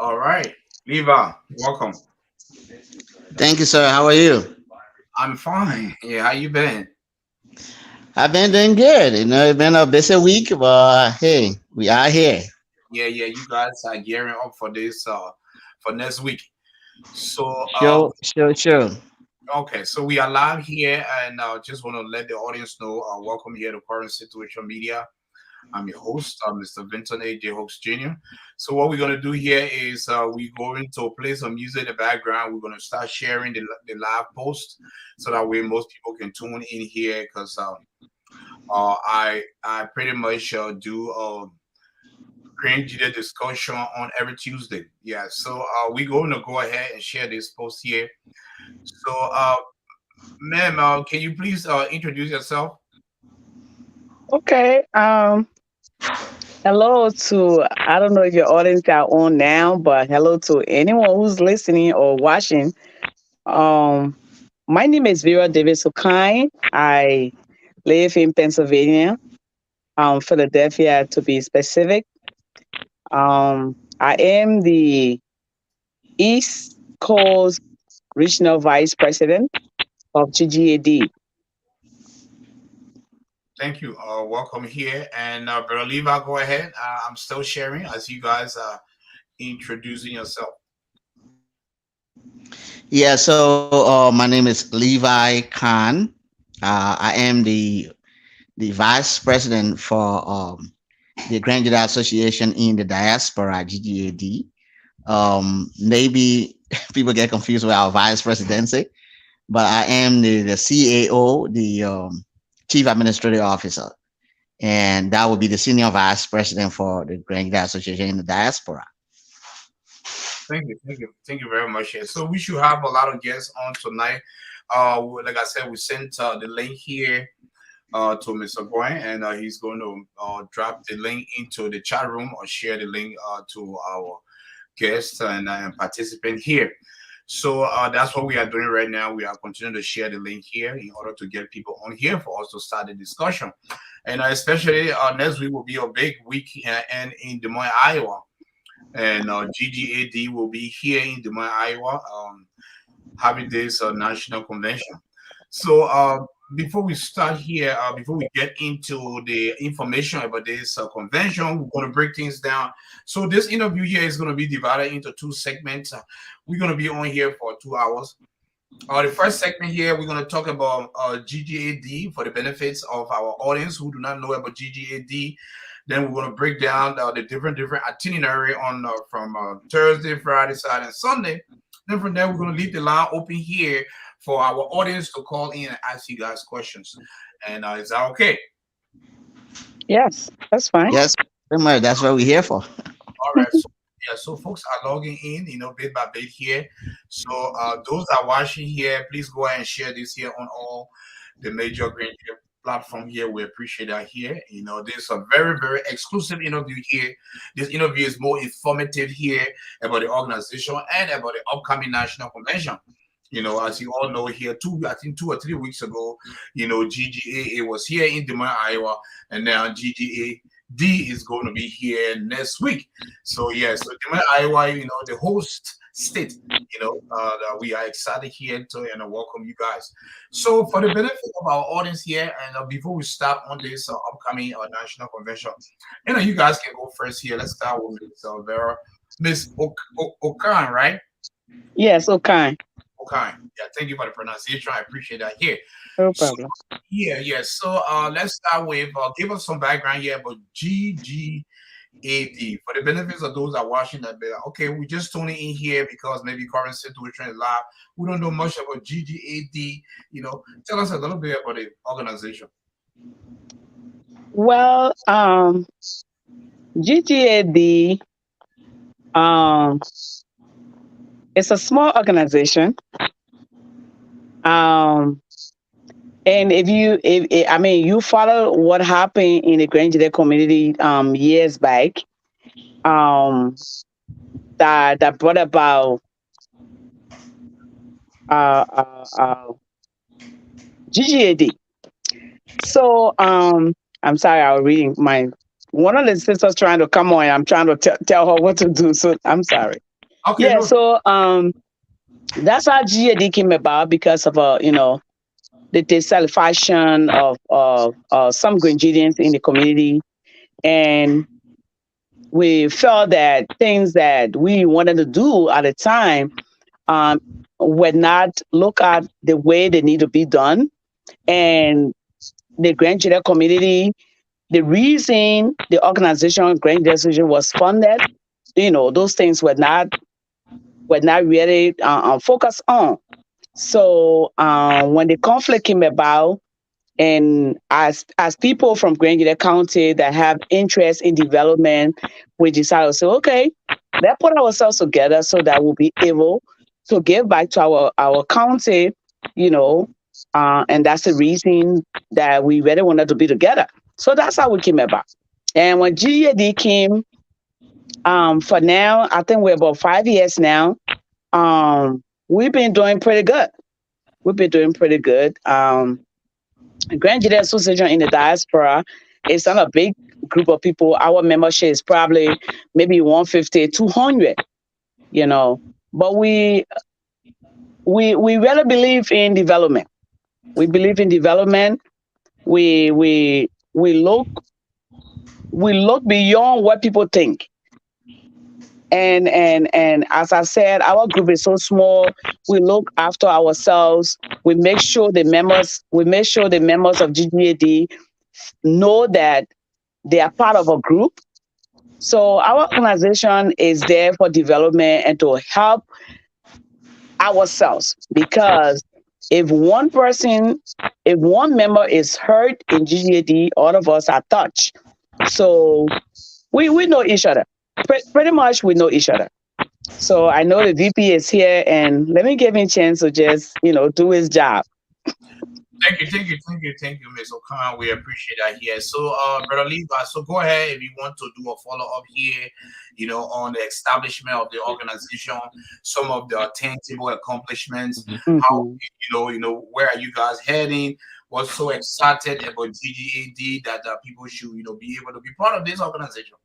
All right, Levi, welcome. Thank you, sir. How are you? I'm fine. Yeah, how you been? I've been doing good. It's been a busy week, but hey, we are here. Yeah. You guys are gearing up for this for next week. So Sure. okay, so we are live here, and just want to let the audience know. Welcome here to Current Situation Media. I'm your host, Mr. Vinton A.J. Hooks Jr. So what we're gonna do here is we're going to play some music in the background. We're gonna start sharing the live post so that way most people can tune in here because I pretty much do Green GGAD discussion on every Tuesday. Yeah, so we're going to go ahead and share this post here. So, ma'am, can you please introduce yourself? Okay. Hello to I don't know if your audience are on now, but hello to anyone who's listening or watching. Um, my name is Vera Davis Okai. I live in Pennsylvania, Philadelphia to be specific. I am the East Coast Regional Vice President of GGAD. Thank you. Welcome here. And Brother Levi, go ahead. I'm still sharing as you guys are introducing yourself. Yeah, so my name is Levi Khan. I am the vice president for the Gedeh Association in the Diaspora GGAD. Maybe people get confused with our vice presidency, but I am the CAO, the chief administrative officer, and that would be the senior vice president for the Gedeh Association in the Diaspora. Thank you very much. Yeah. So we should have a lot of guests on tonight. Like I said, we sent the link here to Mr. Boyne, and he's going to drop the link into the chat room or share the link to our guests and participant here. So that's what we are doing right now. We are continuing to share the link here in order to get people on here for us to start the discussion. And especially next week will be a big week and in Des Moines, Iowa. And GGAD will be here in Des Moines, Iowa, having this national convention. So before we start here, before we get into the information about this convention, we're going to break things down. So this interview here is going to be divided into two segments. We're going to be on here for 2 hours. The first segment here, we're going to talk about GGAD for the benefits of our audience who do not know about GGAD. Then we're going to break down the different itinerary on from Thursday, Friday, Saturday, and Sunday. Then from there, we're going to leave the line open here for our audience to call in and ask you guys questions. And is that okay? Yes, that's fine. Yes, pretty much. That's what we're here for. All right. So, yeah, so folks are logging in, bit by bit here. So those that are watching here, please go ahead and share this here on all the major green platform here. We appreciate that here. This is a very, very exclusive interview here. This interview is more informative here about the organization and about the upcoming national convention. As you all know here, I think 2 or 3 weeks ago, GGA was here in Des Moines, Iowa, and now GGAD is going to be here next week. So yeah, so Des Moines, Iowa, the host state, that we are excited here to welcome you guys. So for the benefit of our audience here, and before we start on this upcoming national convention, you guys can go first here. Let's start with Vera, Miss Okan, right? Yes, okay. Okay. Yeah, thank you for the pronunciation. I appreciate that here. No So problem. yeah. So let's start with give us some background here about GGAD for the benefits of those that are watching that. Okay, we just tuning in here because maybe current situation is live. We don't know much about GGAD. Tell us a little bit about the organization. Well, GGAD, um, it's a small organization. Um, and I mean, you follow what happened in the Grand Gedeh community years back, um, that brought about uh, uh, uh, GGAD. So, I'm sorry, I was reading my one of the sisters trying to come on. I'm trying to tell her what to do. So I'm sorry. Okay, Yeah. no. So, that's how GAD came about because of the dissatisfaction of some ingredients in the community, and we felt that things that we wanted to do at the time um, were not looked at the way they need to be done. And the grandchildren community, the reason the organization Gedeh Association was funded, those things were not really focused on. So when the conflict came about, and as people from Gedeh County that have interest in development, we decided to say, okay, let's put ourselves together so that we'll be able to give back to our county, you know, and that's the reason that we really wanted to be together. So that's how we came about. And when GED came, for now, I think we're about 5 years now. We've been doing pretty good. We've been doing pretty good. Gedeh Association in the diaspora is not a big group of people. Our membership is probably maybe 150, 200, you know. But we really believe in development. We believe in development. We we we look we look beyond what people think. And as I said, our group is so small. We look after ourselves. We make sure the members of GGAD know that they are part of a group. So our organization is there for development and to help ourselves, because if one person, if one member is hurt in GGAD, all of us are touched. So we know each other. Pretty much we know each other. So I know the VP is here, and let me give him a chance to just, do his job. Thank you, Miss O'Connor. We appreciate that here. So, Brother Levi, so go ahead if you want to do a follow up here, on the establishment of the organization, some of the tangible accomplishments, how Mhm. where are you guys heading? What's so excited about GGAD that people should be able to be part of this organization?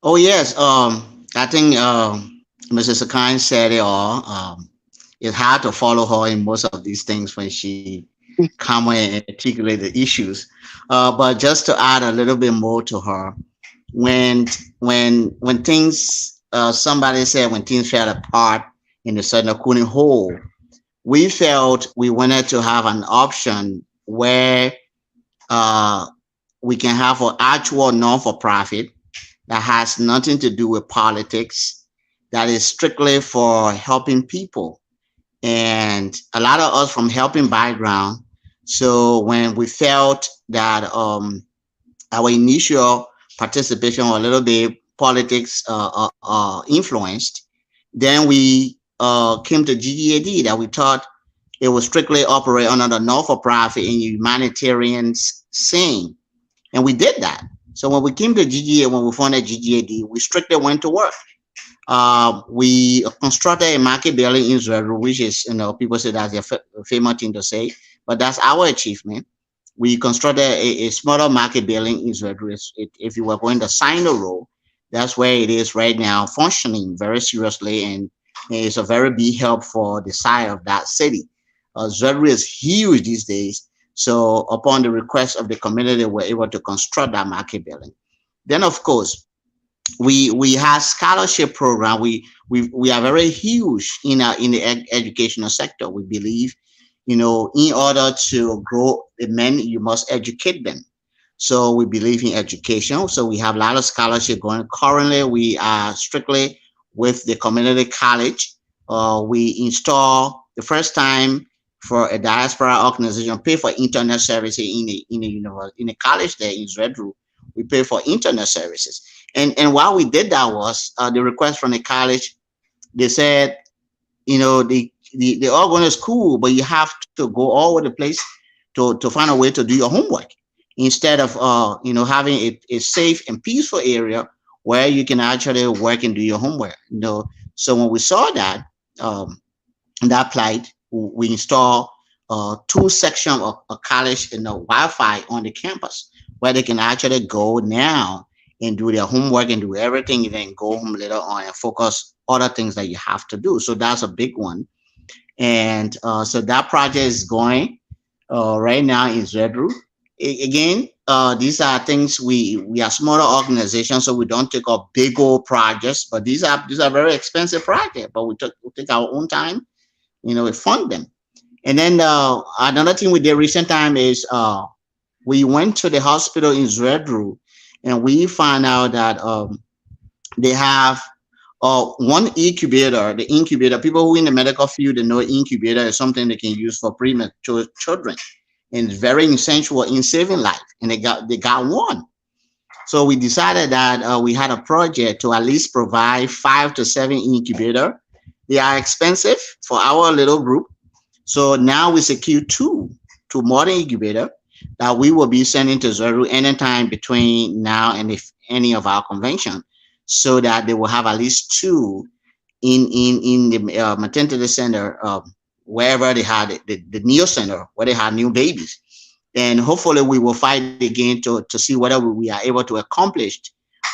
Oh yes, I think Mrs. Sakai said it all. It's hard to follow her in most of these things when she come and articulate the issues. But just to add a little bit more to her, when when things somebody said when things fell apart in the Southern Cooling Hole, we felt we wanted to have an option where uh, we can have an actual non-for-profit that has nothing to do with politics, that is strictly for helping people. And a lot of us from helping background. So when we felt that our initial participation was a little bit politics influenced, then we came to GGAD that we thought it was strictly operate under the not-for-profit and humanitarian scene. And we did that. So when we came to GGA, when we founded GGAD, we strictly went to work. We constructed a market building in Israel, which is, people say that's a famous thing to say, but that's our achievement. We constructed a smaller market building in Israel. If you were going to sign a role, that's where it is right now, functioning very seriously, and it's a very big help for the size of that city. Zedri is huge these days. So upon the request of the community, we're able to construct that market building. Then, of course, we have scholarship program. We are very huge in the educational sector. We believe, in order to grow the men, you must educate them. So we believe in education. So we have a lot of scholarship going. Currently, we are strictly with the community college. We install the first time for a diaspora organization, pay for internet services in a university, in a college there in Zedru. We pay for internet services. And while we did that was the request from the college. They said, they all going to school, but you have to go all over the place to find a way to do your homework instead of having a safe and peaceful area where you can actually work and do your homework. So when we saw that that plight, we installed two section of a college Wi-Fi on the campus where they can actually go now and do their homework and do everything, and then go home later on and focus other things that you have to do. So that's a big one. And so that project is going right now in Zedru. Again, these are things we are smaller organizations, so we don't take up big old projects. But these are very expensive projects. But we take our own time, we fund them. And then another thing we did recent time is we went to the hospital in Zedru, and we found out that they have one incubator. The incubator, people who in the medical field, they know incubator is something they can use for premature children, and it's very essential in saving life. And they got one. So we decided that we had a project to at least provide 5 to 7 incubator. They are expensive for our little group. So now we secure two modern incubator that we will be sending to Zuru anytime between now and any of our convention, so that they will have at least two in the maternity center, wherever they had the neo center where they had new babies. And hopefully we will fight again to see whether we are able to accomplish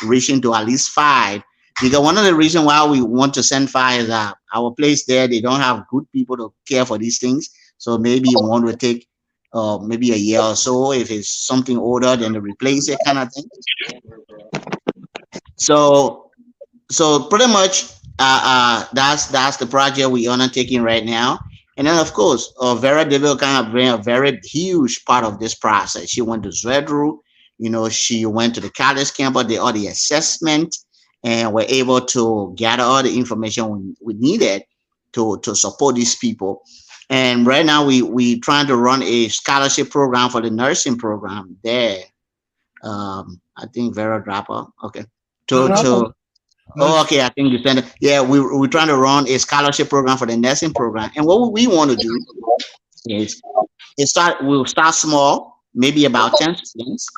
reaching to at least 5. Because one of the reasons why we want to send 5 is that our place there, they don't have good people to care for these things. So maybe one will take maybe a year or so. If it's something older, then to replace it, kind of thing. So pretty much that's the project we are undertaking right now. And then of course, Vera Deville kind of bring a very huge part of this process. She went to Zedru, she went to the college campus, did all the assessment, and were able to gather all the information we needed to support these people. And right now we trying to run a scholarship program for the nursing program there. I think Vera Draper. Okay. To Oh, okay. I think you sent it. Yeah, we're trying to run a scholarship program for the nursing program. And what we want to do is we'll start small, maybe about 10 students.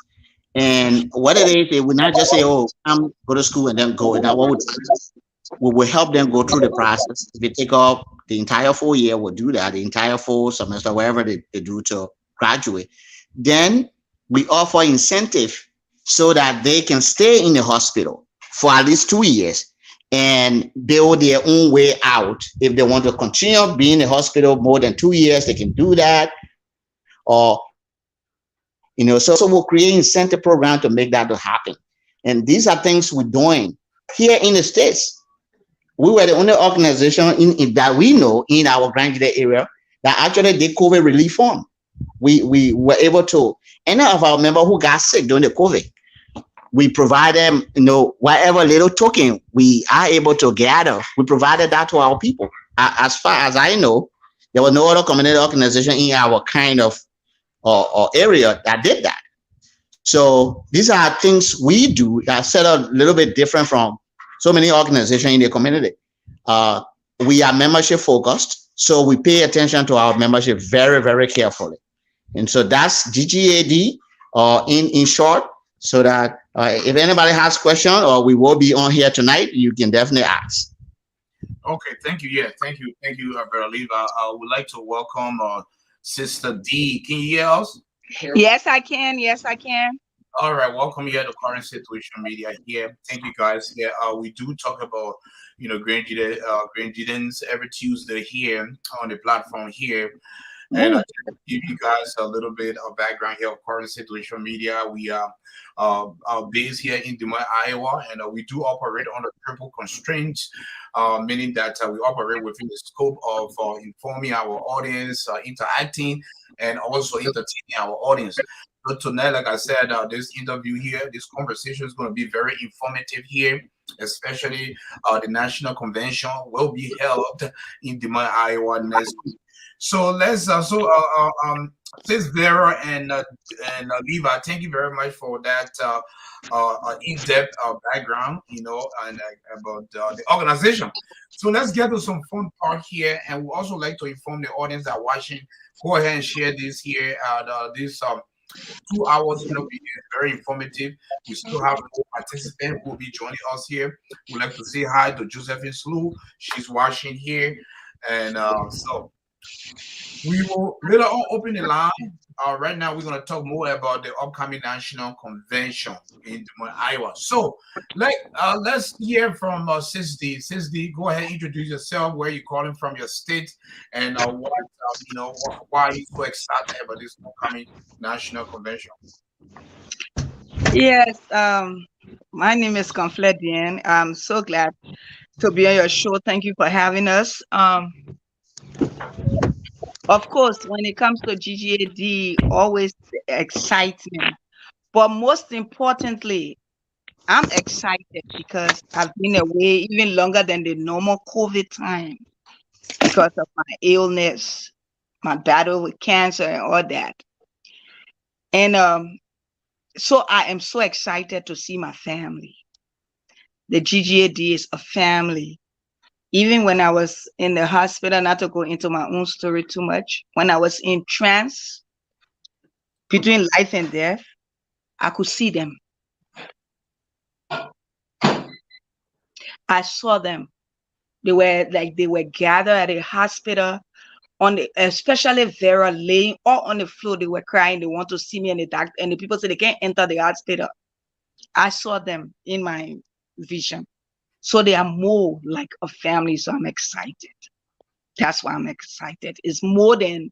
And what it is, it will not just say, oh, come go to school and then go. That what we will help them go through the process. If they take off the entire 4 year, we'll do that, the entire 4 semester, wherever they do to graduate. Then we offer incentive so that they can stay in the hospital for at least 2 years and build their own way out. If they want to continue being in the hospital more than 2 years, they can do that. Or, so we'll create incentive program to make that to happen. And these are things we're doing here in the States. We were the only organization in that we know in our Grand Gedeh area that actually did COVID relief fund. We were able to, any of our members who got sick during the COVID, we provide them, whatever little token we are able to gather, we provided that to our people. As far as I know, there was no other community organization in our kind of or area that did that. So these are things we do that set a little bit different from so many organizations in the community. We are membership focused, so we pay attention to our membership very, very carefully. And so that's GGAD, in short, so that if anybody has questions or we will be on here tonight, you can definitely ask. Okay, thank you. Yeah, thank you, Brother Levi. I would like to welcome Sister D. Can you hear us? Yes, I can. Yes, I can. All right, welcome here to Current Situation Media here. Thank you guys. Yeah, we do talk about Grand Gedehs every Tuesday here on the platform here. And to give you guys a little bit of background here of Current Situation Media, we are based here in Des Moines, Iowa, and we do operate under triple constraints, meaning that we operate within the scope of informing our audience, interacting, and also entertaining our audience. So tonight, like I said, this interview here, this conversation is going to be very informative here, especially the national convention will be held in Des Moines, Iowa next week. So let's Sis Vera and Levi, thank you very much for that in-depth background, and about the organization. So let's get to some fun part here, and we also like to inform the audience that are watching. Go ahead and share this here. This 2 hours will be very informative. We still have more participants who will be joining us here. We'd like to say hi to Josephine Slew. She's watching here, and so We will later on open the line. Right now, we're going to talk more about the upcoming national convention in Des Moines, Iowa. So, let's hear from Sis D. Sis D, go ahead, introduce yourself, where you're calling from, your state, and why are you so excited about this upcoming national convention? Yes, my name is Confledian. I'm so glad to be on your show. Thank you for having us. Of course, when it comes to GGAD, always excitement. But most importantly, I'm excited because I've been away even longer than the normal COVID time because of my illness, my battle with cancer and all that. And so I am so excited to see my family. The GGAD is a family. Even when I was in the hospital, not to go into my own story too much, when I was in trance between life and death, I could see them. I saw them. They were gathered at a hospital especially Vera laying all on the floor. They were crying. They want to see me, and the people said they can't enter the hospital. I saw them in my vision. So they are more like a family. So I'm excited. That's why I'm excited. It's more than,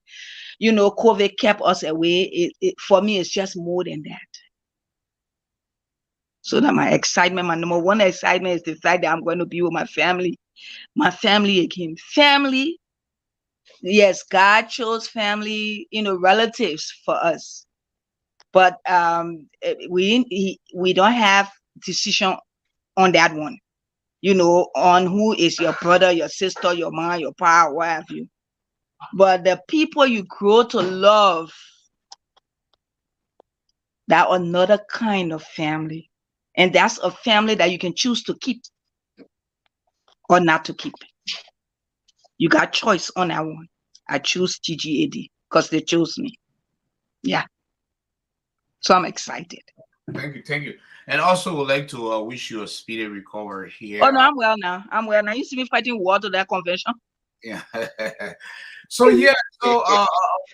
COVID kept us away. For me, it's just more than that. So that my excitement, my number one excitement is the fact that I'm going to be with my family again. Family, yes, God chose family, relatives for us. But we don't have decision on that one. On who is your brother, your sister, your mom, your pa, what have you. But the people you grow to love, that another kind of family. And that's a family that you can choose to keep or not to keep. You got choice on that one. I choose GGAD because they chose me. Yeah. So I'm excited. Thank you. And also would like to wish you a speedy recovery here. Oh no, I'm well now. You see me fighting war to that convention. Yeah. So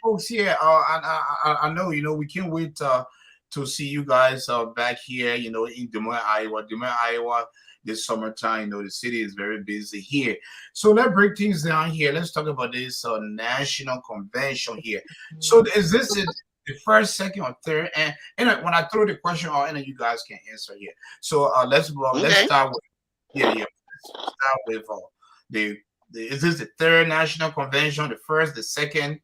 folks here, I know we can't wait to see you guys back here, in Des Moines, Iowa. Des Moines, Iowa, this summertime, the city is very busy here. So let's break things down here. Let's talk about this national convention here. So is this the first, second, or third? And when I throw the question out, and you guys can answer here. So let's start with Let's start with the is this the third national convention, the first, the second?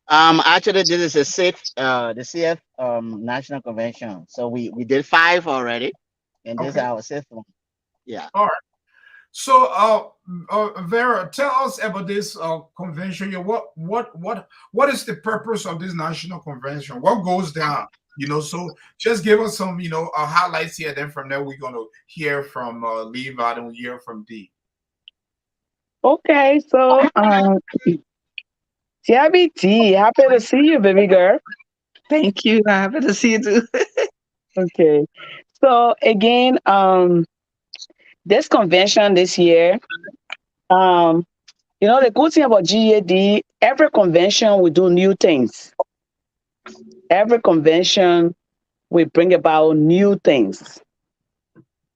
Actually, this is the CF national convention. So we did 5 already, and this is our 6th one. Yeah. All right. So, Vera, tell us about this convention. What is the purpose of this national convention? What goes down? So just give us some, highlights here. Then from there, we're going to hear from Levi and we hear from D. Okay, so TIBT, happy to see you, baby girl. Thank you. Happy to see you too. Okay, so again, this convention this year, the good thing about GGAD, every convention we do new things. Every convention we bring about new things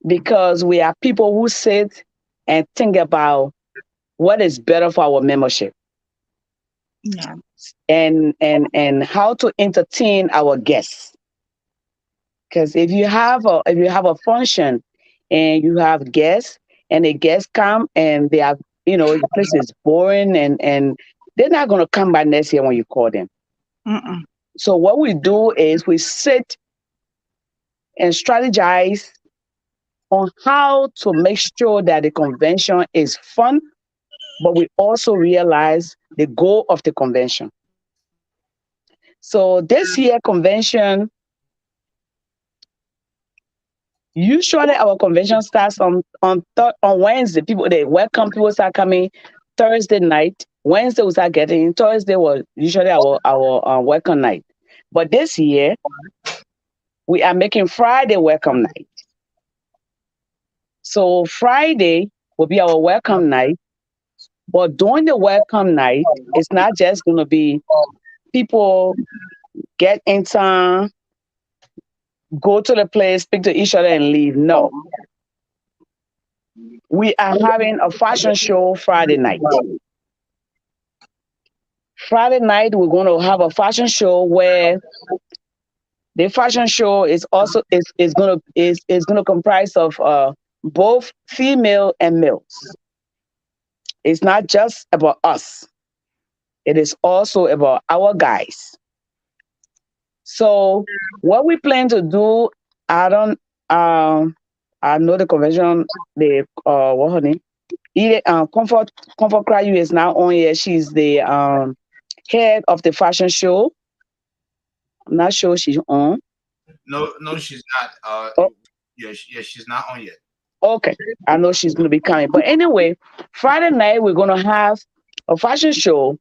because we are people who sit and think about what is better for our membership. Yeah. And how to entertain our guests. Because if you have a function and you have guests and the guests come and they are, the place is boring and they're not going to come by next year when you call them. Mm-mm. So what we do is we sit and strategize on how to make sure that the convention is fun, but we also realize the goal of the convention. So this year convention, usually our convention starts on Wednesday. They welcome people start coming Thursday night. Wednesday we start getting in. Thursday was usually our welcome night. But this year we are making Friday welcome night. So Friday will be our welcome night. But during the welcome night, it's not just going to be people get in town, go to the place, speak to each other, and leave. No, we are having a fashion show Friday night. Friday night, we're going to have a fashion show where the fashion show is also is going to comprise of both female and males. It's not just about us. It is also about our guys. So what we plan to do, I don't I know the convention, the what her name? Comfort Cry is now on here. She's the head of the fashion show. I'm not sure she's on. No, she's not. Oh, Yeah, she's not on yet. okay. I know she's gonna be coming. But anyway, Friday night we're gonna have a fashion show,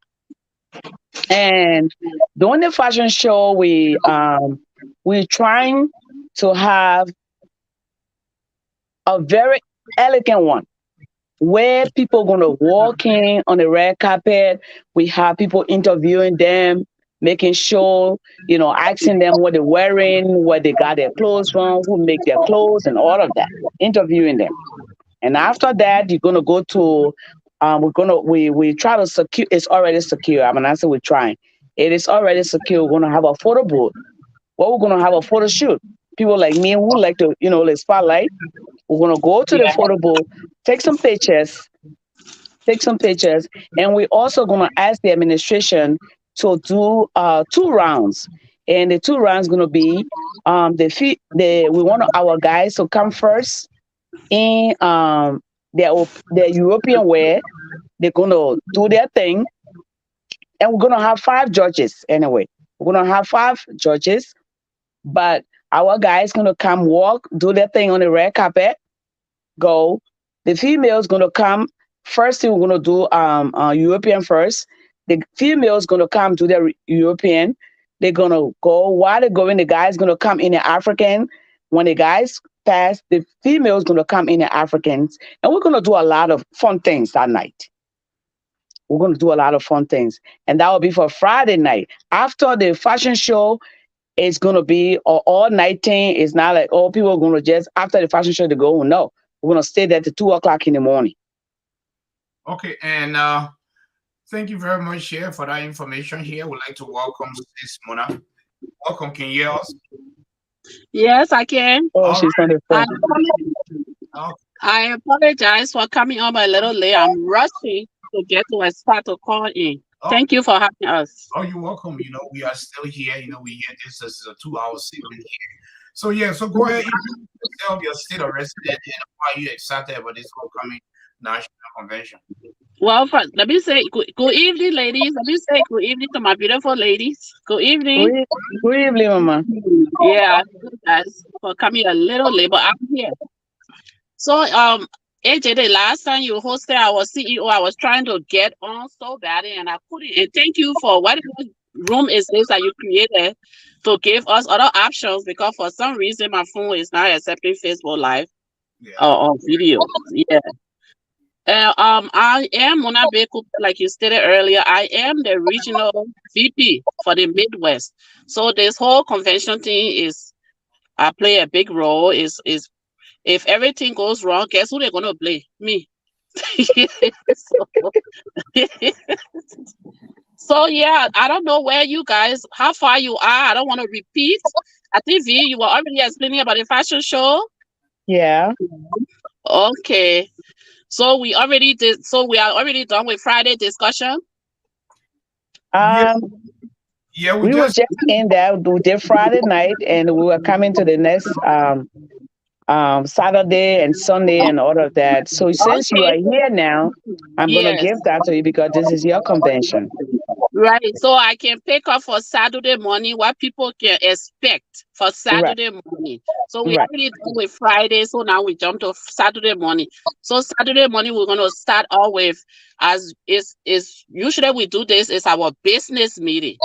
and during the fashion show we're trying to have a very elegant one where people going to walk in on the red carpet. We have people interviewing them, making sure, asking them what they're wearing, where they got their clothes from, who make their clothes, and all of that, interviewing them. And after that, you're going to go to, we try to secure, it's already secure. I mean, I say we're trying. It is already secure. We're going to have a photo booth. Well, we're going to have a photo shoot. People like me who like to, the spotlight. We're going to go to the photo booth, take some pictures, and we're also going to ask the administration to do 2 rounds. And the 2 rounds going to be we want our guys to come first in their European wear. They're going to do their thing, and we're going to have 5 judges anyway. We're going to have 5 judges, but our guys going to come walk, do their thing on the red carpet, go. The females going to come. First thing we're going to do European first. The females going to come to their European. They're going to go. While they're going, the guys going to come in the African. When the guys pass, the females going to come in the Africans. And we're going to do a lot of fun things that night. We're going to do a lot of fun things. And that will be for Friday night. After the fashion show, it's going to be all night thing. It's not like, people are going to just, after the fashion show, they go, oh, no. We're going to stay there till 2 o'clock in the morning. Okay, and thank you very much here for that information here. We'd like to welcome Sis Mona. Welcome, can you hear us? Yes, I can. Oh, she's on the phone. I apologize for coming up a little late. I'm rushing to get to a spot to call in. Thank you for having us. Oh, you're welcome. We are still here. We hear this is a 2-hour segment here. So so go ahead. Tell your state of resident and why you excited about this upcoming national convention. Well, first, let me say good evening, ladies. Let me say good evening to my beautiful ladies. Good evening. Good evening, Mama. Yeah, guys, for coming a little late, but I'm here. So, AJ, the last time you hosted our CEO, I was trying to get on so bad and I couldn't. And thank you for whatever room is this that you created to give us other options, because for some reason my phone is not accepting Facebook Live or video. Yeah. I am Mona Beku, like you stated earlier. I am the regional VP for the Midwest. So this whole convention thing I play a big role. Is if everything goes wrong, guess who they're gonna blame? Me. So yeah, I don't know where you guys, how far you are. I don't want to repeat. I think V, you were already explaining about the fashion show. Yeah. Okay. So we are already done with Friday discussion. Yeah, we were just in there. We did Friday night, and we were coming to the next Saturday and Sunday and all of that. So since you are here now, I'm going to give that to you because this is your convention. Right. So I can pick up for Saturday morning what people can expect for Saturday morning. So we already done with Friday. So now we jump to Saturday morning. So Saturday morning, we're going to start out with, as is usually we do this, is our business meeting.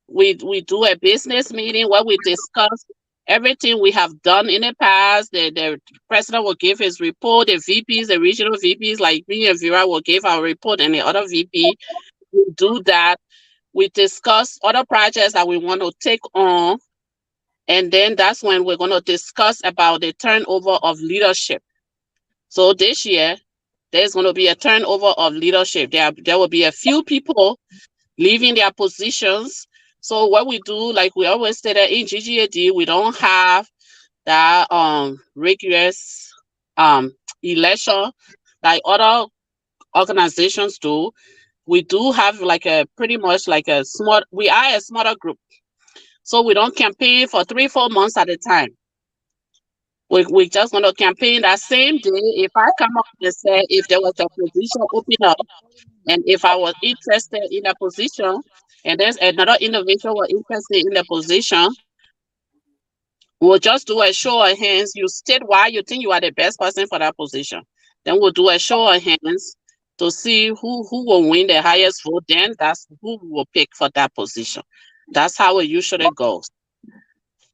We do a business meeting where we discuss everything we have done in the past. The president will give his report. The VPs, the regional VPs, like me and Vera, will give our report, and the other VP will do that. We discuss other projects that we want to take on, and then that's when we're going to discuss about the turnover of leadership. So this year, there's going to be a turnover of leadership. There will be a few people leaving their positions. So what we do, like we always say that in GGAD, we don't have that rigorous election like other organizations do. We do have like a pretty much like a small, we are a smaller group. So we don't campaign for 3-4 months at a time. We just going to campaign that same day. If I come up and say, if there was a position open up, and if I was interested in a position, and there's another individual was interested in the position, we'll just do a show of hands. You state why you think you are the best person for that position. Then we'll do a show of hands to see who will win the highest vote. Then that's who we will pick for that position. That's how it usually goes.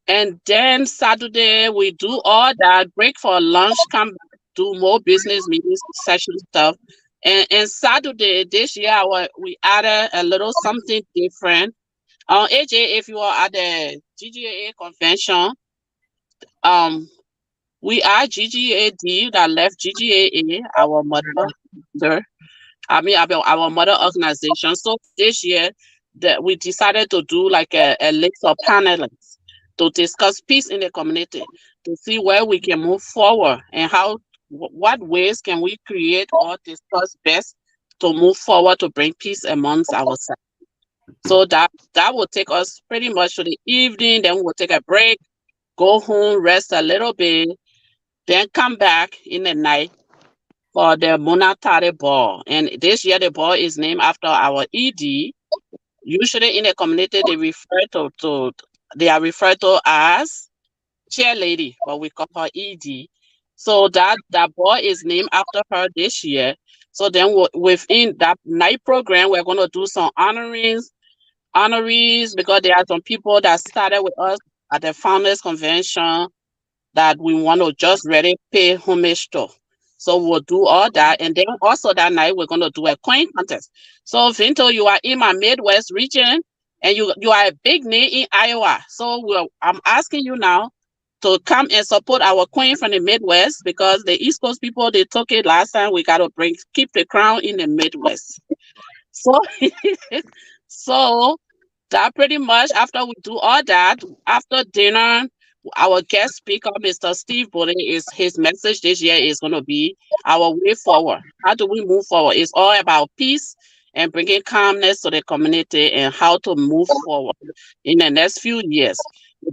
And then Saturday, we do all that, break for lunch, come back, do more business meetings, session stuff. And Saturday, this year, we added a little something different. AJ, if you are at the GGAA convention, we are GGAD that left GGAA, our mother organization. So this year, we decided to do like a list of panelists to discuss peace in the community, to see where we can move forward and what ways can we create or discuss best to move forward to bring peace amongst ourselves. So that will take us pretty much to the evening. Then we'll take a break, go home, rest a little bit, then come back in the night for the Monatare Ball. And this year the ball is named after our ED. Usually in the community they are referred to as chair lady, but we call her ED. So that boy is named after her this year. So then within that night program, we're going to do some honorees, because there are some people that started with us at the Founders Convention that we want to just really pay homage to. So we'll do all that. And then also that night, we're going to do a coin contest. So Vinto, you are in my Midwest region, and you are a big name in Iowa. So I'm asking you now to come and support our queen from the Midwest, because the East Coast people, they took it last time. We got to keep the crown in the Midwest. So, so that pretty much, after we do all that, after dinner, our guest speaker, Mr. Steve Bode, his message this year is going to be our way forward. How do we move forward? It's all about peace and bringing calmness to the community and how to move forward in the next few years.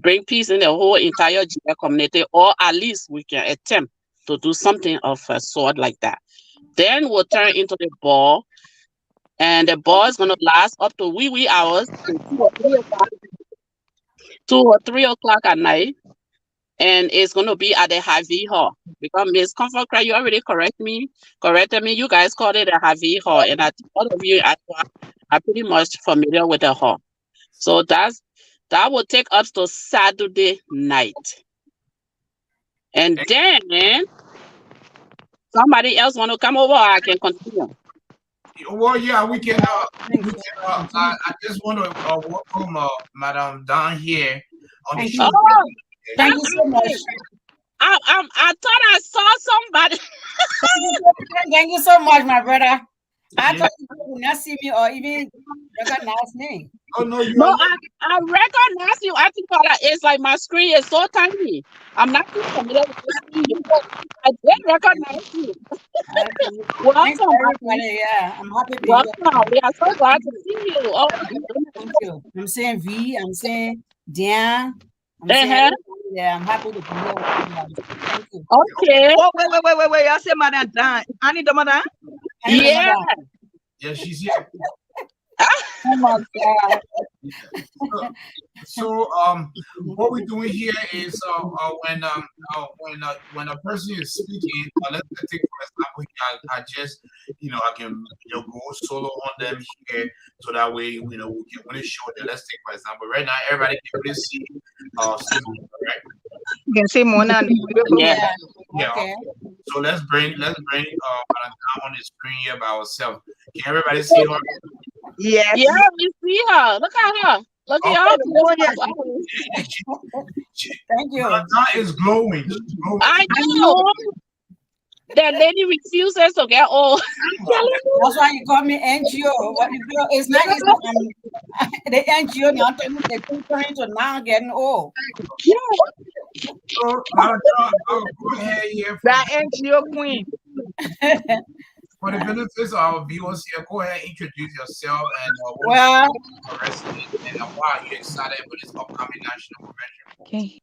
Bring peace in the whole entire GGAD community, or at least we can attempt to do something of a sort like that. Then we'll turn into the ball, and the ball is going to last up to wee hours, 2 or 3 o'clock at night, and it's going to be at the Harvey Hall, because Ms. Comfort Cry, you already corrected me. You guys called it a Harvey Hall, and I think all of you are pretty much familiar with the hall. So that will take us to Saturday night. And then somebody else want to come over, or I can continue. Well, yeah, we can. I just want to welcome Madam Don here on the show. Thank you so much. I thought I saw somebody. Thank you so much, my brother. I thought you would not see me or even recognize me. Oh no, I recognize you. I think it's like my screen is so tiny. I'm not too familiar with the screen, but I did recognize you. Welcome, everybody. Yeah, I'm happy to be here. We are so glad to see you. Oh, thank you. I'm saying V. I'm saying Dan. I'm saying, yeah, I'm happy to be here with you. Thank you. Okay. Oh, wait. I said Madam Dan. I need the Madam. Yeah. Yeah, she's here. Oh my God. So what we're doing here is when a person is speaking, let's take for example, I just I can go solo on them here, so that way we can really show that. Let's take for example, right now everybody can really see right? You can see Mona and the beautiful Yeah. Yeah. Okay. So let's bring Madam down on the screen here by ourselves. Can everybody see her? Yes. Yeah, we see her. Look at her. Look at her. Thank you. Madam is glowing. She's glowing. I know. That lady refuses to get old. That's why you call me NGO. What you do? It's not the NGO now turning to now getting old. So Madam I'll go ahead here That NGO queen. for the benefits of our viewers here. Go ahead, introduce yourself and Well, and why are you excited with this upcoming national convention? okay.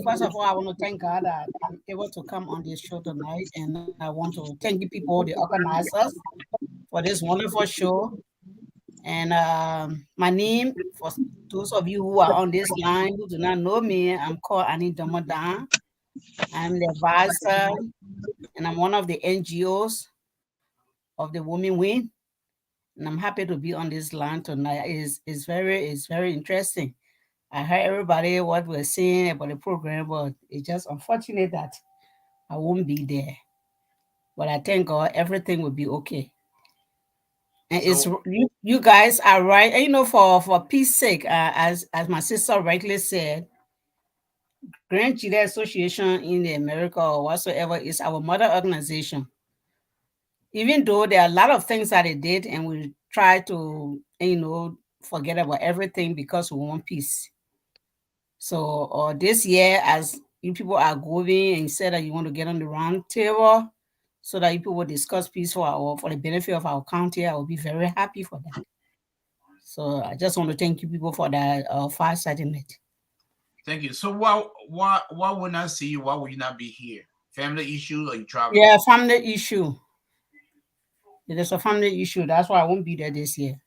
First of all, I want to thank God that I'm able to come on this show tonight, and I want to thank the people, the organizers, for this wonderful show. And my name, for those of you who are on this line who do not know me, I'm called Annie Domodan. I'm the advisor, and I'm one of the NGOs of the Women Win. And I'm happy to be on this line tonight. It's very interesting. I heard everybody what we're saying about the program, but it's just unfortunate that I won't be there. But I thank God everything will be okay. And it's you guys are right. And for peace sake, as my sister rightly said, Gedeh Association in America or whatsoever is our mother organization. Even though there are a lot of things that they did, and we try to forget about everything because we want peace. So this year, as you people are going and you said that you want to get on the round table so that you people will discuss peace for the benefit of our county, I will be very happy for that. So I just want to thank you people for that far-sightedness. Thank you. So why would not see you? Why would you not be here? Family issues or you traveling? Yeah, family issue. It is a family issue. That's why I won't be there this year.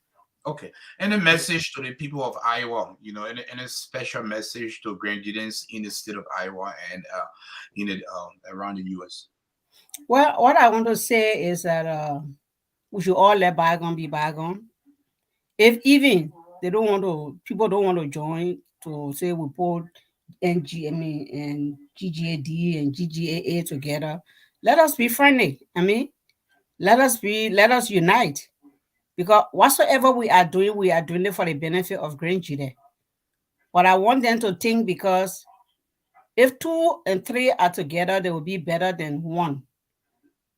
Okay. And a message to the people of Iowa, and a special message to Grenadians in the state of Iowa and around the U.S. Well, what I want to say is that we should all let bygone be bygone. If even people don't want to join to say we put and GGAD and GGAA together, let us be friendly. Let us unite. Because whatsoever we are doing it for the benefit of Gedeh. But I want them to think, because if 2 and 3 are together, they will be better than 1.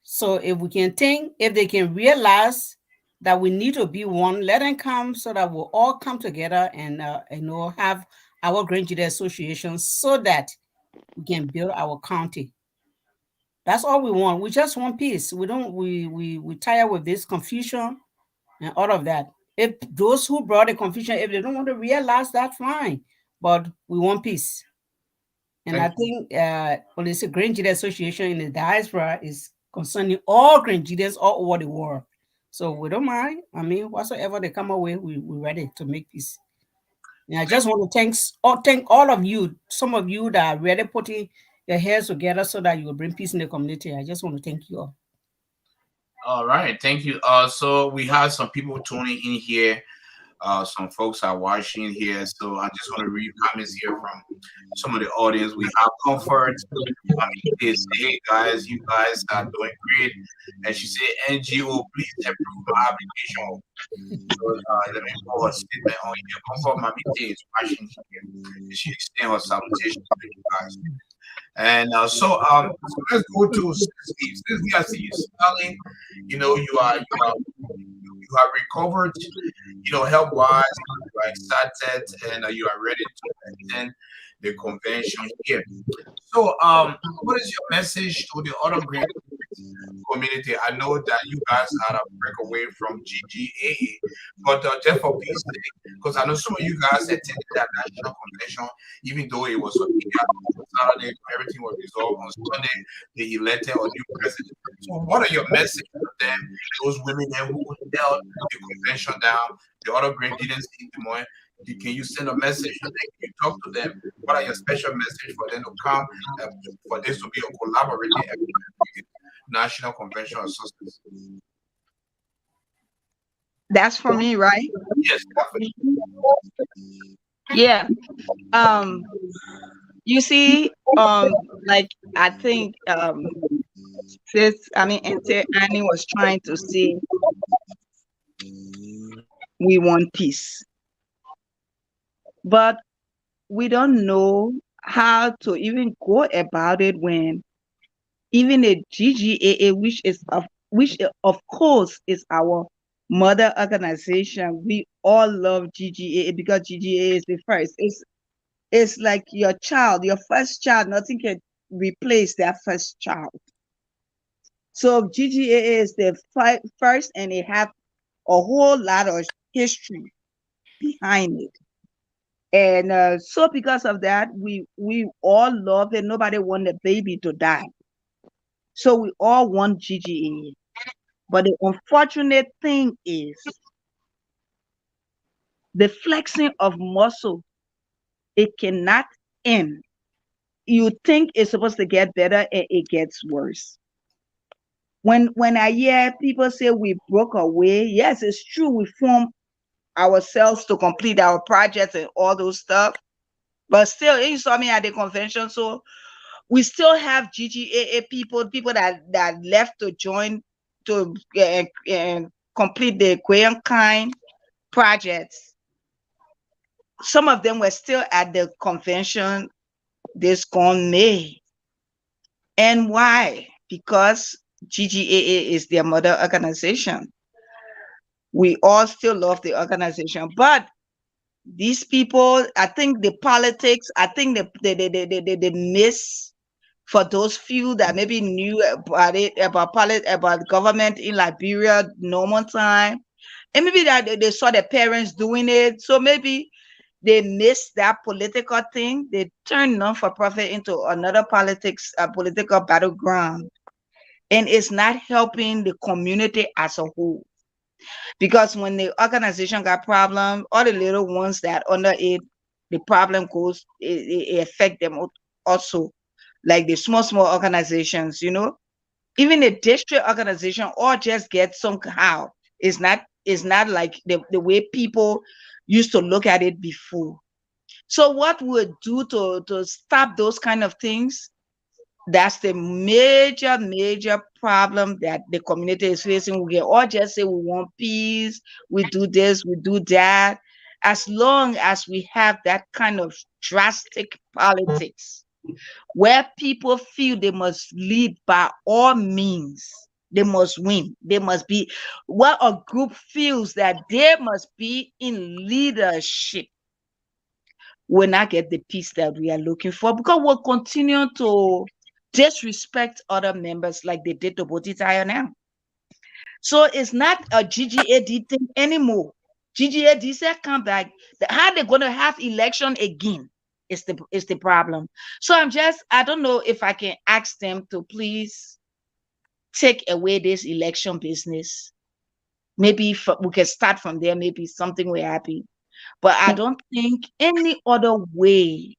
So if we can think, if they can realize that we need to be one, let them come so that we'll all come together and have our Gedeh Association so that we can build our county. That's all we want. We just want peace. We tired with this confusion and all of that. If those who brought the confusion, if they don't want to realize that, fine. But we want peace. And I think when it's a Gedeh Association in the diaspora is concerning all Grenadians all over the world. So we don't mind. Whatsoever they come away, we're ready to make peace. And I just want to thank all of you, some of you that are really putting your heads together so that you will bring peace in the community. I just want to thank you all. All right, thank you. So we have some people tuning in here. Some folks are watching here, so I just want to read comments here from some of the audience. We have Comfort. They say, "Hey guys, you guys are doing great," and she said, "NGO, please approve my application." So let me pull her statement on here. Comfort Mamite is watching here. She extends her salutation to you guys. And so let's go to Sisley. I see you smiling. You are recovered, health wise, you are excited, and you are ready to attend the convention here. So, what is your message to the other great community? I know that you guys had a breakaway from GGAA, but just for peace sake, because I know some of you guys attended that national convention, even though it was on Saturday, everything was resolved on Sunday. They elected a new president. So, what are your messages to them, those women who held the convention down, the other Grenadians in Des Moines, Can you send a message and then you talk to them? What are your special message for them to come, uh, for this to be a collaborative effort with National Convention of Sisters? That's for me, right? Yes, definitely. Yeah. Um, you see, like I think Auntie Annie was trying to say we want peace, but we don't know how to even go about it when even a GGAA, which of course is our mother organization, we all love GGAA because GGAA is the first. It's like your child, your first child. Nothing can replace that first child. So GGAA is the first, and it have a whole lot of history behind it. And so because of that, we all love it. Nobody want the baby to die. So we all want GGAA. But the unfortunate thing is the flexing of muscle, it cannot end. You think it's supposed to get better and it gets worse. When I hear people say we broke away, yes, it's true. We form ourselves to complete our projects and all those stuff. But still, you saw me at the convention, so we still have GGAA people that left to join to complete the Graham Kind projects. Some of them were still at the convention this gone May. And why? Because GGAA is their mother organization. We all still love the organization, but these people, I think the politics, I think the miss for those few that maybe knew about it, about government in Liberia, normal time, and maybe that they saw their parents doing it, so maybe they missed that political thing. They turned non-for-profit into another political battleground, and it's not helping the community as a whole. Because when the organization got problem, all the little ones that under it, the problem goes, it affect them also. Like the small organizations, even the district organization, or just get somehow. It's not like the way people used to look at it before. So what would do to stop those kind of things? That's the major problem that the community is facing. We can all just say we want peace, we do this, we do that. As long as we have that kind of drastic politics where people feel they must lead by all means, they must win, they must be, what a group feels that they must be in leadership, will not get the peace that we are looking for, because we'll continue to disrespect other members like they did to Botitaya now. So it's not a GGAD thing anymore. GGAD said come back. How they going to have election again is the problem. So I don't know if I can ask them to please take away this election business. Maybe we can start from there. Maybe something will happen. But I don't think any other way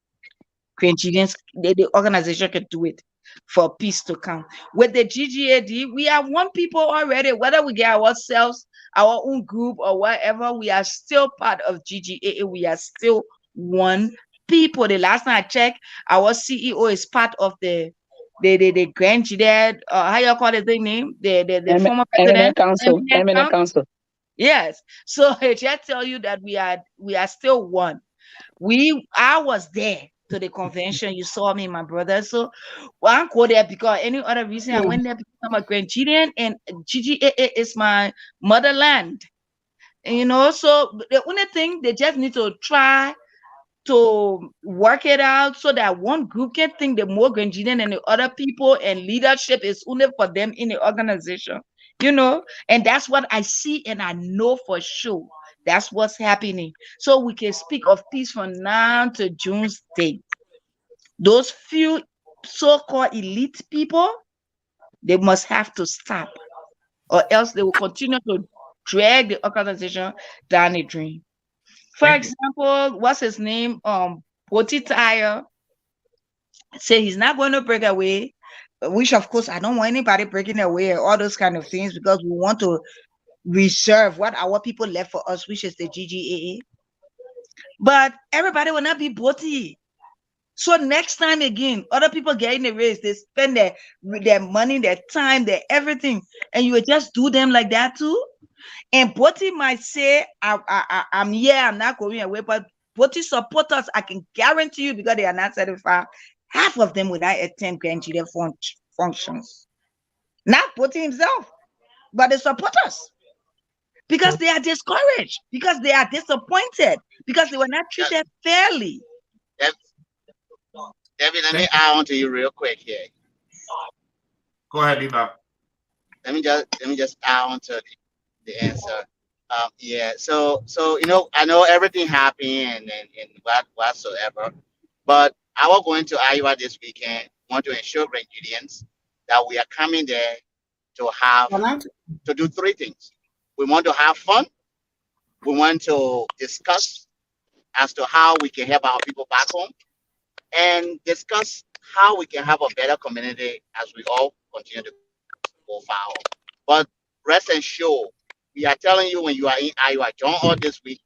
the organization can do it for peace to come. With the GGAD, we are one people already. Whether we get ourselves, our own group or whatever, we are still part of GGAA. We are still one people. The last time I checked, our CEO is part of the Grand GGAD, how you call it the name? The former president. Eminent Council. Yes. So I just tell you that we are still one. I was there to the convention. You saw me, my brother. So I don't go there because any other reason. I went there because I'm a Grandian, and GGAA is my motherland. And so the only thing they just need to try to work it out so that one group can think they're more Grandian than the other people, and leadership is only for them in the organization. And that's what I see, and I know for sure that's what's happening. So we can speak of peace from now to June's date. Those few so-called elite people, they must have to stop, or else they will continue to drag the organization down the drain. For example, what's his name? Poti Tire say he's not going to break away, which of course I don't want anybody breaking away, all those kind of things, because we want to reserve what our people left for us, which is the GGAA. But everybody will not be Poti. So next time again, other people getting a raise, they spend their money, their time, their everything, and you will just do them like that too. And Poti might say, I'm here, I'm not going away, but Poti supporters, I can guarantee you, because they are not certified, half of them will not attend Grand Gedeh functions. Not Poti himself, but the supporters. Because they are discouraged, because they are disappointed, because they were not treated fairly. David, let me add on to you real quick here. Go ahead, Eva. Let me just add on to the answer. Yeah. So I know everything happened and whatsoever, but I was going to Iowa this weekend. Want to ensure Grand Gedehans that we are coming there to do three things. We want to have fun. We want to discuss as to how we can help our people back home, and discuss how we can have a better community as we all continue to go forward. But rest assured, we are telling you, when you are in Iowa, join us this week.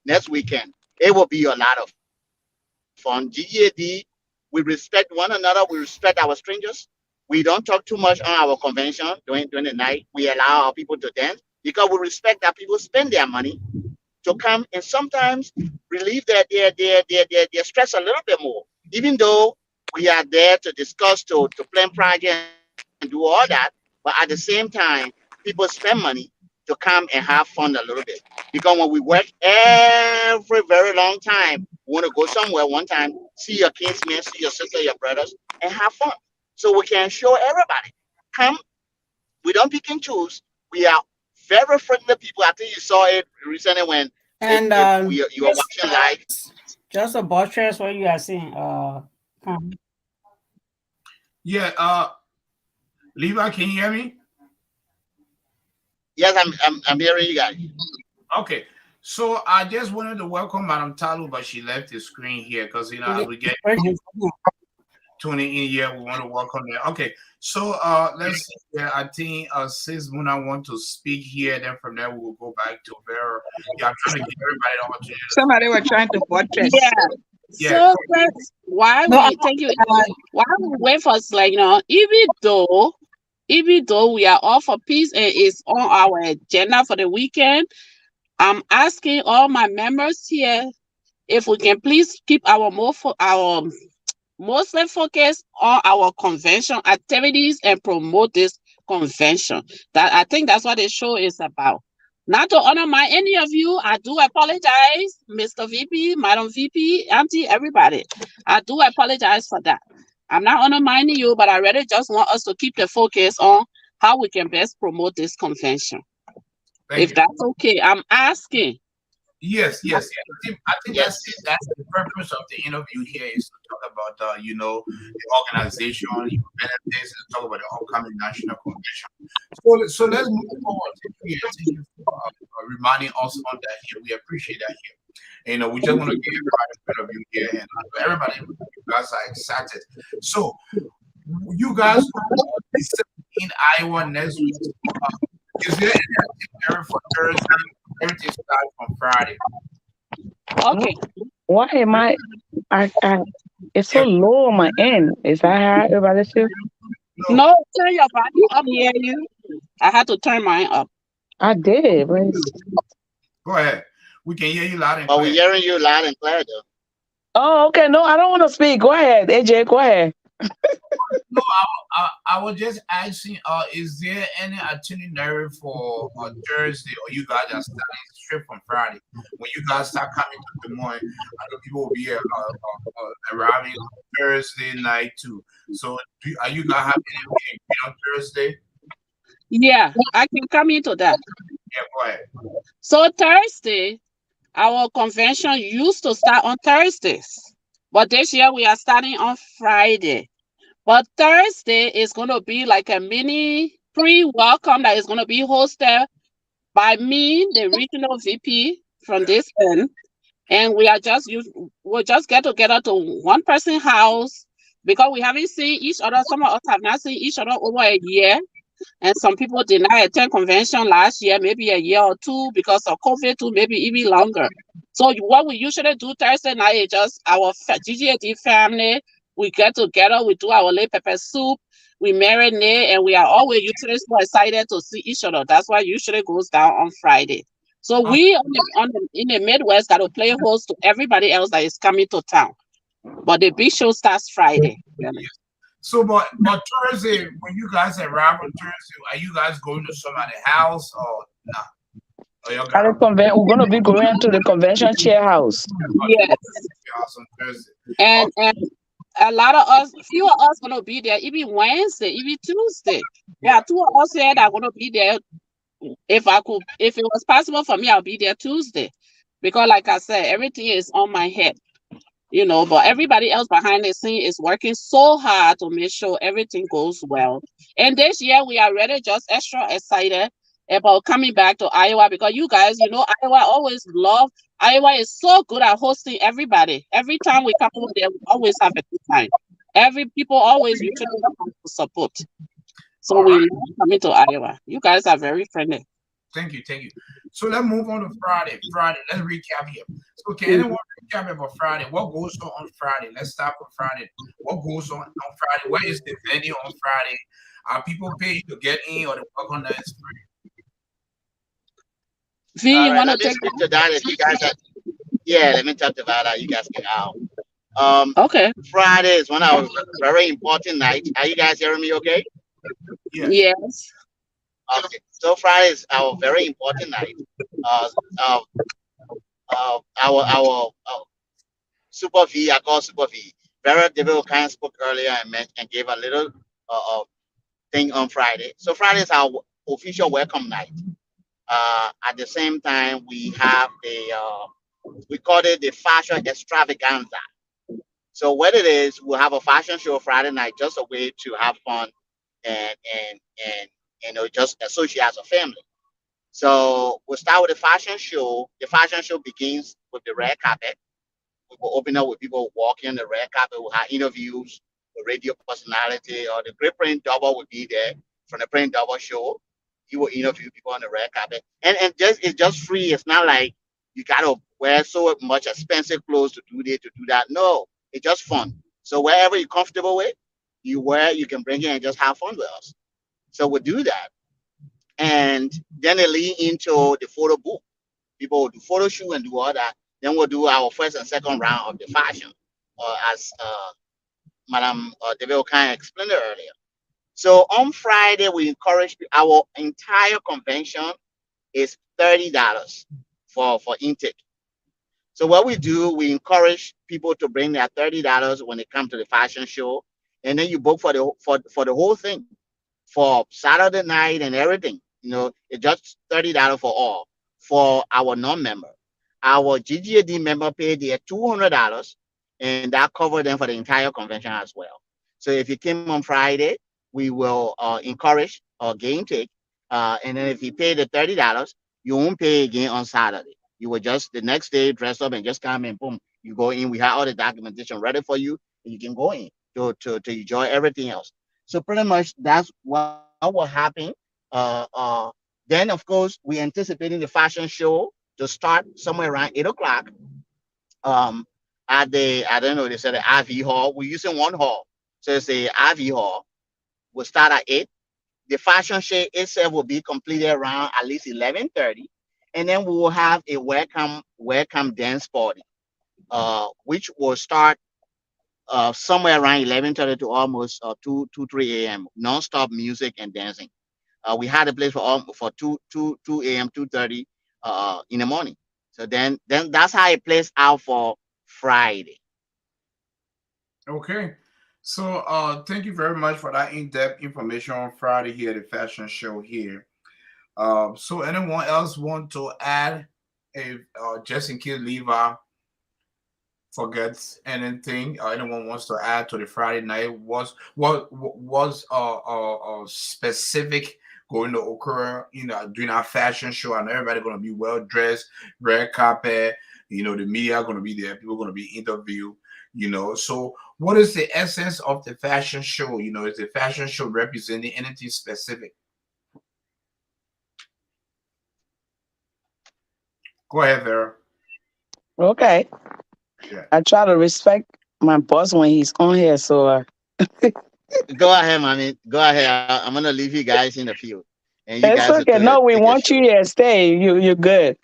Next weekend, it will be a lot of fun. GGAD, we respect one another. We respect our strangers. We don't talk too much on our convention during the night. We allow our people to dance because we respect that people spend their money to come and sometimes relieve their stress a little bit more. Even though we are there to discuss, to plan projects and do all that, but at the same time, people spend money to come and have fun a little bit. Because when we work every very long time, we want to go somewhere one time, see your kinsmen, see your sister, your brothers, and have fun. So we can show everybody, come. We don't pick and choose. We are very friendly people. I think you saw it recently when you were watching live. Just a buttress what you are saying. Yeah. Levi, can you hear me? Yes, I'm hearing you guys. Okay. So I just wanted to welcome Madam Talu, but she left the screen here because as we get tuning in here, we want to welcome her. Okay. So let's see here. I think Sis Muna want to speak here. Then from there we will go back to Vera. Yeah, I'm trying to give everybody the opportunity. Somebody were trying to buttress. So first, thank you. Why we wait for us, even though we are all for peace and it's on our agenda for the weekend, I'm asking all my members here if we can please keep our mostly focus on our convention activities and promote this convention. That I think that's what the show is about. Not to undermine any of you, I do apologize, Mr. VP, Madam VP, Auntie, everybody. I do apologize for that. I'm not undermining you, but I really just want us to keep the focus on how we can best promote this convention. If that's okay, I'm asking. Yes. I think that's it. That's the purpose of the interview here, is to talk about the organization, benefits, and talk about the upcoming national convention. So let's move forward. Thank you for reminding us on that here. We appreciate that here. We just want to give everybody a point of view here, and everybody, you guys are excited. So you guys in Iowa next week. Is there any itinerary for Thursday? Everything starts from Friday. Okay. Why am I it's so low on my end. Is that how everybody feels? No, turn your volume up here. I had to turn mine up. I did. Go ahead. We can hear you loud and clear. We're hearing you loud and clear, though. Oh, okay. No, I don't want to speak. Go ahead, AJ. Go ahead. No, I was just asking, is there any itinerary for Thursday, or you guys are starting straight from Friday? When you guys start coming to Des Moines, I know people will be arriving on Thursday night too. So are you guys having anything on Thursday? Yeah, I can come into that. Yeah, go ahead. So Thursday, our convention used to start on Thursdays, but this year we are starting on Friday. But Thursday is going to be like a mini pre-welcome that is going to be hosted by me, the regional VP from this end, and we'll just get together to one person house because we haven't seen each other. Some of us have not seen each other over a year, and some people did not attend convention last year, maybe a year or two because of COVID too, maybe even longer. So what we usually do Thursday night is just our GGAD family. We get together, we do our late pepper soup, we marinate, and we are always usually so excited to see each other. That's why usually goes down on Friday. So we in the Midwest got to play host to everybody else that is coming to town. But the big show starts Friday. So, but Thursday, when you guys arrive on Thursday, are you guys going to somebody's house or not? We're going to be going to the convention chair house. Yes. House on Thursday. And a lot of us, few of us gonna be there, even Wednesday, even Tuesday. There are two of us here that are gonna be there. If it was possible for me, I'll be there Tuesday. Because like I said, everything is on my head. But everybody else behind the scene is working so hard to make sure everything goes well. And this year we are really just extra excited about coming back to Iowa because you guys, Iowa is so good at hosting everybody. Every time we come over there, we always have a good time. People always usually come to support. So we love coming to Iowa. You guys are very friendly. Thank you. So let's move on to Friday. Let's recap here. So can anyone recap about Friday? What goes on Friday? Let's start with Friday. What goes on Friday? Where is the venue on Friday? Are people paying to get in or the work on that is free? V, you want to take to that? If you guys let me talk about that. You guys get out. Okay. Friday is one of our very important nights. Are you guys hearing me okay? Yeah. Yes. Okay. So Friday is our very important night. Our Super V, I call Super V. Vera Devil kind of spoke earlier and gave a little thing on Friday. So Friday is our official welcome night. At the same time, we have we call it the fashion extravaganza. So what it is, we'll have a fashion show Friday night, just a way to have fun and just associate as a family. So we'll start with the fashion show. The fashion show begins with the red carpet. We will open up with people walking the red carpet. We'll have interviews with radio personality, or the great print double will be there from the print double show. You will interview people on the red carpet, and it's just free. It's not like you gotta wear so much expensive clothes to do this, to do that. No, it's just fun. So wherever you're comfortable with, you can bring it and just have fun with us. So we'll do that, and then they lead into the photo booth. People will do photo shoot and do all that. Then we'll do our first and second round of the fashion, as Madam David O'Kine explained it earlier. So on Friday, we encourage our entire convention is $30 for intake. So what we do, we encourage people to bring their $30 when they come to the fashion show, and then you book for the whole thing, for Saturday night and everything. It's just $30 for all. For our non-member, our GGAD member pay their $200, and that covers them for the entire convention as well. So if you came on Friday, we will encourage or game take, and then if you pay the $30, you won't pay again on Saturday. You will just the next day dress up and just come and boom, you go in. We have all the documentation ready for you, and you can go in to enjoy everything else. So pretty much that's what will happen. Then of course we anticipating the fashion show to start somewhere around 8 o'clock. At the I don't know, they said the IV hall. We're using one hall, so it's the IV hall. We'll start at 8. The fashion show itself will be completed around at least 11:30, and then we will have a welcome dance party, which will start somewhere around 11:30 to almost 3 a.m. Non-stop music and dancing. We had a place for 2 a.m. 2:30 in the morning. So then that's how it plays out for Friday. Okay. So thank you very much for that in-depth information on Friday here at the fashion show here. So anyone else want to add, if just in case Levi forgets anything, anyone wants to add to the Friday night, what was specific going to occur, during our fashion show? And everybody going to be well dressed, red carpet, You know, the media are going to be there. People are going to be interviewed. You know, so what is the essence of the fashion show? You know, is the fashion show representing anything specific? Go ahead, Vera. Okay. Yeah. I try to respect my boss when he's on here. So Go ahead, mommy. Go ahead. I'm gonna leave you guys in the field, and you it's guys will okay. No, we take a want you show. here. Stay. You're good.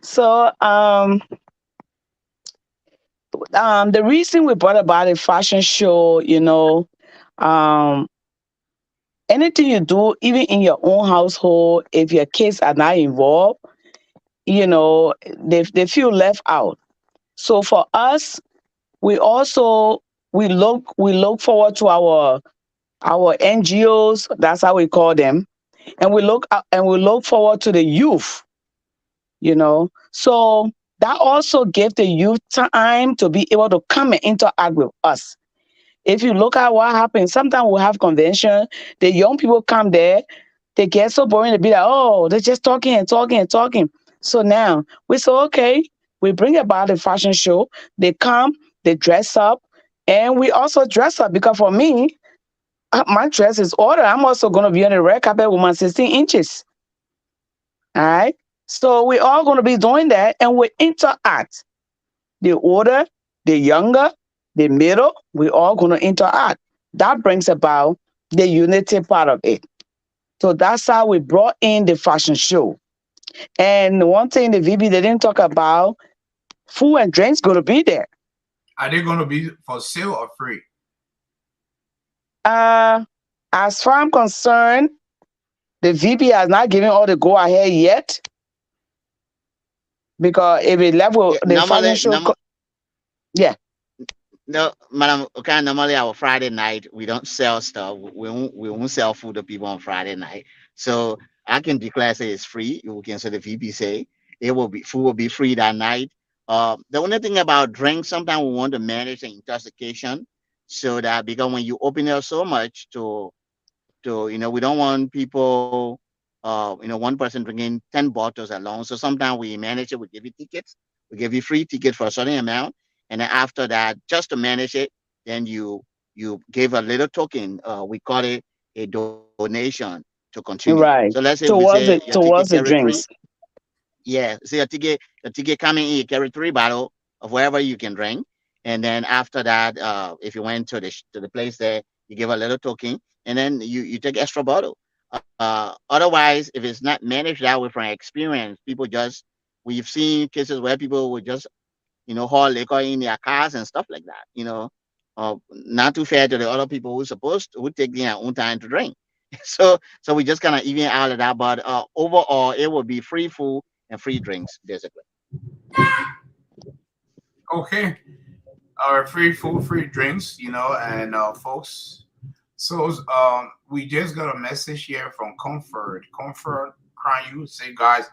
So the reason we brought about a fashion show, um anything you do, even in your own household, if your kids are not involved, they feel left out. So for us, we also we look forward to our NGOs. That's how we call them, and we look forward to the youth. So that also gives the youth time to be able to come and interact with us. If you look at what happens, sometimes we have convention, the young people come there, they get so boring to be like, oh, they're just talking and talking and talking. So now we say, okay, we bring about a fashion show. They come, they dress up, and we also dress up because for me, my dress is ordered. I'm also going to be on the red carpet with my 16 inches. All right. So we're all going to be doing that and we interact. The older, the younger, the middle, we're all going to interact. That brings about the unity part of it. So that's how we brought in the fashion show. And one thing the VB they didn't talk about, food and drinks going to be there. Are they going to be for sale or free? Uh, as far as I'm concerned, the VP has not given all the go ahead yet because if it level Yeah, the fashion show, yeah. no, madam. Okay, normally our Friday night we don't sell stuff. We won't sell food to people on Friday night. So I can declare say it's free. You can say the VP say it will be food will be free that night. The only thing about drinks, sometimes we want to manage the intoxication so that because when you open it up so much to we don't want people one person drinking 10 bottles alone. So sometimes we manage it, we give you tickets, we give you free tickets for a certain amount, and then after that, just to manage it, then you give a little token, we call it a donation to continue. So Right. let's say we say Towards your the ticket towards carry the three. drinks. Yeah, so your ticket coming in, you carry 3 bottle of whatever you can drink, and then after that, if you went to the place there, you give a little token, and then you take extra bottle. Otherwise, if it's not managed that way from experience, people just we've seen cases where people would just haul liquor in their cars and stuff like that. Not too fair to the other people who take their own time to drink. So we just kind of even out of that, but overall, it will be free food and free drinks, basically. Okay. Free food, free drinks, and folks. So we just got a message here from Comfort. Comfort crying you say, guys,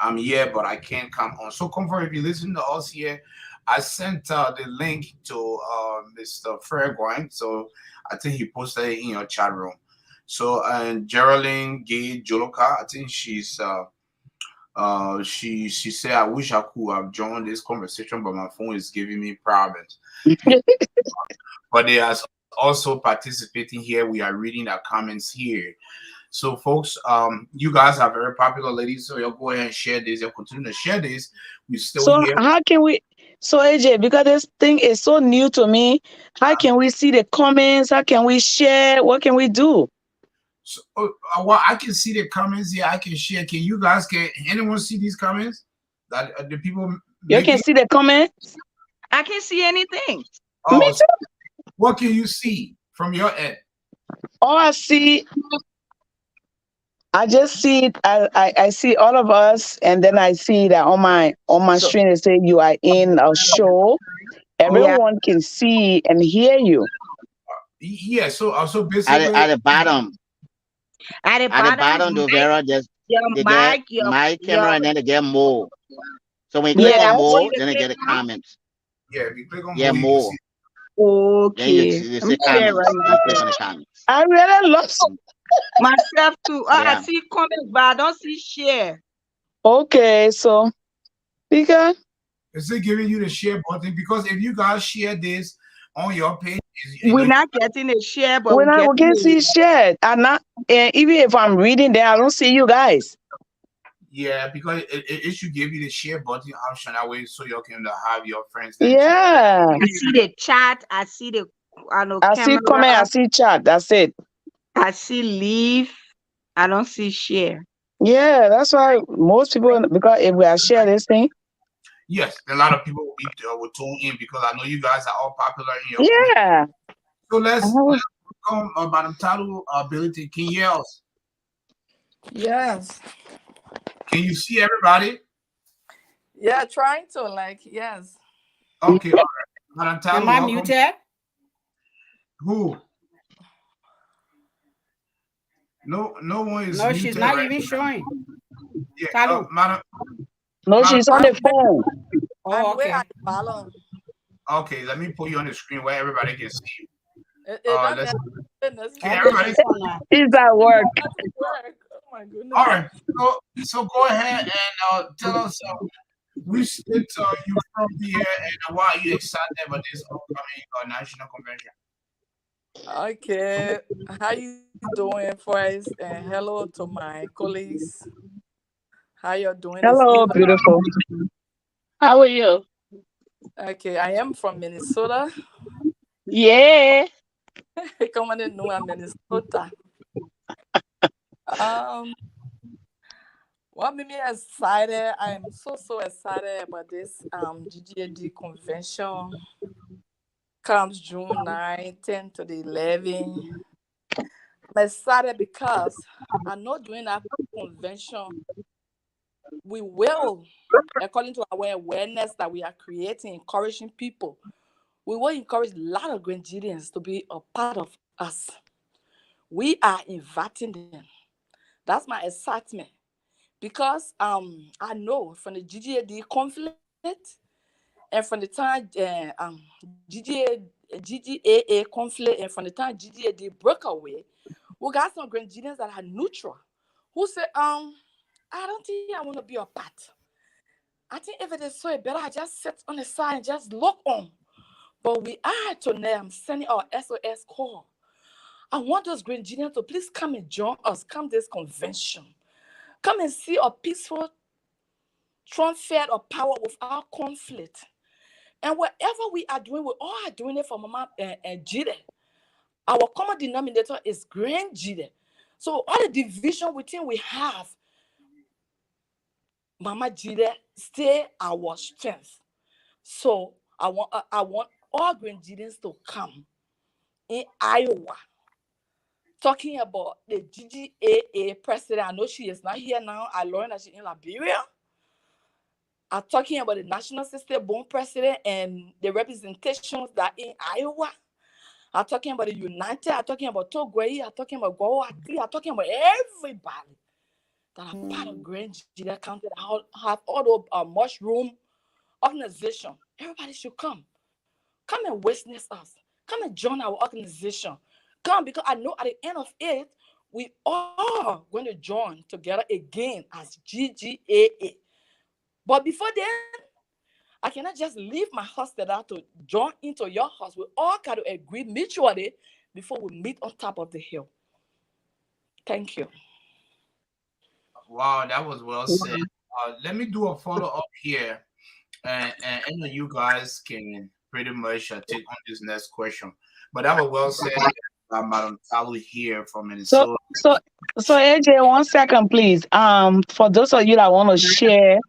I'm here, but I can't come on. So Comfort, if you listen to us here, I sent the link to Mr. Fairgoing. So I think he posted it in your chat room. So and Geraldine Gay Joloka, I think she said, I wish I could have joined this conversation, but my phone is giving me problems. But they are also participating here. We are reading our comments here. So, folks, you guys are very popular, ladies. So you'll go ahead and share this. You'll continue to share this. We're still So here. how can we? So AJ, because this thing is so new to me, how can we see the comments? How can we share? What can we do? So, well, I can see the comments here. I can share. Can anyone see these comments that the people You can making? see the comments. I can't see anything. Me Oh, too. what can you see from your end? All I see, I just see it. I see all of us, and then I see that on my So screen it say you are in a show. Oh, Yeah. Everyone can see and hear you. yeah. So at the, basically, at the bottom, At the at the bottom, bottom, though, Vera, your they get mic, my your camera, and then they get more. So when you click yeah, on Yeah. that's what more, you then they click get the on. comments. yeah. If you click on Yeah, more, you can see. more. Then you Okay. see they Let me say share right comments. Then you click now. on the comments. I really lost. Myself too. Oh, I Yeah. see comments, but I don't see share. Okay, so because Is it giving you the share button? Because if you guys share this on your page, We're not getting a share, but When we're I getting can see shared, and not even if I'm reading there, I don't see you guys. yeah, because it should give you the share button option that way, so you can have your friends that share. Yeah, I see the chat. I see the I see comment, I camera. see chat. That's it. I see leave. I don't see share. Yeah, that's why most people, because if we are share this thing, Yes, a lot of people will tune in because I know you guys are all popular in your community. yeah. So let's come Madam Talu ability. Can you hear us? Yes. Can you see everybody? Yeah, trying to yes. Okay, all right. Madam Talu, Am I welcome. muted? Who? No one is No, muted she's not right even now. showing. Yeah, Talu. Madam. No, she's on the phone. Oh, I'm way okay. at the bottom. Okay, let me put you on the screen where everybody can see you. It don't Let's. goodness. Can Okay, everybody? she's on now. He's at work. Work. Oh my goodness. All right. So go ahead and tell us which state you from here and why are you excited about this upcoming national convention? Okay. How you doing first? And hello to my colleagues. How you're doing this Hello, evening? beautiful. How are you? Okay, I am from Minnesota. Yeah. Come on in, know Minnesota. What made me excited? I am so excited about this GGAD convention. Comes June 9, 10 to the 11. I'm excited because I know during that convention, we will, according to our awareness that we are creating, encouraging people, we will encourage a lot of Grenadians to be a part of us. We are inviting them. That's my excitement. Because I know from the GGAD conflict and from the time GGAA conflict and from the time GGAD broke away, we got some Grenadians that are neutral who say, I don't think I want to be a part. I think if it is so, it better I just sit on the side and just look on. But we are tonight, I'm sending our SOS call. I want those Grenadians to please come and join us, come this convention. Come and see a peaceful transfer of power without conflict. And whatever we are doing, we all are doing it for Mama and Gedeh. Our common denominator is Grand Gedeh. So all the division within we have, Mama Gedeh stay our strength. So I want all Grand Gedehs to come in Iowa. Talking about the GGAA president. I know she is not here now. I learned that she's in Liberia. I'm talking about the National Sister Bone President and the representations that in Iowa. I'm talking about the United. I'm talking about Togway. I'm talking about Goatli. I'm talking about everybody that are part of Grand Gedeh County that have all the mushroom organization. Everybody should come. Come and witness us. Come and join our organization. Come, because I know at the end of it, we are going to join together again as GGAA. But before then, I cannot just leave my house to join into your house. We all got to agree mutually before we meet on top of the hill. Thank you. Wow, that was well said. Let me do a follow up here, and any of you guys can pretty much take on this next question. But that was well said, Madam Talu here from So, Minnesota. so AJ, 1 second, please. For those of you that want to share,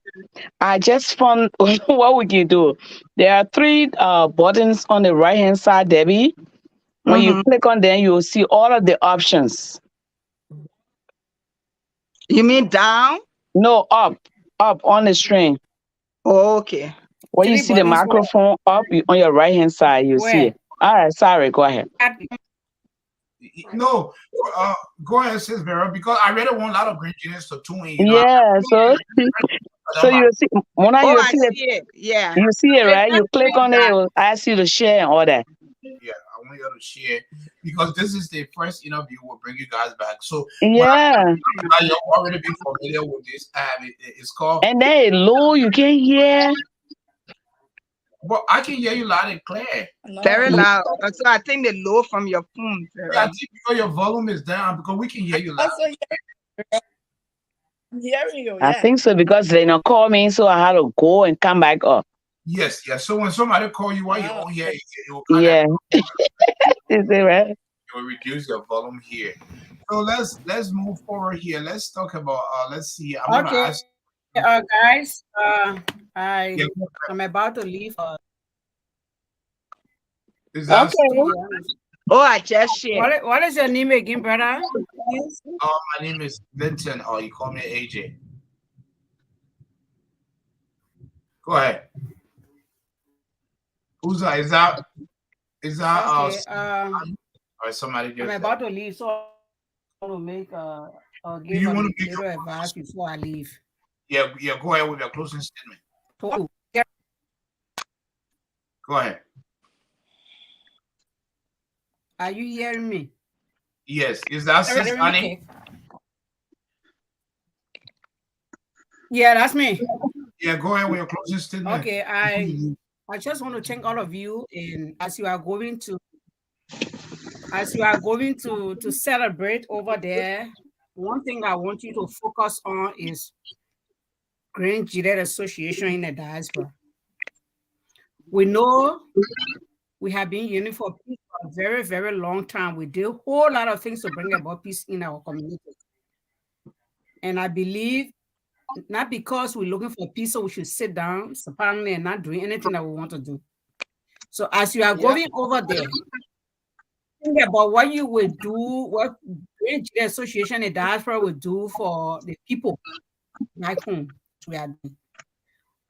I just found what we can do. There are 3 buttons on the right hand side, Debbie. When you click on them, you will see all of the options. You mean down? No, up on the screen. Oh, okay. When you 3 see the buttons. microphone up on your right hand side, you see Where? it. All right, sorry, go ahead. No, go ahead, Sis Vera, because I really want a lot of Green Genius to tune in. Yeah, so you see when Oh, you I see see it. Yeah. you see it, right? You click on it, it Yeah. will ask you to share and all that. Yeah, I want you to share because this is the first interview we'll bring you guys back. So Yeah. you've already been familiar with this app. It's called And then low, you can hear. But I can hear you loud and clear. Very No. loud. So I think the low from your phone, Yeah, I Vera. think because your volume is down because we can hear you loud. Also, hearing you, I yeah. think so because they not call me, so I had to go and come back up. Yes, yes. So when somebody call you while you're Wow. on here, it will kind of Yeah, is it right? it will reduce your volume here. So let's move forward here. Let's talk about let's see. I'm gonna Okay, ask guys. yeah, I'm about to leave. is that Okay. Oh, I just shared. What is your name again, brother? Please. my name is Vincent or you call me AJ. Go ahead. Who's that? Is that Okay. or somebody I'm just about to leave, so I want to make or do give you a want to make little advice before I leave. yeah, go ahead with your closing statement. So, Go ahead. are you hearing me? Yes. Is that Sis Annie? Okay. Yeah, that's me. Yeah, go ahead with your closing statement. Okay, I just want to thank all of you, and as you are going to celebrate over there, one thing I want you to focus on is GGAD Association in the diaspora. We know we have been yearning for peace for a very, very long time. We did a whole lot of things to bring about peace in our community. And I believe not because we're looking for peace, so we should sit down supposedly and not doing anything that we want to do. So as you are going over there, think about what you will do, what the association and diaspora will do for the people back home. We are doing.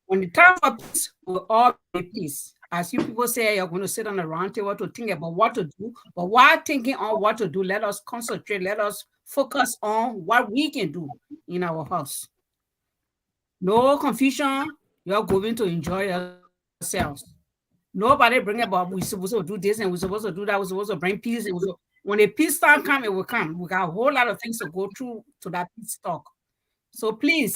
When the time for peace, we'll all be peace. As you people say, you're going to sit on a round table to think about what to do. But while thinking on what to do, let us concentrate, let us focus on what we can do in our house. No confusion. You're going to enjoy yourselves. Nobody bring about we're supposed to do this and we're supposed to do that. We're supposed to bring peace. And when the peace time comes, it will come. We got a whole lot of things to go through to that peace talk. So please,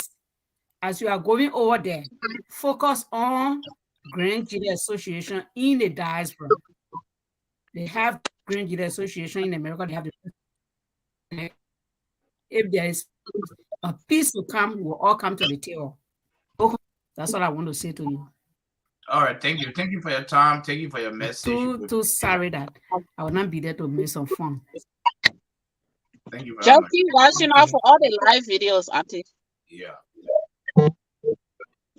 as you are going over there, focus on GGAD Association in the diaspora. They have GGAD Association in America. They have the if there is a peace to come, we'll all come to the table. That's what I want to say to you. All right, thank you. Thank you for your time. Thank you for your message. Too sorry that I will not be there to make some fun. Thank you very Just much. keep watching out for all the live videos, Auntie. Yeah.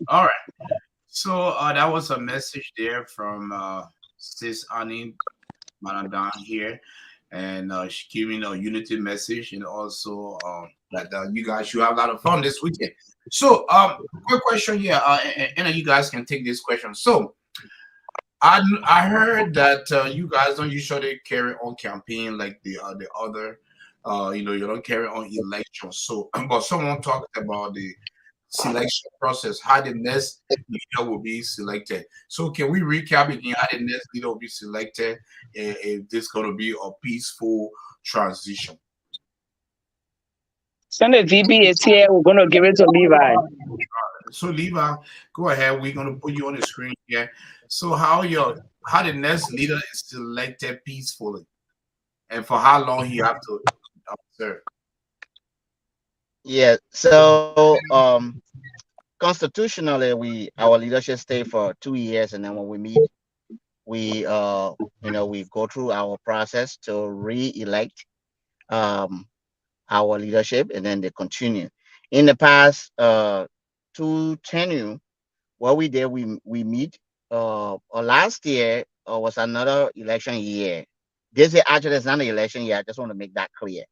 All right. So that was a message there from Sis Annie Manadan here. And she gave me a unity message and also that you guys should have a lot of fun this weekend. So quick question here. And you guys can take this question. So I heard that you guys don't usually carry on campaign like the other you don't carry on elections. So but someone talked about the selection process, how the next leader will be selected. So can we recap again how the next leader will be selected and if this going to be a peaceful transition? Send the VP is here. We're gonna give it to Levi. So Levi, go ahead. We're going to put you on the screen here. So how the next leader is selected peacefully and for how long he have to serve? Yeah. So constitutionally, our leadership stay for 2 years, and then when we meet, we we go through our process to re-elect um our leadership, and then they continue. In the past two tenure, what we did, we meet. Last year was another election year. This year actually is not an election year. I just want to make that clear.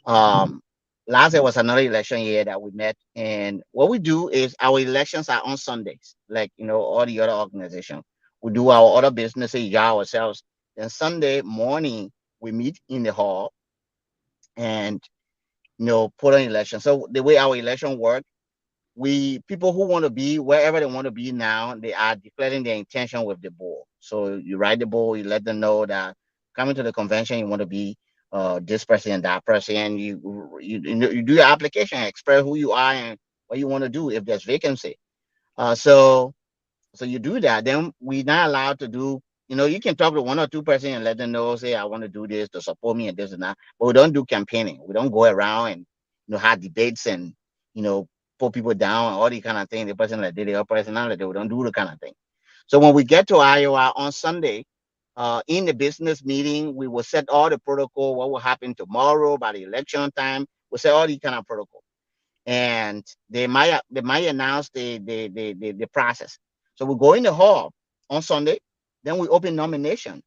Um, Last year was another election year that we met, and what we do is our elections are on Sundays, like all the other organizations. We do our other businesses, ourselves. Then Sunday morning we meet in the hall and put on election. So the way our election work, we people who want to be wherever they want to be now, they are declaring their intention with the board. So you write the board, you let them know that coming to the convention you want to be this person and that person, and you do your application, express who you are and what you want to do if there's vacancy. So So you do that, then we're not allowed to do. You can talk to one or two person and let them know, say, I want to do this to support me and this and that. But we don't do campaigning. We don't go around and have debates and put people down and all these kind of things. The person that did it, or personality, we don't do the kind of thing. So when we get to Iowa on Sunday, in the business meeting, we will set all the protocol, what will happen tomorrow by the election time. We'll set all these kind of protocol, and they might announce the process. So we go in the hall on Sunday, then we open nomination.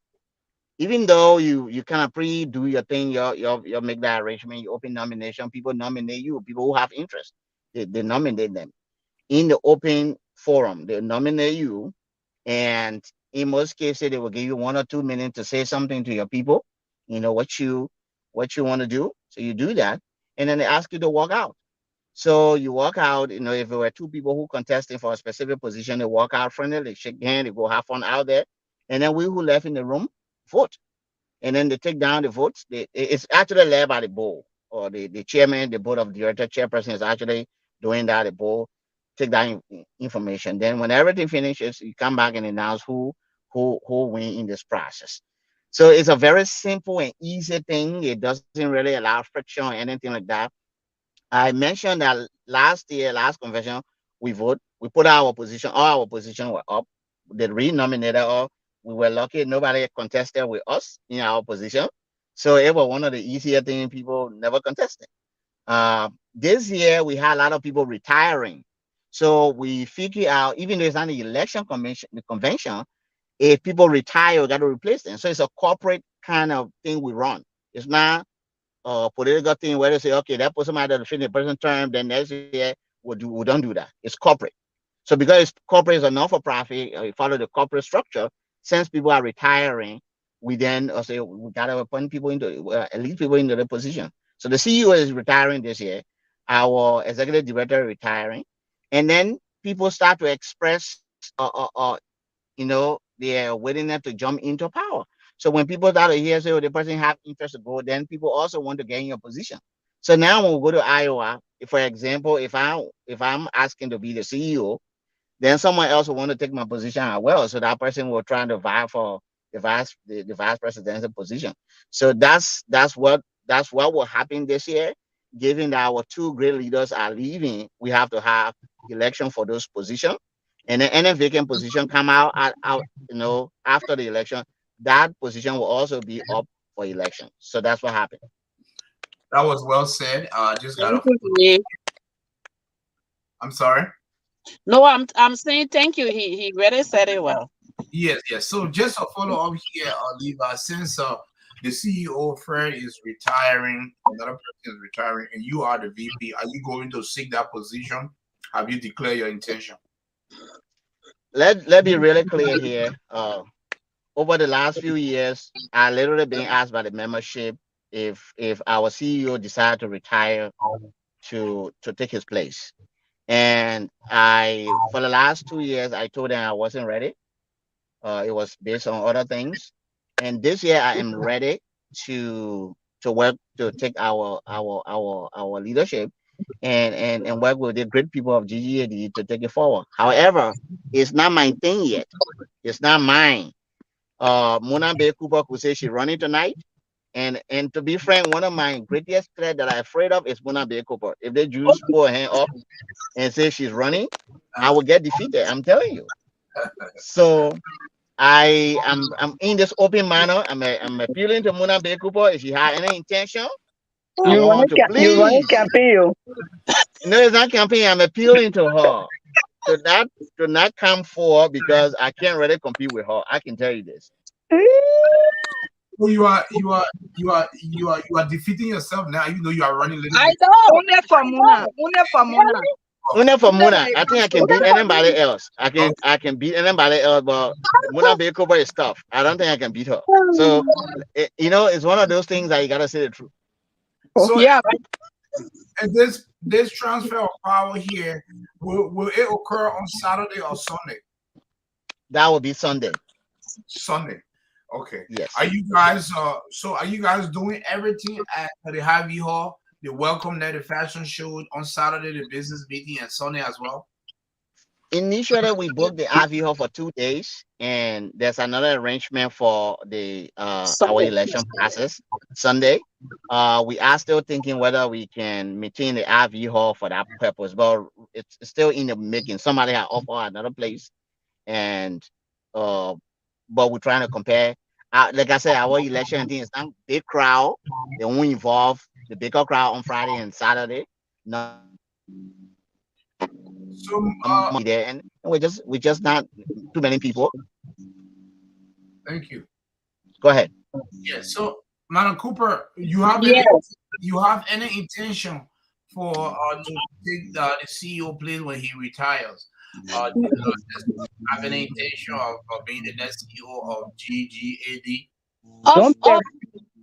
Even though you kind of pre-do your thing, you make that arrangement, you open nomination, people nominate you, people who have interest, they nominate them in the open forum. They nominate you, and in most cases, they will give you 1 or 2 minutes to say something to your people. What you want to do. So you do that, and then they ask you to walk out. So you walk out. If there were two people who contesting for a specific position, they walk out friendly, they shake hands, they go have fun out there, and then we who left in the room vote, and then they take down the votes. It's actually led by the board, or the chairman, the board of director chairperson is actually doing that. The board take that information. Then when everything finishes, you come back and announce who win in this process. So it's a very simple and easy thing. It doesn't really allow friction or anything like that. I mentioned that last year, last convention, we vote. We put our position. All our position were up. They re-nominated us. We were lucky. Nobody contested with us in our position. So it was one of the easier things. People never contested. This year, we had a lot of people retiring. So we figure out, even though it's not the election convention, if people retire, we got to replace them. So it's a corporate kind of thing we run. It's not political thing where they say, okay, that person might have finished the person term, then next year we don't do that. It's corporate. So because it's corporate is a non-for-profit, we follow the corporate structure. Since people are retiring, we then say we gotta appoint people into elite people into the position. So the CEO is retiring this year. Our executive director is retiring, and then people start to express, their willingness to jump into power. So when people start to hear, say, oh, the person have interest to go, then people also want to get in your position. So now when we go to Iowa, for example, if I'm asking to be the CEO, then someone else will want to take my position as well. So that person will try to vie for the vice presidential position. So that's what will happen this year. Given that our two great leaders are leaving, we have to have election for those positions. And then any vacant position come out, after the election, that position will also be up for election. So that's what happened. That was well said. I just got Thank a. you, He. I'm sorry. No, I'm saying thank you. He really said it well. Yes, yes. So just a follow up here, Oliva. Since the CEO Fred is retiring, another person is retiring, and you are the VP, are you going to seek that position? Have you declared your intention? Let be really clear here. Over the last few years, I literally been asked by the membership if our CEO decided to retire to take his place. And for the last 2 years, I told them I wasn't ready. It was based on other things. And this year, I am ready to work to take our leadership and work with the great people of GGAD to take it forward. However, it's not my thing yet. It's not mine. Mona Bay Cooper could say she's running tonight. And to be frank, one of my greatest threat that I'm afraid of is Mona Bay Cooper. If they just pull her hand up and say she's running, I will get defeated. I'm telling you. So I'm in this open manner. I'm appealing to Mona Bay Cooper. If she had any intention, I want to You running please. campaign. No, it's not campaign. I'm appealing to her to not come forward because I can't really compete with her. I can tell you this. So you are defeating yourself now, even though you are running a little I bit. know. Une for Muna. Une for Muna. Only for Une Muna, like I think I can Une beat for anybody else. Okay. I can beat anybody else, but Muna Bay Cooper is tough. I don't think I can beat her. So it's one of those things that you gotta say the truth. So Yeah. and this transfer of power here will it occur on Saturday or Sunday? That will be Sunday. Sunday. Okay. Yes. Are you guys are you guys doing everything at the Harvey Hall, the welcome night, the fashion show on Saturday, the business meeting, and Sunday as well? initially we booked the RV hall for 2 days, and there's another arrangement for the our Sunday. election process Sunday. We are still thinking whether we can maintain the RV hall for that purpose, but it's still in the making. Somebody had offered another place, and uh, but we're trying to compare. Like I said, our election thing is not big crowd. They only involve the bigger crowd on Friday and Saturday. Not So there, and we just not too many people. thank you. Go ahead. Yeah. So, Madam Cooper, Yes. you have any intention for to take the CEO place when he retires? Does he have any intention of being the next CEO of GGAD? Of, Don't be,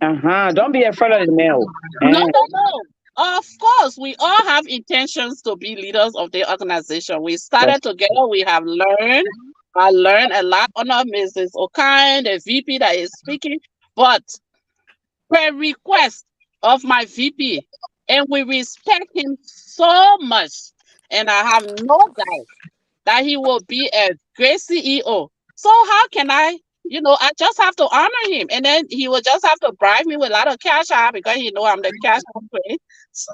of don't be afraid of the male. no, Eh. no, no. Of course, we all have intentions to be leaders of the organization. We started together. We have learned. I learned a lot under Mrs. O'Kine, the VP that is speaking. But per request of my VP, and we respect him so much, and I have no doubt that he will be a great CEO. So how can I, I just have to honor him, and then he will just have to bribe me with a lot of cash out because he know I'm the cash out queen. So,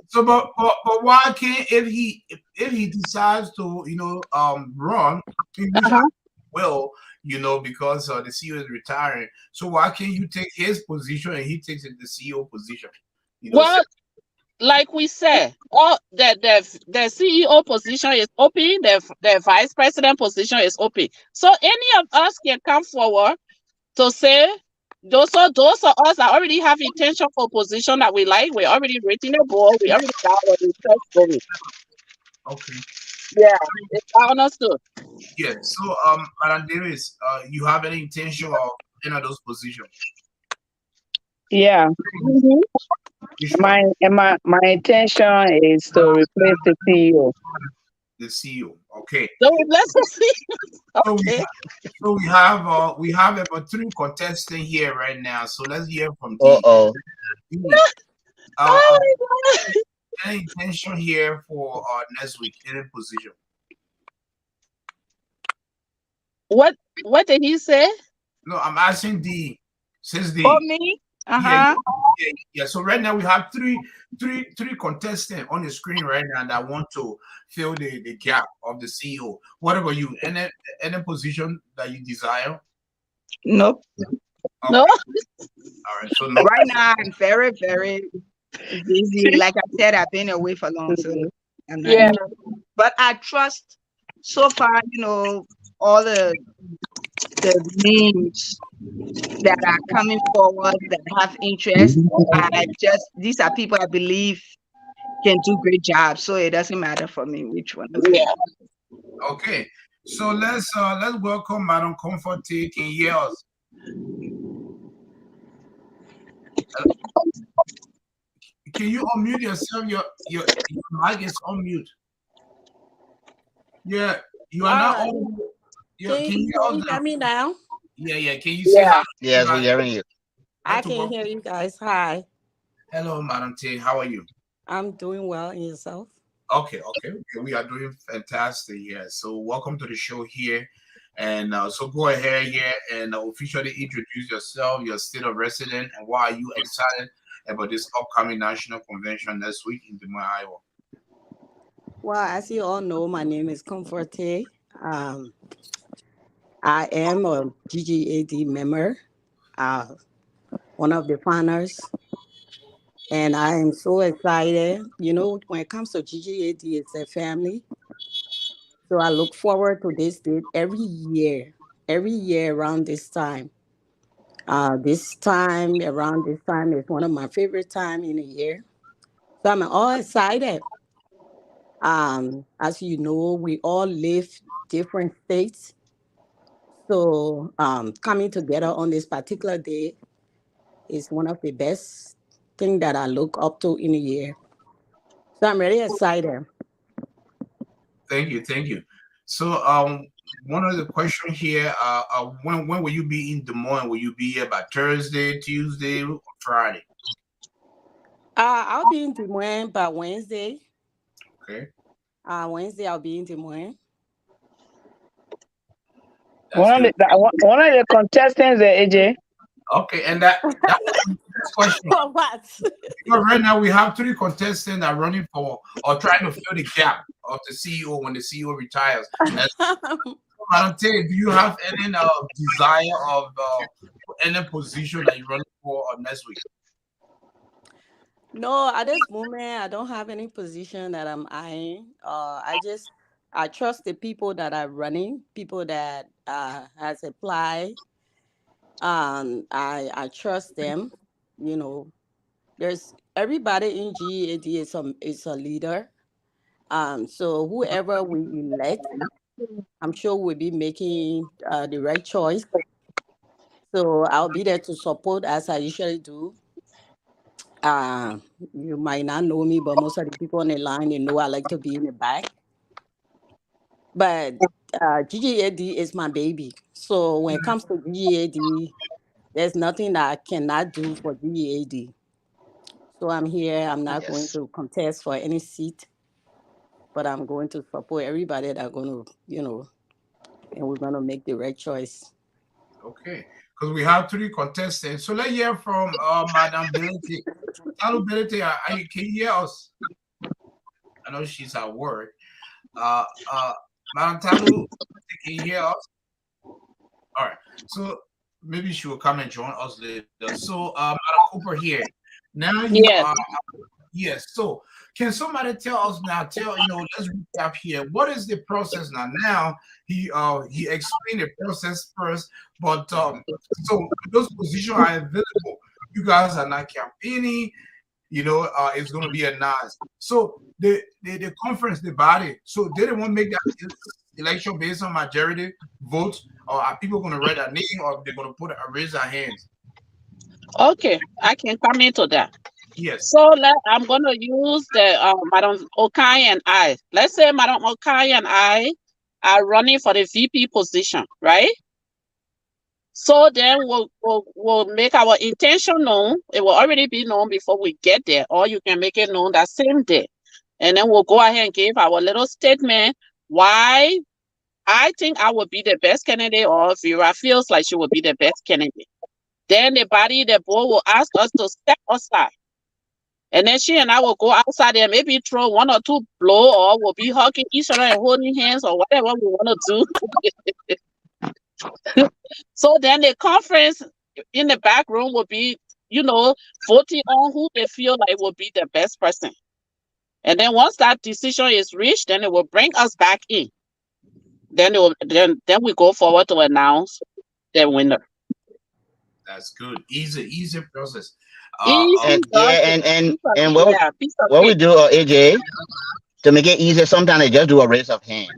So, but why can't if he decides to run, which I will, because the CEO is retiring. So why can't you take his position and he takes the CEO position? well, like we said, all the CEO position is open, the vice president position is open. So any of us can come forward to say those of us that already have intention for position that we like, we already written the board, we already got our research going. Okay. Yeah, it's understood. Yeah. So, Madam Davis, you have any intention of any of those positions? Yeah. Mhm. Which one? My intention is to replace the CEO. The CEO. Okay. So let's see. So Okay. we have about 3 contestants here right now. So let's hear from D. Oh. D. Oh my God. Any intention here for next week? Any position? What did he say? No, I'm asking D. Says D. For me, Yeah, yeah. So right now we have three contestants on the screen right now that want to fill the gap of the CEO. What about you? Any position that you desire? nope. Okay. No. All right. So no. Right now, I'm very, very busy. Like I said, I've been away for long, so I'm not. Yeah. But I trust so far, all the names that are coming forward that have interest. These are people I believe can do great jobs. So it doesn't matter for me which one of them. Yeah. Okay. So let's welcome Madam Comfort. Can you hear us? Can you unmute yourself? Your mic is on mute. Yeah, you are not on. Can you hear me now? Yeah. Can you say Yeah. hi? Yes, we're hearing you. I can hear you guys. Hi. Hello, Madam T. How are you? I'm doing well. And yourself? Okay. We are doing fantastic here. So welcome to the show here. And so go ahead here and officially introduce yourself, your state of resident, and why are you excited about this upcoming national convention next week in Des Moines, Iowa? Well, as you all know, my name is Comforte. I am a GGAD member, one of the founders, and I am so excited. When it comes to GGAD, it's a family. So I look forward to this date every year around this time. Around this time is one of my favorite time in the year. So I'm all excited. As you know, we all live different states. So coming together on this particular day is one of the best thing that I look up to in a year. So I'm really excited. Thank you. So one of the question here, when will you be in Des Moines? Will you be here by Thursday, Tuesday, or Friday? I'll be in Des Moines by Wednesday. Okay. Wednesday I'll be in Des Moines. That's good. One of the contestants there, AJ. Okay, and that was the next question. For what? Because right now we have 3 contestants that are running for or trying to fill the gap of the CEO when the CEO retires. And Madam Tay, do you have any desire of any position that you're running for next week? No, at this moment I don't have any position that I'm eyeing. I trust the people that are running, people that has applied. I trust them. You know, there's everybody in GEAD is a leader. So whoever we elect, I'm sure we'll be making the right choice. So I'll be there to support as I usually do. Uh, you might not know me, but most of the people on the line, you know, I like to be in the back. But GGAD is my baby. So when it comes to GGAD, there's nothing that I cannot do for GGAD. So I'm here. I'm not going Yes. to contest for any seat, but I'm going to support everybody that are going to, you know, and we're going to make the right choice. Okay, because we have 3 contestants. So let's hear from Madam Belete. Hello, Belete, can you hear us? I know she's at work. Uh, Madam Talu, can you hear us? All right. So maybe she will come and join us later. So, Madam Cooper here. Now you Yes. are yes. So can somebody tell us now? Let's recap here. What is the process now? Now he explained the process first, but so those positions are available. You guys are not campaigning. It's going to be announced. So the conference, the body, so they don't want to make that election based on majority vote, or are people going to write a name, or they're going to raise their hands? Okay, I can come into that. Yes. So I'm gonna use the Madam Okai and I. Let's say Madam Okai and I are running for the VP position, right? So then we'll make our intention known. It will already be known before we get there, or you can make it known that same day. And then we'll go ahead and give our little statement why I think I would be the best candidate, or Vera feels like she would be the best candidate. Then the board will ask us to step aside. And then she and I will go outside there, maybe throw 1 or 2 blow, or we'll be hugging each other and holding hands, or whatever we want to do. So then the conference in the back room will be, voting on who they feel like will be the best person. And then once that decision is reached, then it will bring us back in. Then we go forward to announce the winner. That's good. Easy process. Easy, And what we do, AJ, to make it easier, sometimes they just do a raise of hand.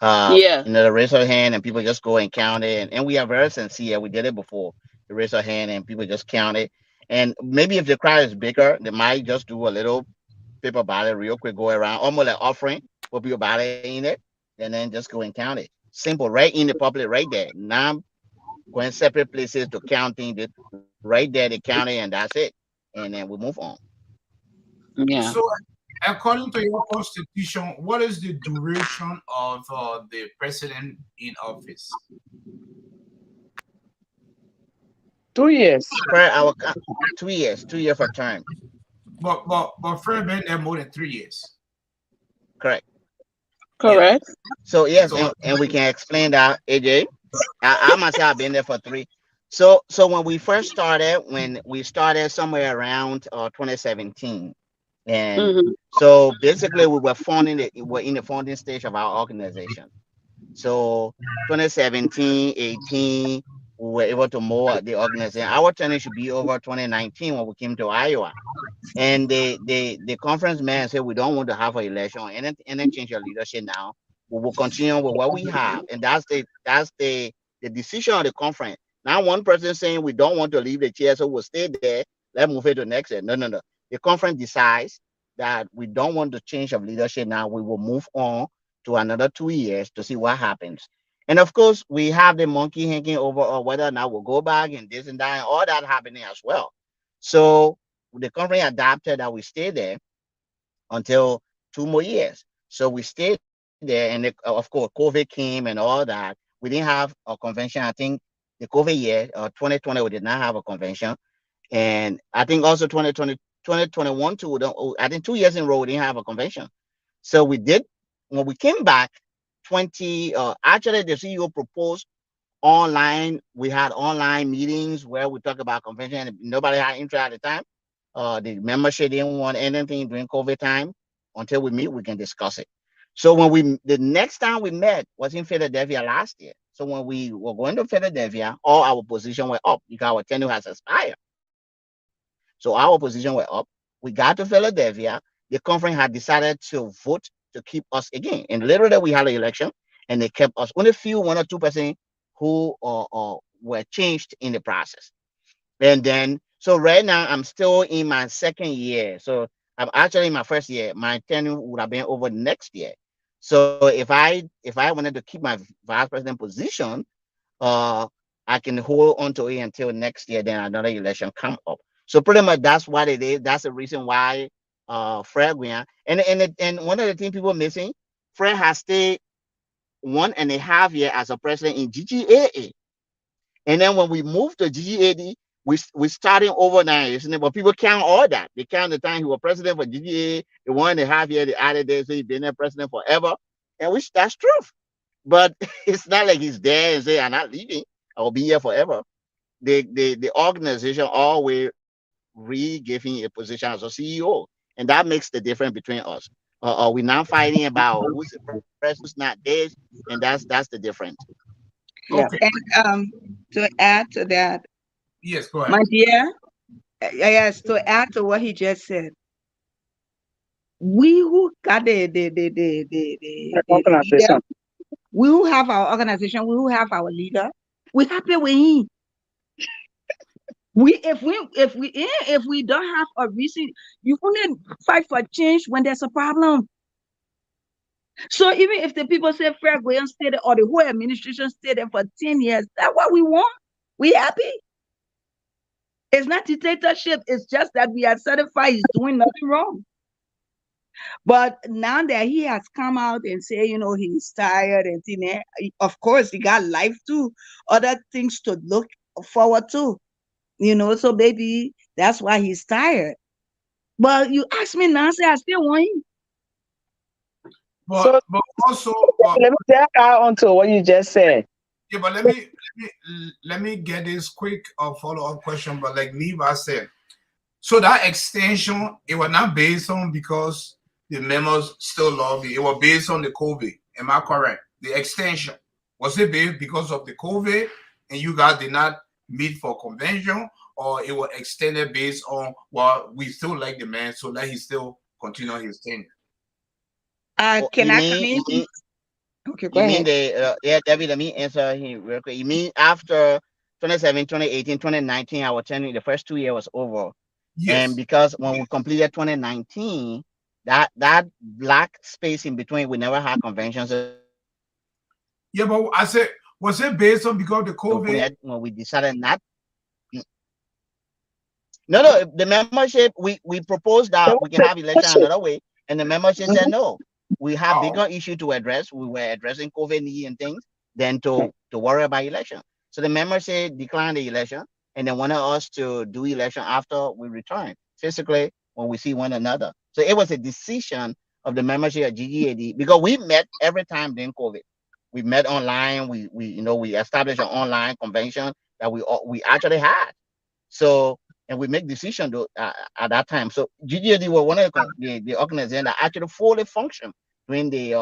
Yeah. The raise of hand, and people just go and count it. And we are very sincere. We did it before. The raise of hand, and people just count it. And maybe if the crowd is bigger, they might just do a little paper ballot real quick, go around, almost like offering, put your ballot in it, and then just go and count it. Simple, right in the public, right there. Now going separate places to counting it, right there, they count it, and that's it. And then we move on. Yeah. So, according to your constitution, what is the duration of the president in office? 2 years. Per our 2 years for term. But Fred been there more than 3 years. Correct. Correct. So yes, and we can explain that, AJ. I myself have been there for 3. So when we first started, somewhere around 2017, and Mm-hmm. so basically we were in the funding stage of our organization. So 2017, 18, we were able to mold the organization. Our turning should be over 2019 when we came to Iowa. And the conference man said we don't want to have an election and then change your leadership now. We will continue with what we have. And that's the decision of the conference. Now one person saying we don't want to leave the chair, so we'll stay there. Let's move it to next year. No. The conference decides that we don't want to change of leadership now. We will move on to another 2 years to see what happens. And of course, we have the monkey hanging over or whether or not we'll go back and this and that and all that happening as well. So the company adapted that we stay there until 2 more years. So we stayed there, and of course, COVID came and all that. We didn't have a convention. I think the COVID year, 2020, we did not have a convention. And I think also 2020, 2021 too. I think 2 years in a row we didn't have a convention. So we did when we came back. Actually, the CEO proposed online. We had online meetings where we talk about convention. And nobody had interest at the time. The membership didn't want anything during COVID time. Until we meet, we can discuss it. So the next time we met was in Philadelphia last year. So when we were going to Philadelphia, all our position were up because our tenure has expired. So our position were up. We got to Philadelphia. The conference had decided to vote to keep us again. And literally we had an election and they kept us. Only few, 1 or 2% who were changed in the process. And then, so right now I'm still in my second year. So I'm actually in my first year. My tenure would have been over next year. So if I wanted to keep my vice president position, uh, I can hold on to it until next year. Then another election come up. So pretty much that's what it is. That's the reason why Fred Guian and one of the things people missing, Fred has stayed 1.5 years as a president in GGAA. And then when we moved to GGAD, we starting over now, isn't it? But people count all that. They count the time he was president for GGA, the 1.5 years they added there, so he's been there president forever. And which that's truth. But it's not like he's there and say, I'm not leaving. I will be here forever. The organization always re-give him a position as a CEO. And that makes the difference between us. Are we now fighting about who's the president, who's not this? And that's the difference. Yeah. Okay. And to add to that, Yes, go ahead. my dear, yes, to add to what he just said, we who got the Organization. leader, we who have our organization, we who have our leader, we happy with him. If we don't have a reason, you only fight for change when there's a problem. So even if the people say Fred Graham stayed there or the whole administration stayed there for 10 years, that's what we want. We happy. It's not dictatorship. It's just that we are certified he's doing nothing wrong. But now that he has come out and say, he's tired and of course he got life too, other things to look forward to, so maybe that's why he's tired. But you ask me now, say I still want him. But also, let me add on to what you just said. yeah, but let me get this quick follow-up question. But like Neva said, so that extension, it was not based on because the members still love you. It was based on the COVID. Am I correct? The extension, was it based because of the COVID and you guys did not meet for convention, or it was extended based on, well, we still like the man, so let he still continue his tenure? Oh, Can you I mean come you in? mean Okay, go you mean ahead. David, let me answer him real quick. You mean after 2017, 2018, 2019, our tenure, the first 2 years was over. And Yes. because when we completed 2019, that black space in between, we never had conventions. So Yeah, but I said, was it based on because of the COVID? when we decided not. No, the membership, we proposed that we can have election another way, and the membership said no. We have bigger issue to address. We were addressing COVID need and things than to worry about election. So the membership declined the election, and they wanted us to do election after we return physically when we see one another. So it was a decision of the membership at GGAD because we met every time during COVID. We met online. We established an online convention that we actually had. So and we make decisions at that time. So GGAD were one of the organizations that actually fully functioned during the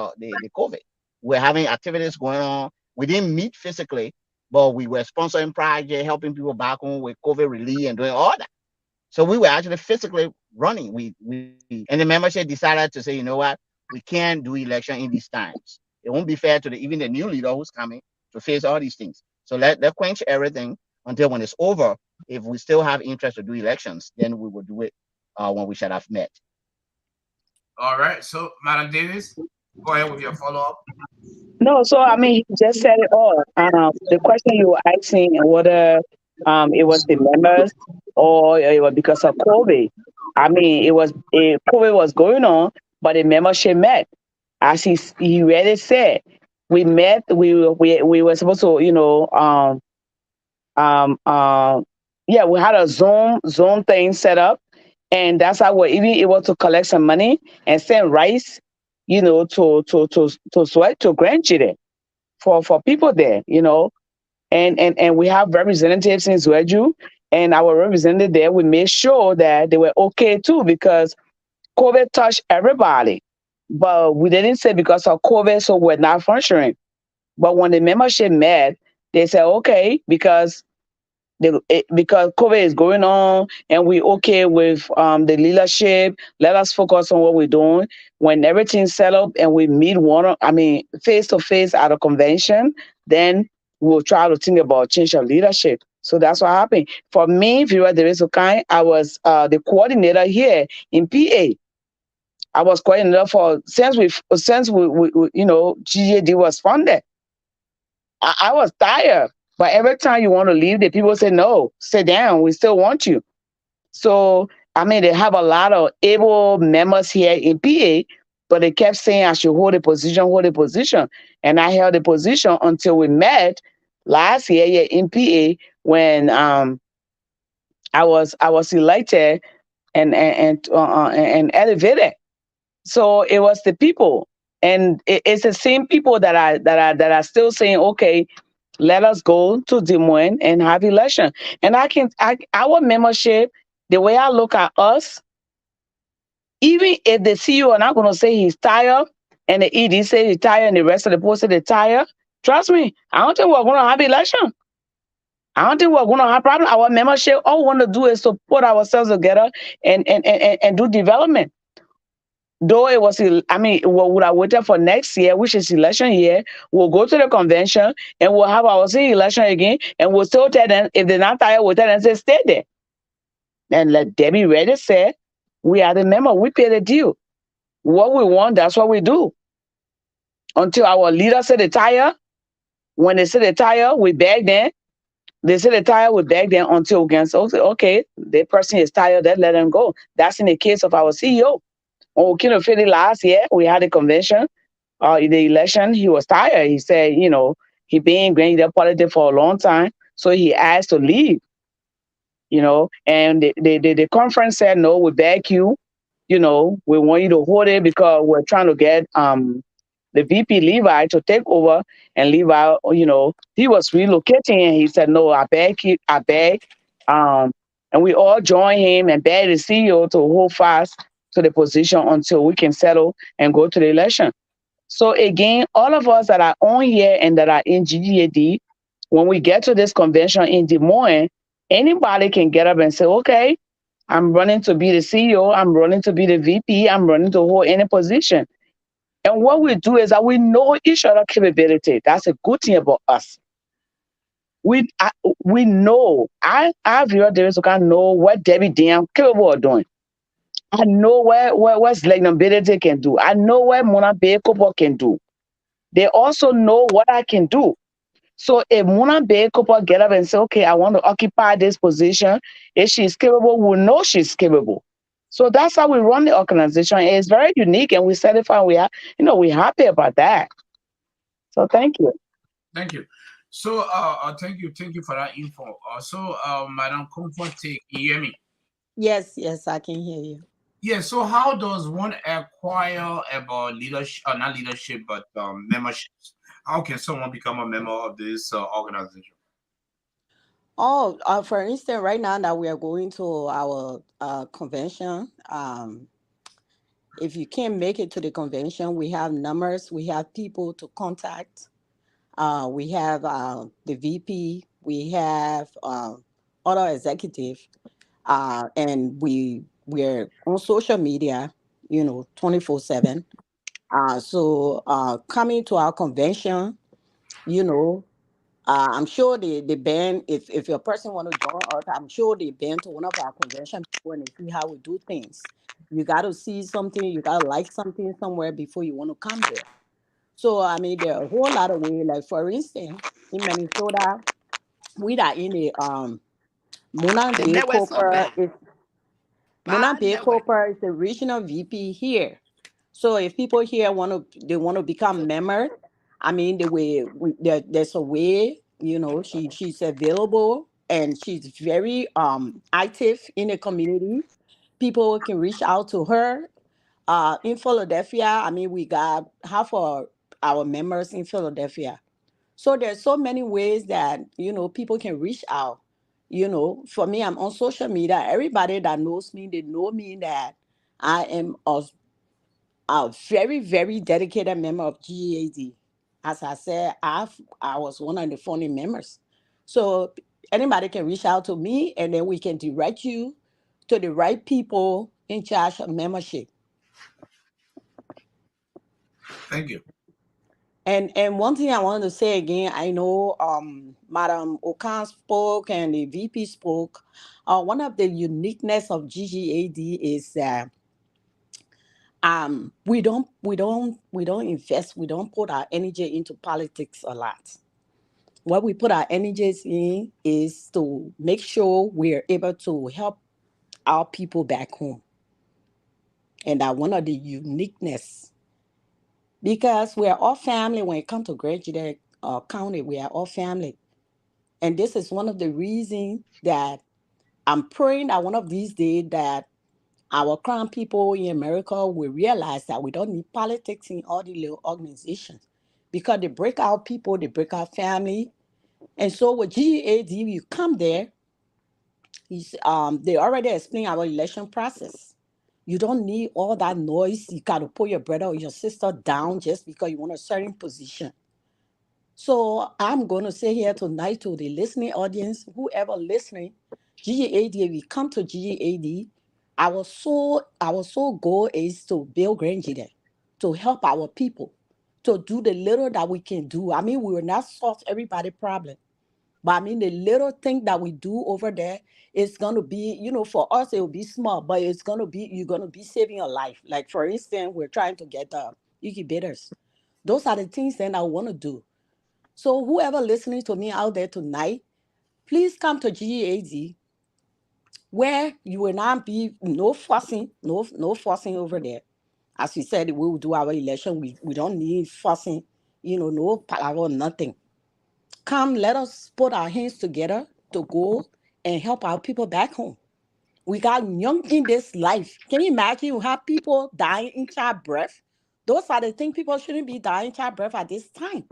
COVID. We're having activities going on. We didn't meet physically, but we were sponsoring projects, helping people back home with COVID relief and doing all that. So we were actually physically running. And the membership decided to say, you know what, we can't do election in these times. It won't be fair to even the new leader who's coming to face all these things. So let quench everything until when it's over. If we still have interest to do elections, then we will do it when we should have met. All right. So, Madam Davis, go ahead with your follow-up. No, so I mean, you just said it all. The question you were asking whether it was the members or it was because of COVID. I mean, COVID was going on, but the membership met. as he really said, we met. We were supposed to, um, um, yeah, we had a Zoom thing set up, and that's how we're even able to collect some money and send rice, to Sweat to Grand Chile for people there, and we have representatives in Zweju, and our representative there, we made sure that they were okay too, because COVID touched everybody, but we didn't say because of COVID, so we're not functioning. But when the membership met, they said okay, because COVID is going on and we okay with the leadership. Let us focus on what we're doing. When everything's set up and we meet face to face at a convention, then we'll try to think about change of leadership. So that's what happened. For me, Vera Devesukai, I was the coordinator here in PA. I was coordinator for since we GGAD was funded. I was tired. But every time you want to leave, the people say, no, sit down. We still want you. So, they have a lot of able members here in PA, but they kept saying I should hold a position, hold a position. And I held a position until we met last year here in PA when I was elected and elevated. So it was the people, and it's the same people that are still saying, okay, let us go to Des Moines and have election. And our membership, the way I look at us, even if the CEO are not going to say he's tired, and the ED say he's tired, and the rest of the board say they're tired, trust me, I don't think we're going to have election. I don't think we're going to have problem. Our membership, all we want to do is to put ourselves together and do development. Though it was, we would have waited for next year, which is election year. We'll go to the convention and we'll have our city election again, and we'll still tell them, if they're not tired, we'll tell them to stay there. And let Debbie Reddy say, we are the member, we pay the deal. What we want, that's what we do. Until our leaders say they're tired. When they say they're tired, we beg them. They say they're tired, we beg them until we can say, okay, the person is tired, then let them go. That's in the case of our CEO. When we came to Philly last year, we had a convention. In the election, he was tired. He said, he been in Grand politics for a long time, so he asked to leave. And the conference said, no, we beg you. We want you to hold it because we're trying to get the VP Levi to take over. And Levi, he was relocating, and he said, no, I beg you, I beg. And we all joined him and begged the CEO to hold fast to the position until we can settle and go to the election. So again, all of us that are on here and that are in GGAD, when we get to this convention in Des Moines, anybody can get up and say, okay, I'm running to be the CEO, I'm running to be the VP, I'm running to hold any position. And what we do is that we know each other capability. That's a good thing about us. We know, I Vera Davis know what Debbie Damn capable of doing. I know what Ability can do. I know what Mona Bay Cooper can do. They also know what I can do. So if Mona Bay Cooper get up and say, okay, I want to occupy this position, if she's capable, we know she's capable. So that's how we run the organization. It's very unique, and we certify we're happy about that. So thank you. Thank you. So thank you for that info. Madam Comfort, can you hear me? Yes, I can hear you. Yeah, so how does one acquire about leadership, not leadership, but memberships? How can someone become a member of this organization? Oh, for instance, right now that we are going to our convention, if you can't make it to the convention, we have numbers, we have people to contact. We have the VP, we have other executives, and we're on social media, 24/7. So coming to our convention, I'm sure the band, if your person want to join us, I'm sure they band to one of our convention people and see how we do things. You got to see something, you got to like something somewhere before you want to come there. So, there are a whole lot of ways. Like, for instance, in Minnesota, we are in the Mona The Bay network so Cooper. bad. Bad Mona Bay network. Cooper is the regional VP here. So if people here want to become member, I mean there's a way, she's available and she's very active in the community. People can reach out to her. In Philadelphia, I mean we got half of our members in Philadelphia. So there's so many ways that people can reach out. For me, I'm on social media. Everybody that knows me, they know me that I am a very, very dedicated member of GAD. As I said, I was one of the founding members. So anybody can reach out to me and then we can direct you to the right people in charge of membership. Thank you. And one thing I wanted to say again, I know Madam Okan spoke and the VP spoke. One of the uniqueness of GGAD is that we don't invest, we don't put our energy into politics a lot. What we put our energies in is to make sure we're able to help our people back home. And that one of the uniqueness, because we're all family when it comes to Great Gedeh County, we are all family. And this is one of the reasons that I'm praying that one of these days that our crown people in America will realize that we don't need politics in all the little organizations because they break our people, they break our family. And so with GEAD, you come there, they already explained our election process. You don't need all that noise. You got to put your brother or your sister down just because you want a certain position. So I'm going to say here tonight to the listening audience, whoever listening, GGAD, if we come to GGAD, our sole goal is to build Grand Gedeh, to help our people, to do the little that we can do. I mean, we will not solve everybody's problem, but I mean, the little thing that we do over there is going to be, for us, it will be small, but it's going to be, you're going to be saving a life. Like, for instance, we're trying to get incubators. Those are the things that I want to do. So whoever listening to me out there tonight, please come to GEAD where you will not be no fussing, no fussing over there. As we said, we will do our election. We don't need fussing, no palaver, nothing. Come, let us put our hands together to go and help our people back home. We got young in this life. Can you imagine you have people dying in childbirth? Those are the things people shouldn't be dying in childbirth at this time.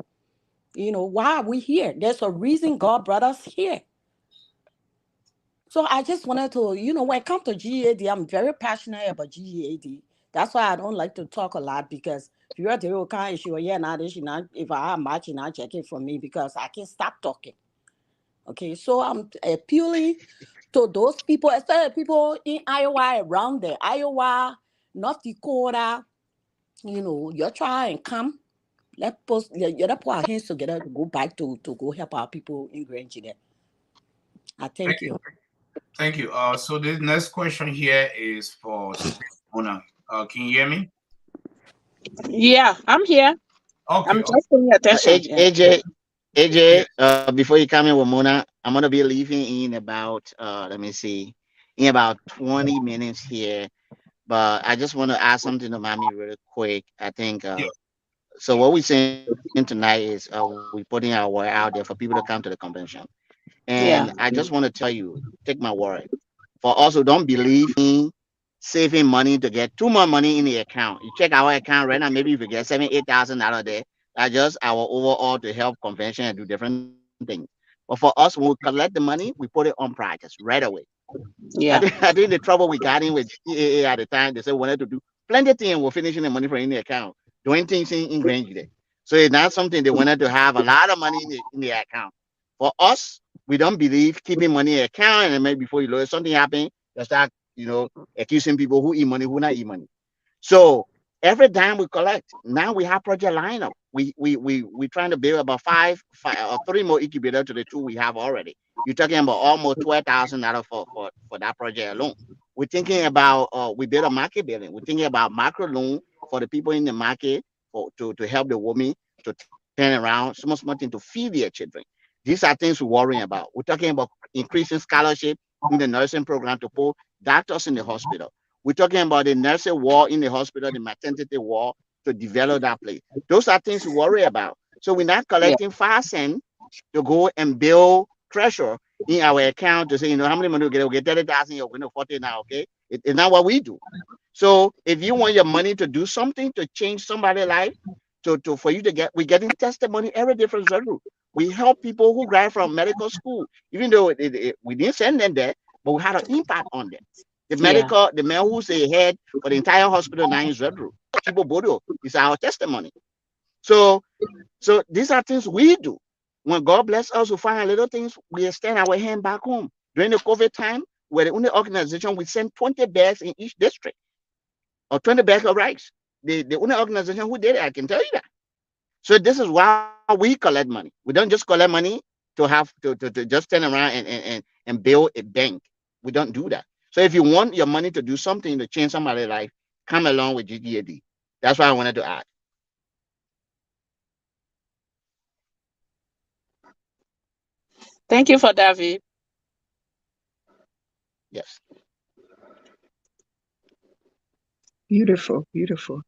Why are we here? There's a reason God brought us here. So I just wanted to, when it comes to GEAD, I'm very passionate about GEAD. That's why I don't like to talk a lot because if you're the real kind issue, yeah, now this, if I have much, check it for me because I can't stop talking. Okay, so I'm appealing to those people, especially people in Iowa, around there, Iowa, North Dakota, you're trying to come. Let's put our hands together to go back to go help our people in Grand Gedeh. I Thank thank you. you. Thank you. So this next question here is for Sister Mona. Can you hear me? Yeah, I'm here. Okay. I'm Okay. just paying attention. Yeah. Yeah. Before you come in with Mona, I'm gonna be leaving in about let me see, in about 20 minutes here. But I just want to add something to mommy really quick. I think Yeah. so. What we're saying tonight is we putting our word out there for people to come to the convention. And I Yeah. just want to tell you, take my word. For us who don't believe in saving money to get too much money in the account. You check our account right now, maybe if you get $7,000, $8,000 there, that's just our overall to help convention and do different things. But for us, when we collect the money, we put it on practice right away. I Yeah. think, I think the trouble we got in with GAA at the time, they said we wanted to do plenty of things. We're finishing the money from in the account, doing things in Grand Gedeh. So it's not something they wanted to have a lot of money in the account. For us, we don't believe keeping money in the account and then maybe before you know it, something happen, you start, accusing people who eat money, who not eat money. So every time we collect, now we have project lineup. We trying to build about five or three more incubator to the two we have already. You're talking about almost $12,000 for that project alone. We're thinking about we build a market building. We're thinking about macro loan for the people in the market to help the women to turn around small thing to feed their children. These are things we're worrying about. We're talking about increasing scholarship in the nursing program to put doctors in the hospital. We're talking about the nursing ward in the hospital, the maternity ward, to develop that place. Those are things we worry about. So we're not Yeah. collecting 5 cents to go and build treasure in our account to say, how many money we get? We get 30,000, you're going to 40 now, okay? It's not what we do. So if you want your money to do something to change somebody's life, for you to get, we're getting testimony every different route. We help people who graduate from medical school, even though we didn't send them there, but we had an impact on them. The man who's the head for the entire hospital now is Red Root. Chibo Bodo is our testimony. So these are things we do. When God bless us, we find little things, we extend our hand back home. During the COVID time, we're the only organization, we sent 20 bags in each district, or 20 bags of rice. The only organization who did it, I can tell you that. So this is why we collect money. We don't just collect money to have to just turn around and build a bank. We don't do that. So if you want your money to do something to change somebody's life, come along with GGAD. That's why I wanted to add. Thank you for that, V. Yes. Beautiful, beautiful.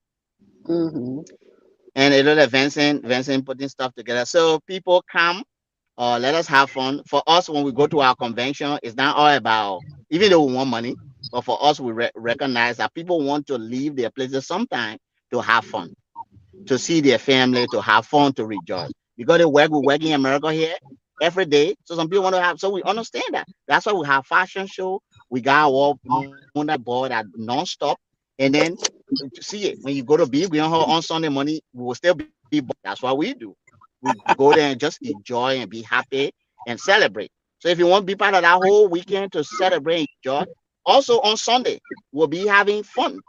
Mm-hmm. And a little Vincent putting stuff together. So people come, let us have fun. For us, when we go to our convention, it's not all about, even though we want money, but for us, we recognize that people want to leave their places sometime to have fun, to see their family, to have fun, to rejoice. Because we work in America here every day. So some people want to have, so we understand that. That's why we have fashion show. We got our Moonlight board at non-stop. And then to see it, when you go to be, we don't have on Sunday morning, we will still be bored. That's what we do. We go there and just enjoy and be happy and celebrate. So if you want to be part of that whole weekend to celebrate and enjoy, also on Sunday, we'll be having fun.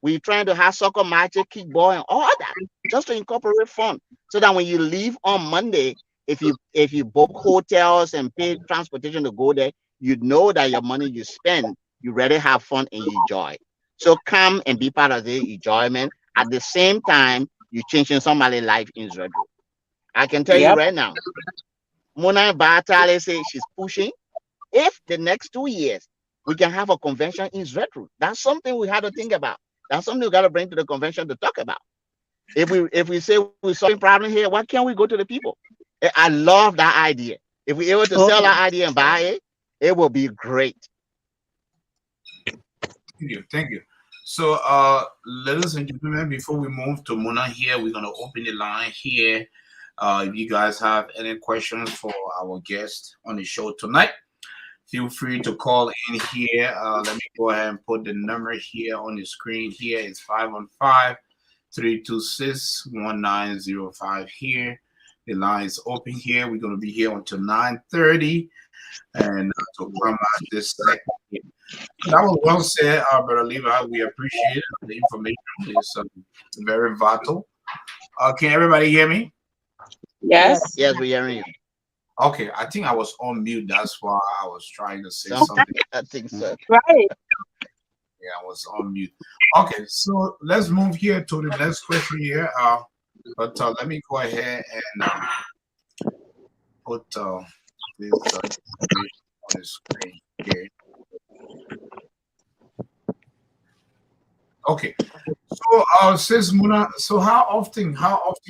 We're trying to have soccer matches, kickball, and all that, just to incorporate fun. So that when you leave on Monday, if you book hotels and pay transportation to go there, you know that your money you spend, you really have fun and you enjoy. So come and be part of the enjoyment. At the same time, you're changing somebody's life in Zredro. I can tell you Yep. right now, Mona Batale says she's pushing. If the next 2 years we can have a convention in Zredro, that's something we have to think about. That's something we got to bring to the convention to talk about. If we say we're solving problem here, why can't we go to the people? I love that idea. If we're able to sell that idea and buy it, it will be great. Thank you. So, ladies and gentlemen, before we move to Mona here, we're gonna open the line here. If you guys have any questions for our guest on the show tonight, feel free to call in here. Let me go ahead and put the number here on the screen. Here it's 515-326-1905 here. The line is open here. We're going to be here until 9:30 and to come out this second here. That was well said, Brother Levi. We appreciate the information. It's very vital. Can everybody hear me? Yes. Yes, we're hearing you. Okay, I think I was on mute. That's why I was trying to say something. I think so. Right. Yeah, I was on mute. Okay, so let's move here to the next question here. But let me go ahead and put this on the screen here. Okay, so says Muna, so how often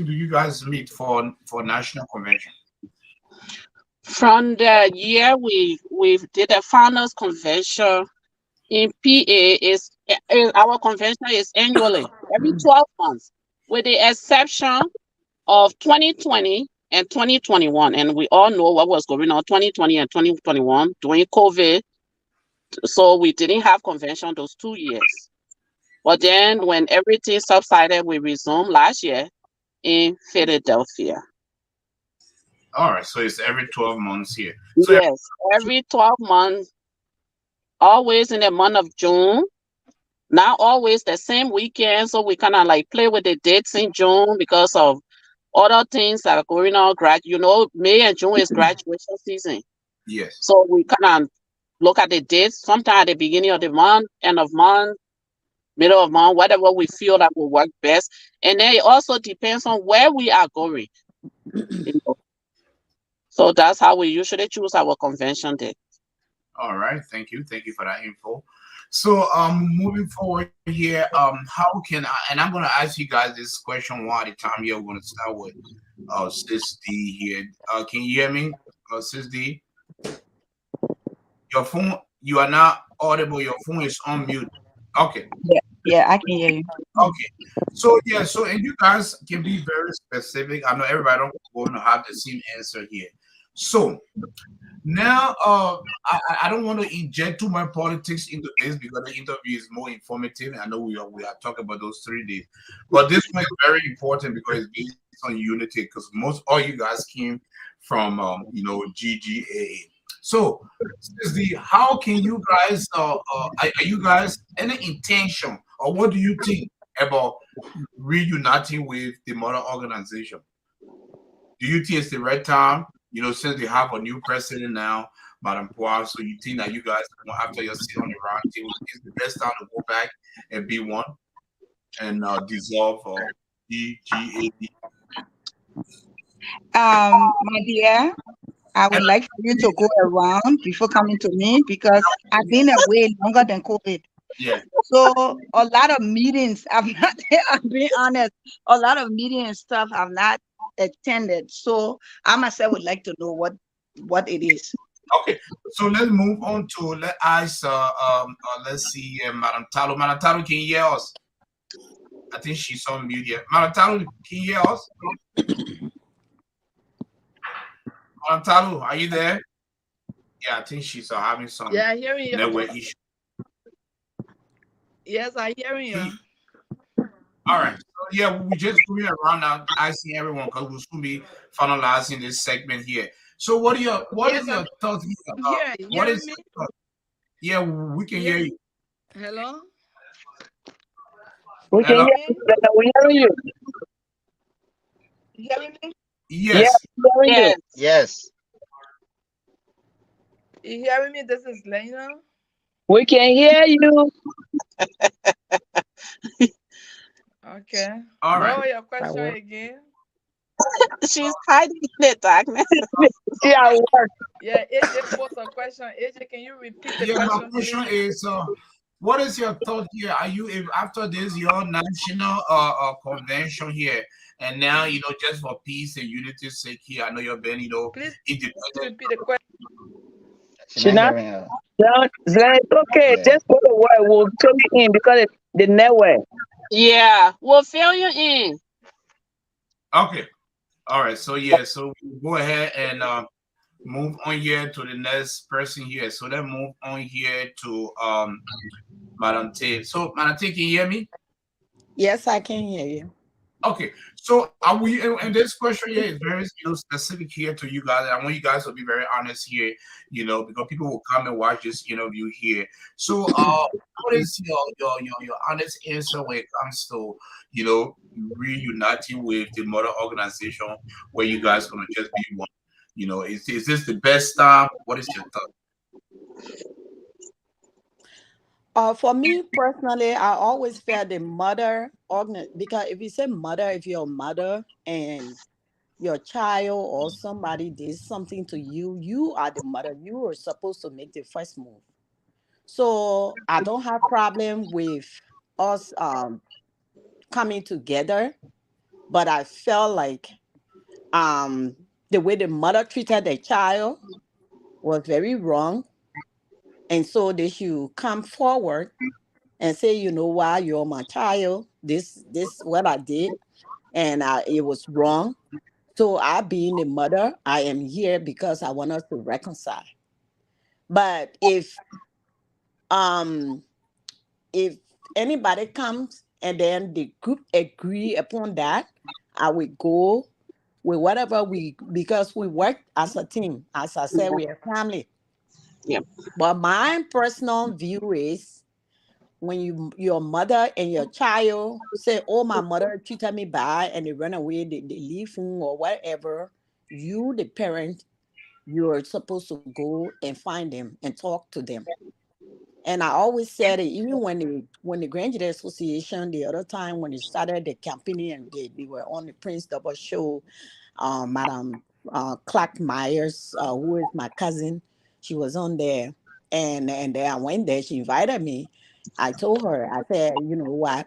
do you guys meet for national convention? From the year we did a founders convention in PA, is our convention is annually every 12 months, with the exception of 2020 and 2021, and we all know what was going on 2020 and 2021 during COVID. So we didn't have convention those 2 years. But then when everything subsided, we resumed last year in Philadelphia. All right, so it's every 12 months here. So Yes, every 12 months, always in the month of June. Not always the same weekend, so we kind of like play with the dates in June because of other things that are going on. May and June is graduation season. yes. So we kind of look at the dates, sometimes at the beginning of the month, end of month, middle of month, whatever we feel that will work best. And then it also depends on where we are going. So that's how we usually choose our convention date. All right, thank you for that info. So, moving forward here, how can I? And I'm gonna ask you guys this question one at a time. Here, we're gonna start with Sis D here. Can you hear me, Sis D? Your phone, you are not audible. Your phone is on mute. Okay, Yeah, yeah, I can hear you. okay. So yeah, so and you guys can be very specific. I know everybody don't going to have the same answer here. So now, I don't want to inject too much politics into this because the interview is more informative. I know we are talking about those 3 days, but this one is very important because it's based on unity. Because most all you guys came from, GGAA. So, the how can you guys are you guys any intention or what do you think about reuniting with the mother organization? Do you think it's the right time? Since they have a new president now, Madam Poir, so you think that you guys, after your sit on the round table, is the best time to go back and be one and dissolve GGAD? My dear, I would like for you to go around before coming to me because I've been away longer than COVID. Yeah. So a lot of meetings I've not, I'm being honest, a lot of meetings and stuff I've not attended. So I myself would like to know what it is. Okay. So let's move on to let's see, Madam Talo. Madam Talo, can you hear us? I think she's on mute here. Madam Talo, can you hear us? Madam Talo, are you there? Yeah, I think she's having some Yeah, hearing you. network issue. Yes, I hearing you. All right. So yeah, we just going around now, asking everyone because we'll soon be finalizing this segment here. So what is your thoughts here? What is me? your thought? Yeah, we can hear you. Hello? We can Hello? hear you. Brother. We hear you. You hearing me? Yeah, Yes. we hear you. Yes. You hearing me? This is Lena. We can hear you. Okay. All right. What was your question work. again? She's hiding in the darkness. See our work. Yeah, AJ posed a question. AJ, can you repeat the Yeah, my question, question please? is what is your thought here? Are you if after this your national convention here and now just for peace and unity's sake here, I know you've been Please independent. repeat the question. She's She not not. hearing her. It's okay. Yeah. Just go to work. We'll throw you in because the network. Yeah, we'll fill you in. Okay. All right. So yeah, so we'll go ahead and move on here to the next person here. So then move on here to Madam T. So Madam T, can you hear me? Yes, I can hear you. Okay, so are we? And this question here is very, specific here to you guys. And I want you guys to be very honest here, because people will come and watch this interview here. So, what is your honest answer when it comes to reuniting with the mother organization, where you guys gonna just be one? Is this the best time? What is your thought? For me personally, I always felt the mother because if you say mother, if you're a mother and your child or somebody did something to you, you are the mother. You are supposed to make the first move. So I don't have problem with us coming together, but I felt like um the way the mother treated the child was very wrong. And so they should come forward and say, you know why, you're my child. This what I did, and it was wrong. So I, being a mother, I am here because I want us to reconcile. But um if anybody comes and then the group agree upon that, I will go with whatever we, because we work as a team. As I said, we are family. Yeah. But my personal view is when your mother and your child say, oh, my mother treated me bad, and they run away, they leave home or whatever, you, the parent, you're supposed to go and find them and talk to them. And I always said it, even when the Gedeh Association, the other time when they started the campaign and they were on the Prince Double show, Madam Clark Myers, who is my cousin, she was on there. And then I went there. She invited me. I told her, I said, you know what?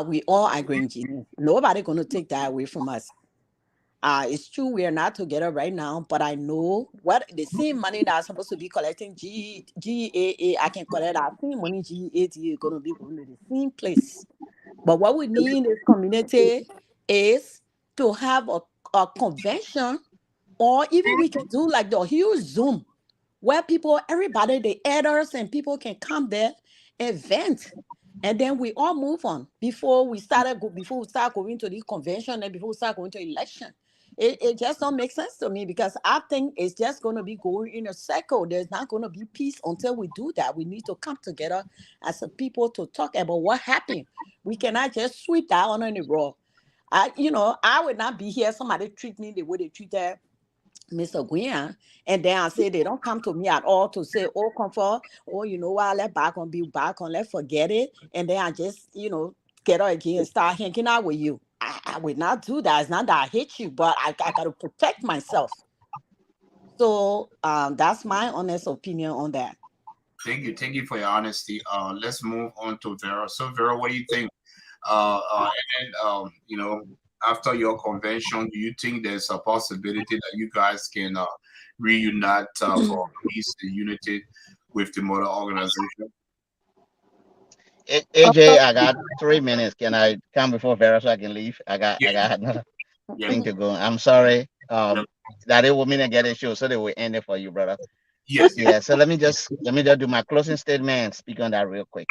We all are green genius. Nobody gonna take that away from us. It's true we are not together right now, but I know what the same money that I'm supposed to be collecting GAA, I can collect that same money GAD is gonna be going to the same place. But what we need in this community is to have a convention, or even we can do like the huge Zoom where people, everybody, the elders and people can come there and vent. And then we all move on before we start going to the convention and before we start going to election. It just don't make sense to me because I think it's just going to be going in a circle. There's not going to be peace until we do that. We need to come together as a people to talk about what happened. We cannot just sweep that under the rug. I would not be here. Somebody treat me the way they treated Mr. Gwian, and then I say they don't come to me at all to say, oh, comfort, oh, you know what, let back on be back on, let's forget it. And then I just, get out again and start hanging out with you. I would not do that. It's not that I hate you, but I got to protect myself. So that's my honest opinion on that. Thank you for your honesty. Let's move on to Vera. So Vera, what do you think? And after your convention, do you think there's a possibility that you guys can reunite for peace and unity with the mother organization? AJ, I got 3 minutes. Can I come before Vera so I can leave? Yeah, I got another yeah, thing to go. I'm sorry. yeah. That it will mean to get a show, so they will end it for you, brother. Yes, yes. Yeah. So let me just do my closing statement and speak on that real quick.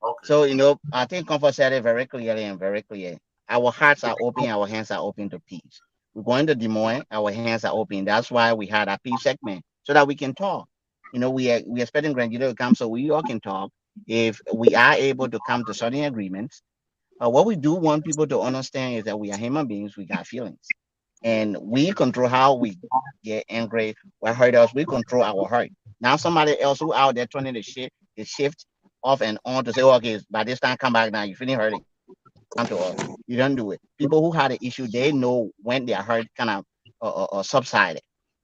Okay. So I think Comfort said it very clearly and very clear. Our hearts are open, our hands are open to peace. We're going to Des Moines, our hands are open. That's why we had a peace segment so that we can talk. We are expecting Grand Jury to come so we all can talk. If we are able to come to certain agreements, what we do want people to understand is that we are human beings, we got feelings. And we control how we get angry, what hurt us, we control our heart. Now somebody else who out there turning the shift off and on to say, oh, okay, by this time come back now, you're feeling hurting. Come to us. You don't do it. People who had an issue, they know when their hurt kind of subsided.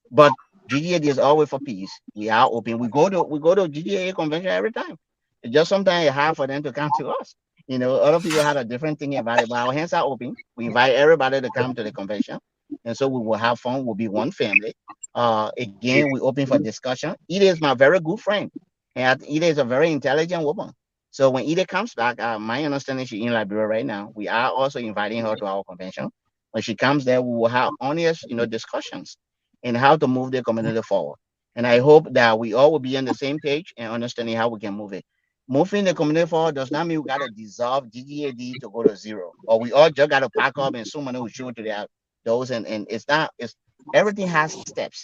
But GGAD is always for peace. We are open. We go to GGA convention every time. It's just sometimes it's hard for them to come to us. Other people had a different thing about it, but our hands are open. We invite everybody to come to the convention, and so we will have fun. We'll be one family. Again, we open for discussion. Ida is my very good friend, and Ida is a very intelligent woman. So when Ida comes back, my understanding she's in Liberia right now. We are also inviting her to our convention. When she comes there, we will have honest, discussions and how to move the community forward. And I hope that we all will be on the same page and understanding how we can move it. Moving the community forward does not mean we got to dissolve GGAD to go to zero, or we all just got to pack up and someone will show to their those. And it's not. It's everything has steps.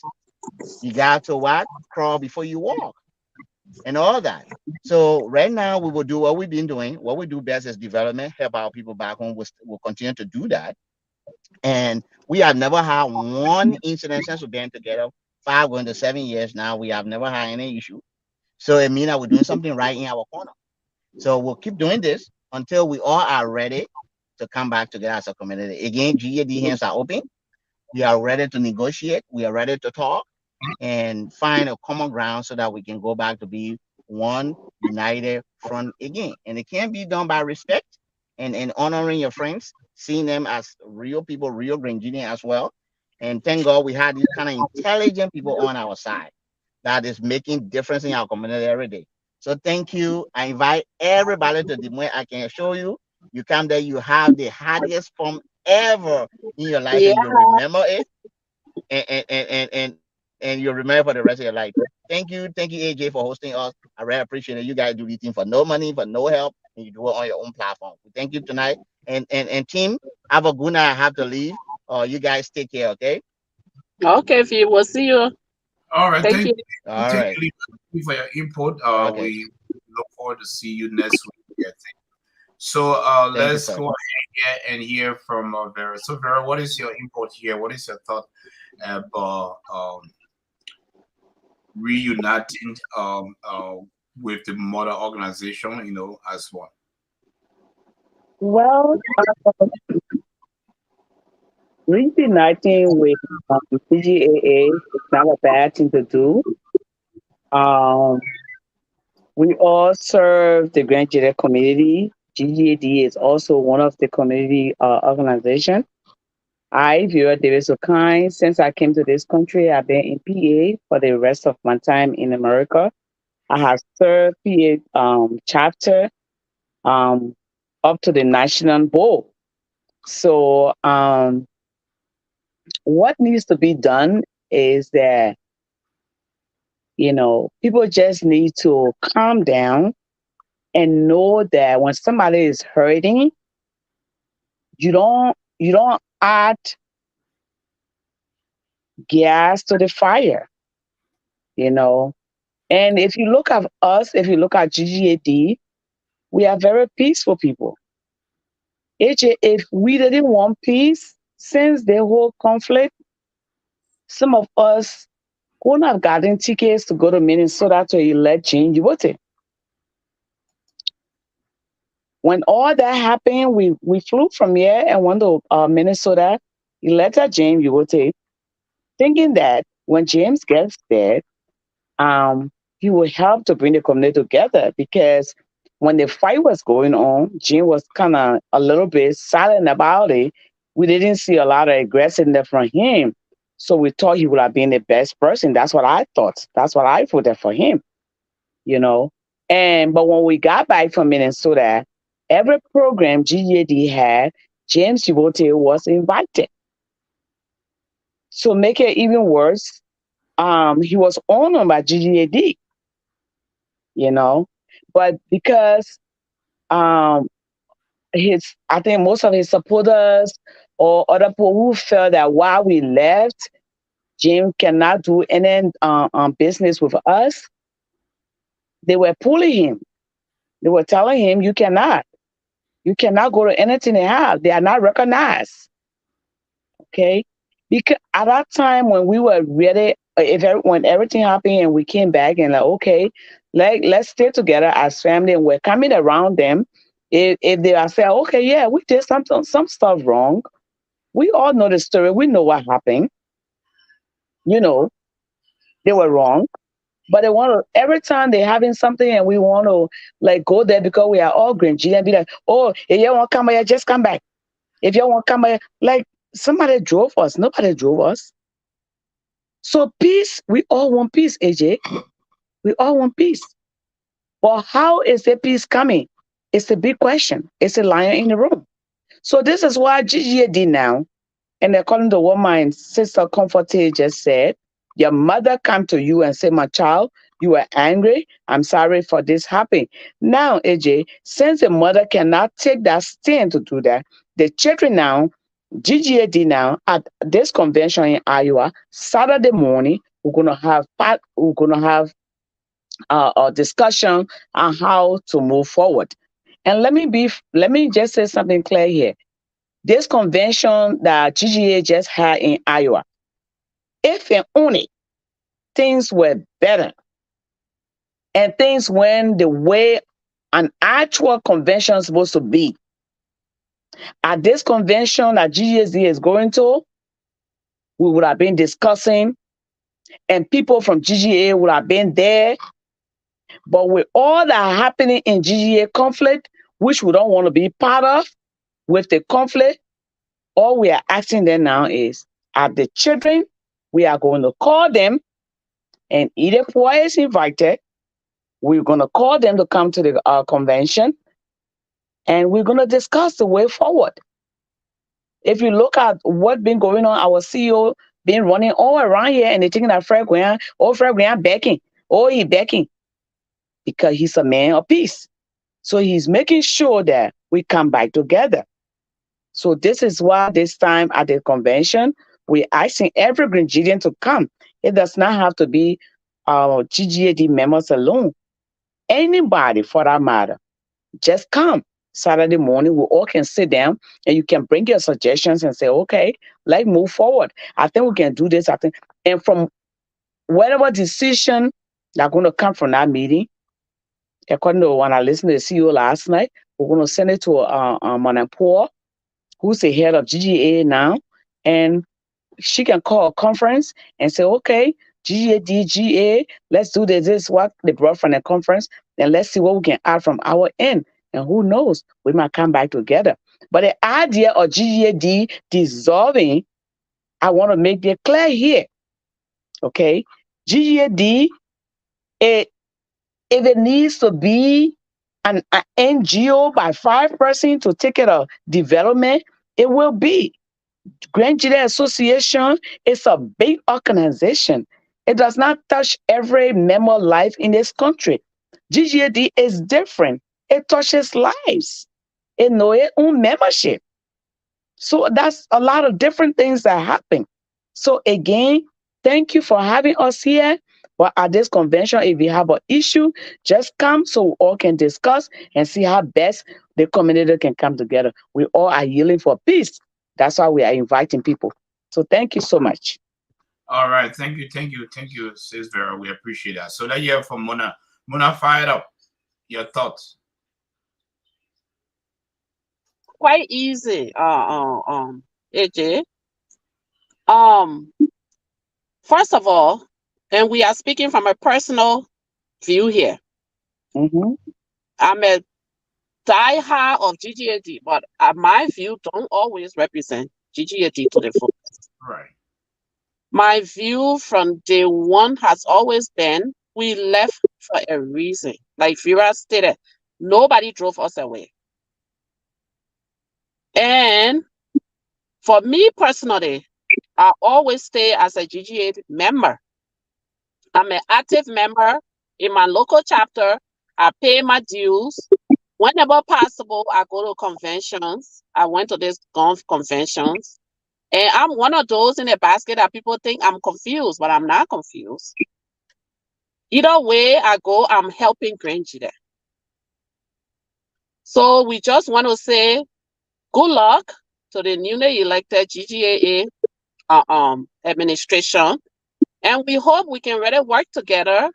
You got to what crawl before you walk, and all that. So right now we will do what we've been doing. What we do best is development, help our people back home. We'll continue to do that. And we have never had one incident since we've been together, 5 going to 7 years now. We have never had any issue. So it means that we're doing something right in our corner. So we'll keep doing this until we all are ready to come back together as a community. Again, GAD hands are open. We are ready to negotiate. We are ready to talk and find a common ground so that we can go back to be one united front again. And it can be done by respect and honoring your friends, seeing them as real people, real Grenadian as well. And thank God we had these kind of intelligent people on our side that is making difference in our community every day. So thank you. I invite everybody to the Moines. I can show you. You come there, you have the hardest fun ever in your life, Yeah. and you remember it, and you'll remember for the rest of your life. Thank you, AJ, for hosting us. I really appreciate it. You guys do these things for no money, for no help, and you do it on your own platform. We thank you tonight, and team, have a good night. I have to leave. You guys take care, okay? Okay, Fee, we'll see you. All right. Thank you. All Thank right. you for your input. Okay. We look forward to see you next week. Yeah, so Thank you, let's sir. go ahead and hear from Vera. So Vera, what is your input here? What is your thought about reuniting with the mother organization? As one. Well, reuniting with CGAA is not a bad thing to do. Um, we all serve the Grand Gedeh community. GGAD is also one of the community organization. I, Vera Davis O'Kine, since I came to this country, I've been in PA for the rest of my time in America. I have served PA chapter um, up to the national board. So what needs to be done is that, people just need to calm down and know that when somebody is hurting, you don't add gas to the fire, you know. And if you look at us, if you look at GGAD, we are very peaceful people. If we didn't want peace since the whole conflict, some of us wouldn't have gotten tickets to go to Minnesota to elect Jane Yobote. When all that happened, we flew from here and went to Minnesota, elected James Yobote, thinking that when James gets there, he will help to bring the community together because when the fight was going on, Jim was kind of a little bit silent about it. We didn't see a lot of aggressiveness from him. So we thought he would have been the best person. That's what I thought. That's what I voted for him, you know. But when we got back from Minnesota, every program GGAD had, James Chivote was invited. So make it even worse, he was honored by GGAD, you know. But because I think most of his supporters or other people who felt that while we left, Jim cannot do any business with us, they were pulling him. They were telling him, you cannot. You cannot go to anything they have. They are not recognized. Okay? Because at that time when we were ready, when everything happened and we came back and like, okay, let's stay together as family and we're coming around them. If they are saying, okay, yeah, we did some stuff wrong. We all know the story. We know what happened. You know, they were wrong. But they want to, every time they're having something and we want to like go there because we are all green G and be like, oh, if you want to come here, just come back. If you want to come here, like somebody drove us. Nobody drove us. So peace, we all want peace, AJ. We all want peace. But how is the peace coming? It's a big question. It's a lion in the room. So this is why GGAD now, and according to what my sister Comforte just said, your mother come to you and say, my child, you were angry. I'm sorry for this happening. Now, AJ, since the mother cannot take that stand to do that, the children now, GGAD now, at this convention in Iowa, Saturday morning, we're gonna have a discussion on how to move forward. And let me just say something clear here. This convention that GGA just had in Iowa, if and only things were better and things went the way an actual convention is supposed to be, at this convention that GGAD is going to, we would have been discussing and people from GGA would have been there. But with all that happening in GGA conflict, which we don't want to be part of, with the conflict, all we are asking them now is, at the children, we are going to call them, and either Foyer is invited, we're going to call them to come to the convention, and we're going to discuss the way forward. If you look at what's been going on, our CEO been running all around here, and they're thinking that Fred Graham backing, he backing, because he's a man of peace. So he's making sure that we come back together. So this is why this time at the convention, we're asking every Grenadian to come. It does not have to be GGAD members alone. Anybody for that matter, just come. Saturday morning, we all can sit down and you can bring your suggestions and say, okay, let's move forward. I think we can do this. I think, and from whatever decision that's going to come from that meeting, according to when I listened to the CEO last night, we're going to send it to Manapur, who's the head of GGA now, and she can call a conference and say, okay, GGAD, GA, let's do this. This is what they brought from the conference. And let's see what we can add from our end. And who knows, we might come back together. But the idea of GGAD dissolving, I want to make it clear here. Okay? GGAD, if it needs to be an NGO by 5 persons to take care of development, it will be. Gedeh Association is a big organization. It does not touch every member life in this country. GGAD is different. It touches lives. It knows its own membership. So that's a lot of different things that happen. So again, thank you for having us here. But at this convention, if you have an issue, just come so we all can discuss and see how best the community can come together. We all are yielding for peace. That's why we are inviting people. So thank you so much. All right, thank you, Sis Vera. We appreciate that. So let's hear from Mona. Mona, fire it up. Your thoughts. Quite easy, AJ. First of all, and we are speaking from a personal view here. I'm a diehard of GGAD, but my view don't always represent GGAD to the fullest. Right. My view from day one has always been we left for a reason. Like Vera stated, nobody drove us away. And for me personally, I always stay as a GGAD member. I'm an active member in my local chapter. I pay my dues. Whenever possible, I go to conventions. I went to these golf conventions. And I'm one of those in the basket that people think I'm confused, but I'm not confused. Either way I go, I'm helping Gedeh. So we just want to say good luck to the newly elected GGAA administration. And we hope we can really work together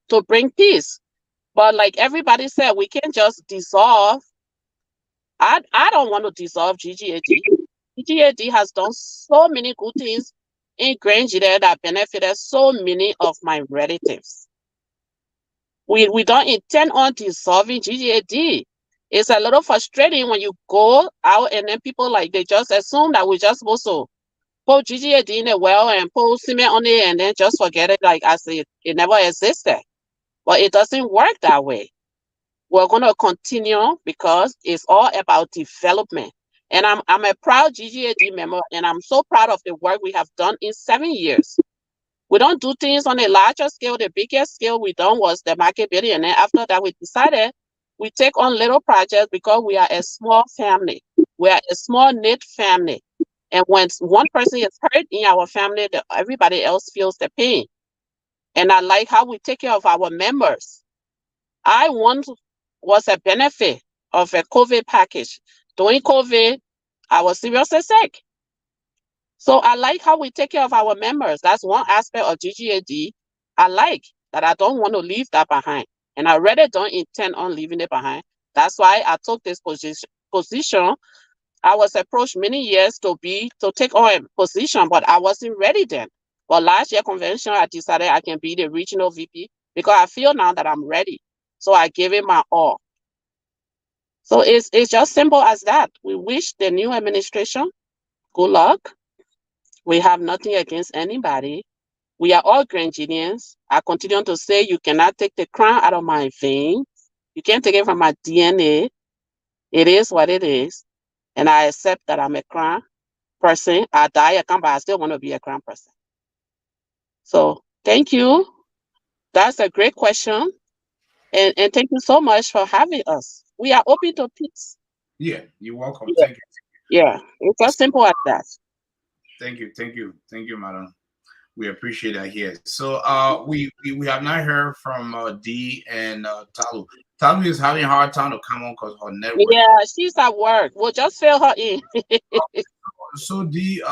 to bring peace. But like everybody said, we can't just dissolve. I don't want to dissolve GGAD. GGAD has done so many good things in Gedeh that benefited so many of my relatives. We don't intend on dissolving GGAD. It's a little frustrating when you go out and then people like they just assume that we're just supposed to put GGAD in a well and put cement on it and then just forget it like as it never existed. But it doesn't work that way. We're going to continue because it's all about development. And I'm a proud GGAD member, and I'm so proud of the work we have done in 7 years. We don't do things on a larger scale. The biggest scale we done was the market building. And then after that, we decided we take on little projects because we are a small family. We are a small knit family. And when one person is hurt in our family, everybody else feels the pain. And I like how we take care of our members. I once was a benefit of a COVID package. During COVID, I was seriously sick. So I like how we take care of our members. That's one aspect of GGAD I like, that I don't want to leave that behind. And I really don't intend on leaving it behind. That's why I took this position. I was approached many years to take on a position, but I wasn't ready then. But last year convention, I decided I can be the regional VP because I feel now that I'm ready. So I gave it my all. So it's just simple as that. We wish the new administration good luck. We have nothing against anybody. We are all Grenadians. I continue to say you cannot take the crown out of my veins. You can't take it from my DNA. It is what it is. And I accept that I'm a crown person. I die a crown, but I still want to be a crown person. So thank you. That's a great question. And thank you so much for having us. We are open to peace. Yeah, you're welcome. Yeah. Thank you. Yeah, it's as simple as that. Thank you, madam. We appreciate that here. So we have not heard from D and Talu. Talu is having a hard time to come on because her network. Yeah, she's at work. We'll just fill her in. So D,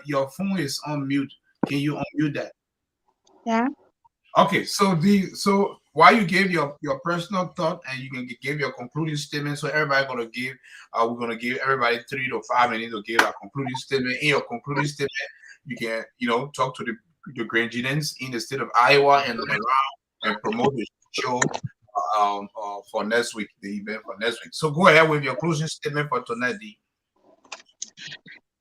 your phone is on mute. Can you unmute that? Yeah. Okay, so while you gave your personal thought and you can give your concluding statement, so everybody gonna give, we're gonna give everybody 3 to 5 minutes to give a concluding statement. In your concluding statement, you can talk to the Grenadians in the state of Iowa and around, and promote the show for next week, the event for next week. So go ahead with your closing statement for tonight, Dee.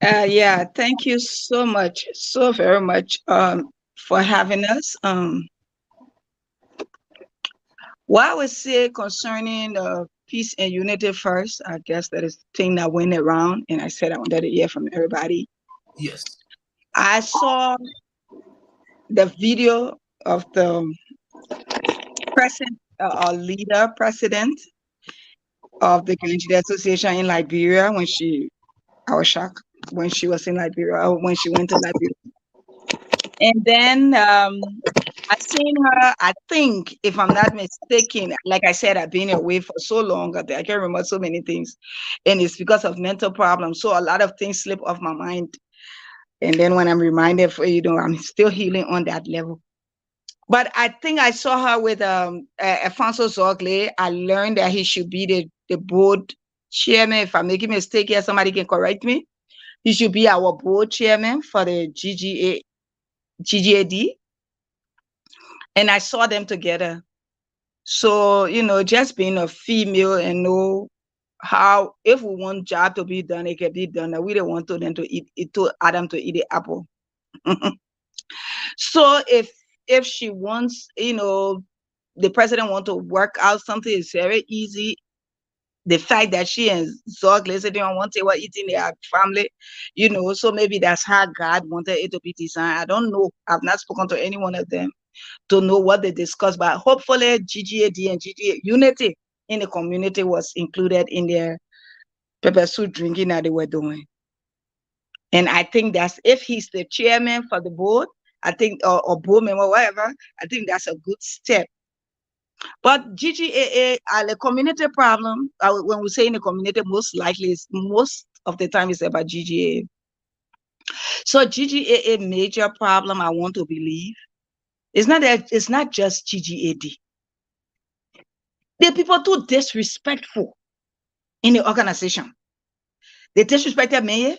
Yeah, thank you so much, so very much for having us. What I would say concerning peace and unity first, I guess that is the thing that went around, and I said I wanted to hear from everybody. Yes. I saw the video of the president president of the Gedeh Association in Liberia I was shocked when she was in Liberia, or when she went to Liberia. And then I seen her, I think, if I'm not mistaken, like I said, I've been away for so long, I can't remember so many things. And it's because of mental problems. So a lot of things slip off my mind. And then when I'm reminded, I'm still healing on that level. But I think I saw her with Alfonso Zogle. I learned that he should be the board chairman. If I'm making a mistake here, somebody can correct me. He should be our board chairman for the GGAD. And I saw them together. So, just being a female and know how, if we want job to be done, it can be done. We don't want them to eat Adam to eat the apple. So if she wants, the president want to work out something, it's very easy. The fact that she and Zog they don't want to eating their family, so maybe that's how God wanted it to be designed. I don't know. I've not spoken to any one of them to know what they discussed, but hopefully GGAD and GGA unity in the community was included in their pepper soup drinking that they were doing. And I think that's, if he's the chairman for the board, I think, or board member, whatever, I think that's a good step. But GGAA, the community problem, when we say in the community, most of the time it's about GGAA. So GGAA major problem, I want to believe, it's not just GGAD. The people too disrespectful in the organization. They disrespected mayor.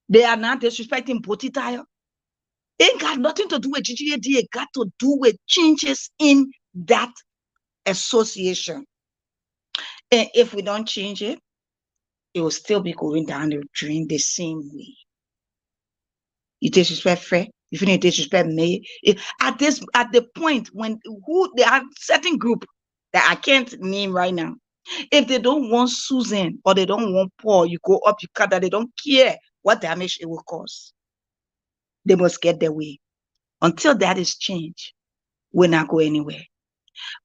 They are not disrespecting Potitayo. It got nothing to do with GGAD. It got to do with changes in that association. And if we don't change it, it will still be going down the drain the same way. You disrespect Fred, if you disrespect me, at the point when there are certain group that I can't name right now. If they don't want Susan or they don't want Paul, you go up, you cut that. They don't care what damage it will cause. They must get their way. Until that is changed, we'll not go anywhere.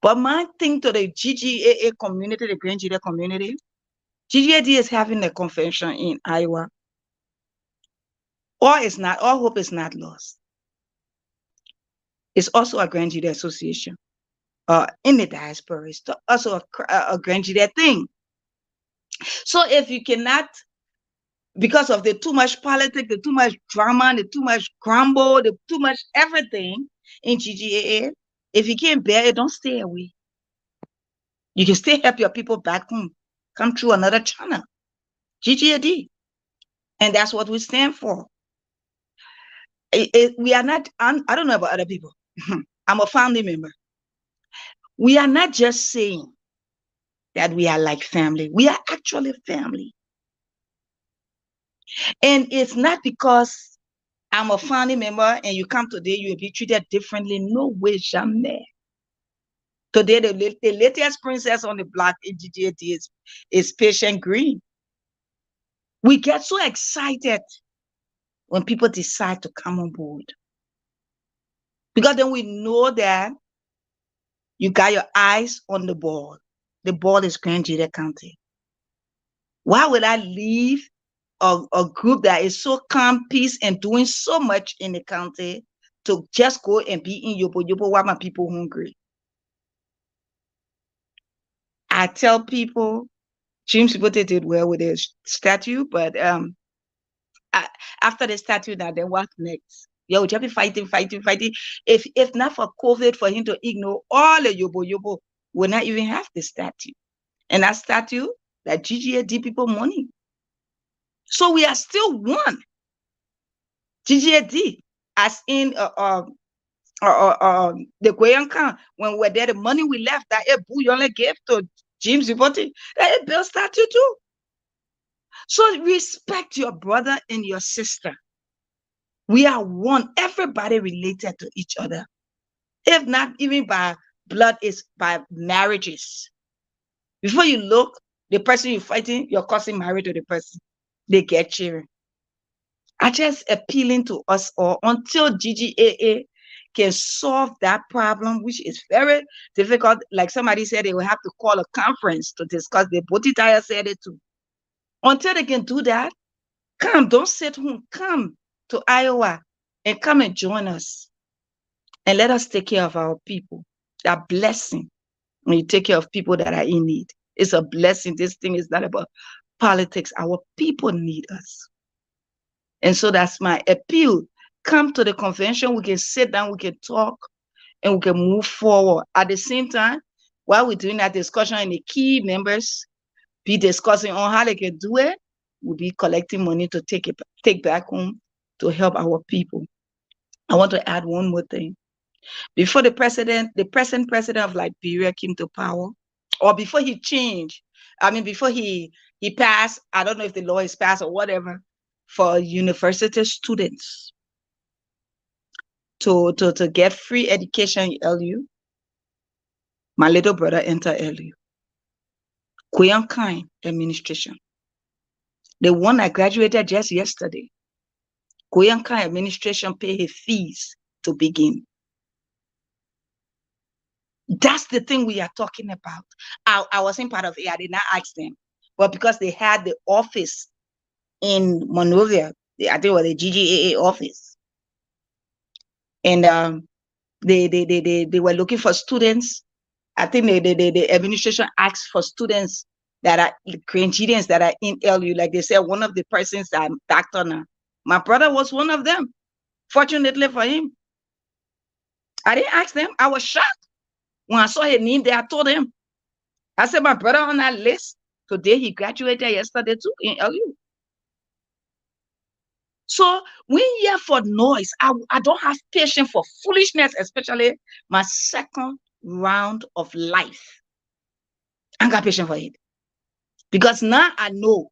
But my thing to the GGAA community, the Grand Gedeh community, GGAD is having a convention in Iowa. All hope is not lost. It's also a Grand Gedeh Association. In the diaspora, it's also a Grand Gedeh thing. So if you cannot, because of the too much politics, the too much drama, the too much grumble, the too much everything in GGAA, if you can't bear it, don't stay away. You can still help your people back home. Come through another channel. GGAD. And that's what we stand for. We are not, I don't know about other people. I'm a family member. We are not just saying that we are like family. We are actually family. And it's not because I'm a family member and you come today, you will be treated differently. No way, jamais. Today, the latest princess on the block in GGAD is Patient Green. We get so excited when people decide to come on board. Because then we know that you got your eyes on the ball. The ball is Grand Gedeh County. Why would I leave a group that is so calm, peace, and doing so much in the county to just go and be in Yobo while my people hungry? I tell people, James Bote did well with his statue, but after the statue, now then what next? Yo, just be fighting. If not for COVID, for him to ignore all the Yobo, we'll not even have the statue. And that statue, that GGAD people money. So we are still one. GGAD, as in the Goyanka, when we were there, the money we left that you only gave to James Devoti, that Bill started too. So respect your brother and your sister. We are one, everybody related to each other. If not even by blood, is by marriages. Before you look, the person you're fighting, your cousin married to the person. They get cheering. I just appealing to us all until GGAA can solve that problem, which is very difficult. Like somebody said, they will have to call a conference to discuss. The Botitaya said it too. Until they can do that, come, don't sit home. Come to Iowa and come and join us. And let us take care of our people. That blessing when you take care of people that are in need. It's a blessing. This thing is not about politics. Our people need us. And so that's my appeal. Come to the convention. We can sit down, we can talk, and we can move forward. At the same time, while we're doing that discussion and the key members be discussing on how they can do it, we'll be collecting money to take back home to help our people. I want to add one more thing. Before the present president of Liberia came to power, or before he changed, before he passed, I don't know if the law is passed or whatever, for university students to get free education in LU. My little brother entered LU. Kuyankai administration. The one I graduated just yesterday. Kuyankai administration pay his fees to begin. That's the thing we are talking about. I wasn't part of it. I did not ask them. But because they had the office in Monrovia, I think it was the GGAA office. And they were looking for students. I think the administration asked for students that are Grenadians that are in LU. Like they said, one of the persons that Dr. now. My brother was one of them. Fortunately for him. I didn't ask them. I was shocked. When I saw his name there, I told him. I said, my brother on that list. Today, he graduated yesterday too in LU. So when you hear for noise, I don't have patience for foolishness, especially my second round of life. I got patience for it. Because now I know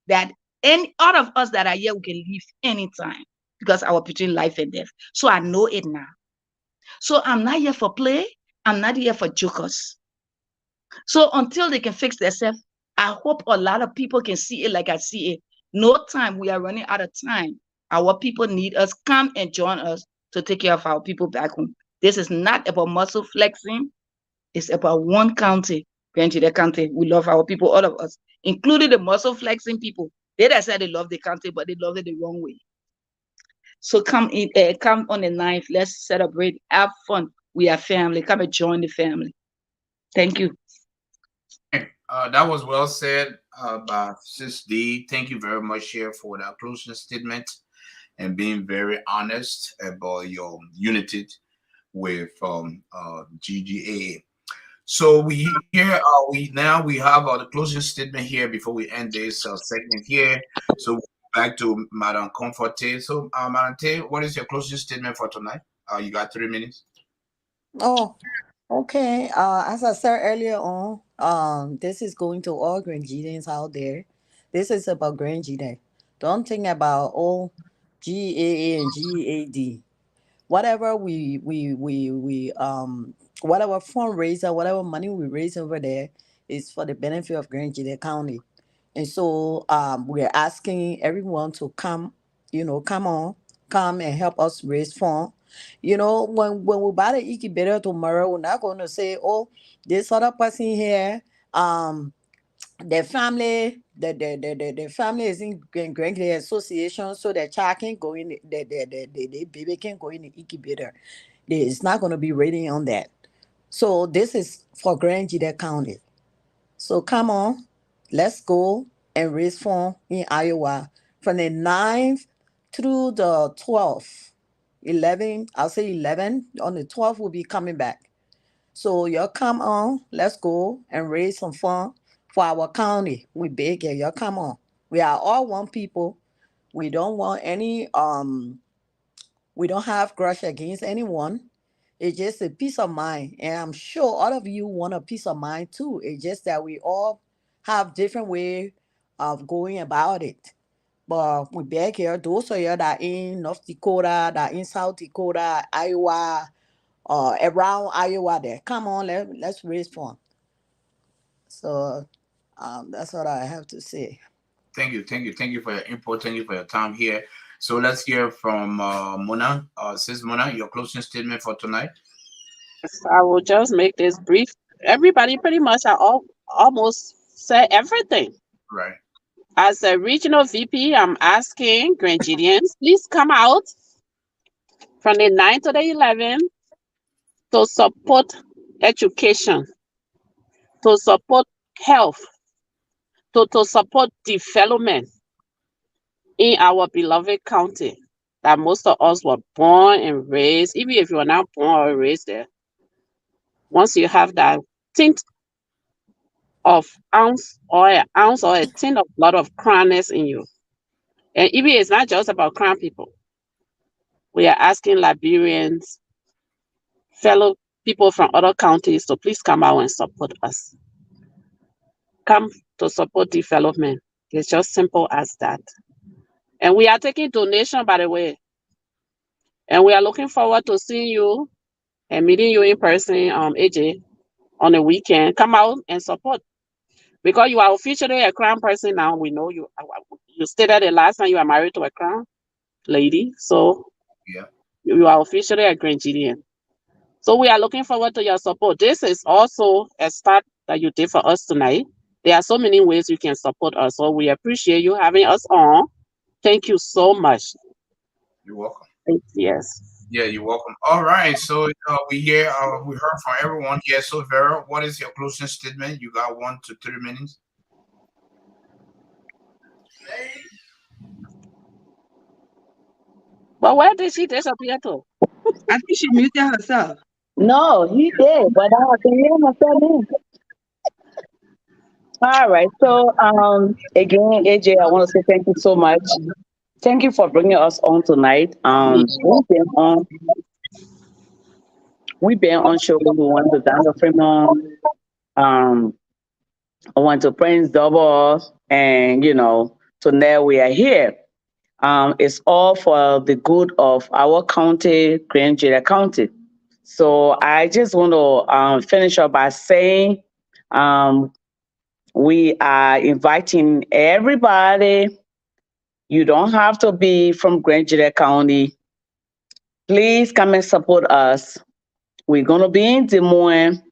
that any out of us that are here, we can leave anytime because our between life and death. So I know it now. So I'm not here for play. I'm not here for jokers. So until they can fix themselves, I hope a lot of people can see it like I see it. No time. We are running out of time. Our people need us. Come and join us to take care of our people back home. This is not about muscle flexing. It's about one county, Gedeh County. We love our people, all of us, including the muscle flexing people. They that said they love the county, but they love it the wrong way. So come on the 9th. Let's celebrate, have fun. We are family. Come and join the family. Thank you. That was well said by Sis D. Thank you very much here for that closing statement and being very honest about your unity with GGA. So we here we have the closing statement here before we end this segment here. So back to Madam Comforte. So Madam T, what is your closing statement for tonight? You got 3 minutes. Oh, okay. As I said earlier on, this is going to all Grenadians out there. This is about Grenada. Don't think about GAA and GAD. Whatever whatever fundraiser, whatever money we raise over there is for the benefit of Gedeh County. And so we're asking everyone to come, come and help us raise funds. When we buy the incubator tomorrow, we're not going to say, oh, this other person here, their family, the family is in Gedeh Association, so the child can go in, the baby can go in the incubator. It's not going to be rating on that. So this is for Gedeh County. So come on, let's go and raise funds in Iowa from the 9th through the 12th. 11, I'll say 11. On the 12th, we'll be coming back. So y'all come on, let's go and raise some funds for our county. We beg you, y'all come on. We are all one people. We don't want any We don't have grudge against anyone. It's just a peace of mind. And I'm sure all of you want a peace of mind too. It's just that we all have different way of going about it. But we back here, those of you that in North Dakota, that in South Dakota, Iowa, around Iowa there. Come on, let's raise fun. So that's what I have to say. Thank you, thank you for your input. Thank you for your time here. So let's hear from Mona. Sis Mona, your closing statement for tonight. I will just make this brief. Everybody pretty much are all almost said everything. Right. As a regional VP, I'm asking Grangidians, please come out from the 9th to the 11th to support education, to support health, to support development in our beloved county that most of us were born and raised. Even if you are not born or raised there, once you have that tint of ounce or a tint of blood of crownness in you, and even it's not just about crown people. We are asking Liberians, fellow people from other counties, to please come out and support us. Come to support development. It's just simple as that. And we are taking donation, by the way. And we are looking forward to seeing you and meeting you in person, AJ, on the weekend. Come out and support. Because you are officially a crown person now. We know you. You stated the last time you are married to a crown lady. So yeah, you are officially a Grangidian. So we are looking forward to your support. This is also a start that you did for us tonight. There are so many ways you can support us. So we appreciate you having us on. Thank you so much. You're welcome. Yes. Yeah, you're welcome. All right. So we heard from everyone here. So Vera, what is your closing statement? You got 1 to 3 minutes. But where did she disappear to? I think she muted herself. No, he did, but I have to hear myself in. All right. So, again, AJ, I want to say thank you so much. Thank you for bringing us on tonight. We've been on show. We went to Daniel Fremont. I went to Prince Double, and so now we are here. It's all for the good of our county, Grand Gedeh County. So I just want to finish up by saying we are inviting everybody. You don't have to be from Grand Gedeh County. Please come and support us. We're going to be in Des Moines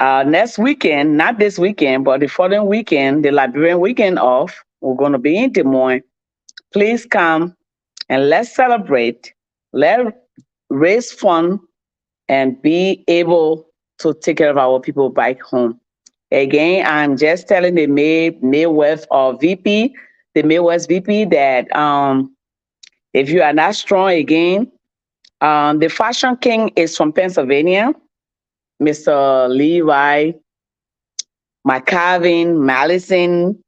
next weekend, not this weekend, but the following weekend, the Liberian weekend off. We're going to be in Des Moines. Please come and let's celebrate. Let's raise fund and be able to take care of our people back home. Again, I'm just telling the Midwest VP, the Midwest VP, that if you are not strong again, the Fashion King is from Pennsylvania, Mr. Levi McCarvin Mallison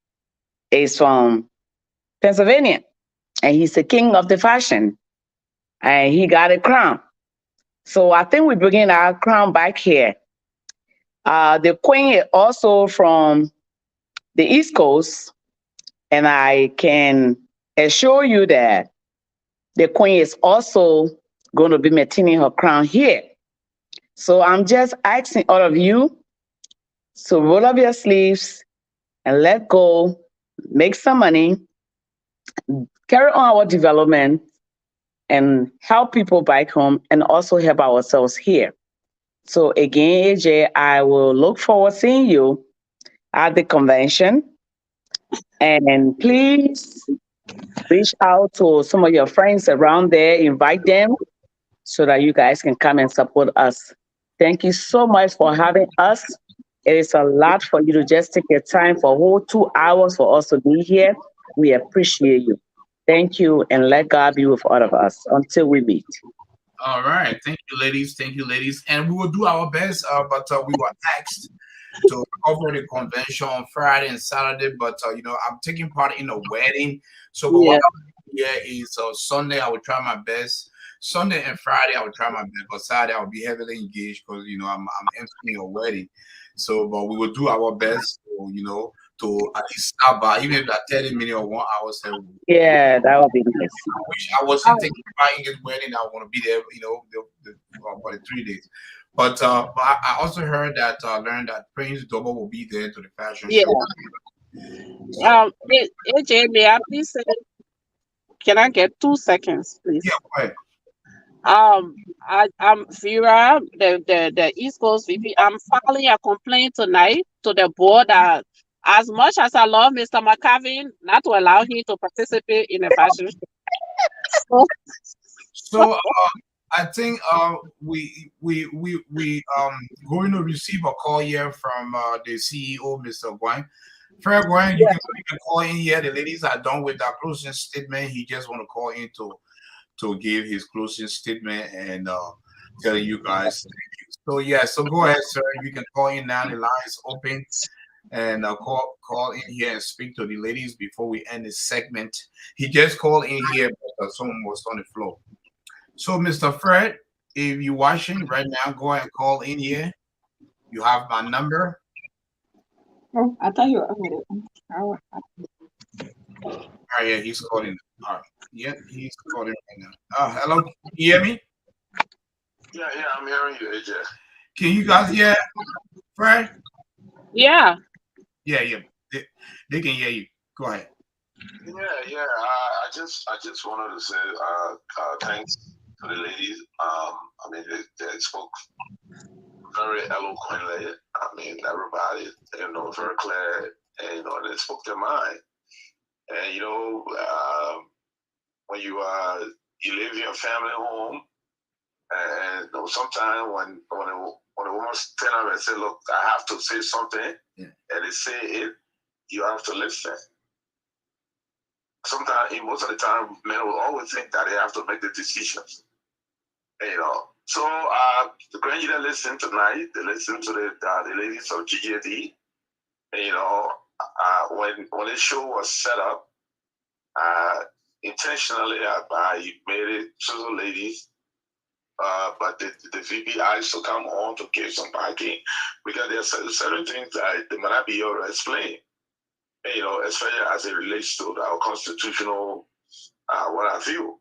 is from Pennsylvania, and he's the king of the fashion, and he got a crown. So I think we're bringing our crown back here. The queen is also from the East Coast, and I can assure you that the queen is also going to be maintaining her crown here. So I'm just asking all of you to roll up your sleeves and let go, make some money, carry on our development, and help people back home, and also help ourselves here. So again, AJ, I will look forward to seeing you at the convention. And please reach out to some of your friends around there, invite them so that you guys can come and support us. Thank you so much for having us. It is a lot for you to just take your time for a whole 2 hours for us to be here. We appreciate you. Thank you, and let God be with all of us until we meet. All right. Thank you, ladies. Thank you, ladies. And we will do our best, but we were asked to cover the convention on Friday and Saturday, but I'm taking part in a wedding. So but Yeah. here is Sunday. I will try my best. Sunday and Friday, I will try my best. But Saturday, I'll be heavily engaged because I'm emceeing a wedding. So, but we will do our best, to at least stop by, even if that 30 minutes or 1 hour. So, Yeah, that would be nice. I wish I wasn't taking part in this wedding. I want to be there, for the 3 days. But I also heard that learned that Prince Double will be there to the fashion Yeah. show. So AJ, may I please say, can I get 2 seconds, please? yeah, go ahead. I'm Vera, the East Coast VP. I'm filing a complaint tonight to the board that as much as I love Mr. McCarvin, not to allow him to participate in the fashion show. So I think we going to receive a call here from the CEO, Mr. Gwen. Fred Gwen, you can call in here. The ladies are done with their closing statement. He just want to call in to give his closing statement and tell you guys thank you. So yeah, so go ahead, sir. You can call in now. The line is open, and call in here and speak to the ladies before we end this segment. He just called in here, but someone was on the floor. So, Mr. Fred, if you're watching right now, go ahead and call in here. You have my number. Oh, I thought you were. All right, yeah, he's calling. All right, yeah, he's calling right now. Hello, can you hear me? Yeah, I'm hearing you, AJ. Can you guys hear Fred? Yeah. Yeah, they can hear you. Go ahead. Yeah. I just wanted to say thanks to the ladies. I mean, they spoke very eloquently. I mean, everybody, very clear, and they spoke their mind. And when you live in your family home, and sometimes when a woman stand up and say, "Look, I have to say something," and they say it, you have to listen. Sometimes, most of the time, men will always think that they have to make the decisions. So the grandchildren listen tonight. They listen to the ladies of GGAD. When this show was set up, intentionally I made it to the ladies. But the VP has to come on to give some backing because there are certain things that they might not be able to explain, especially as it relates to our constitutional what I feel.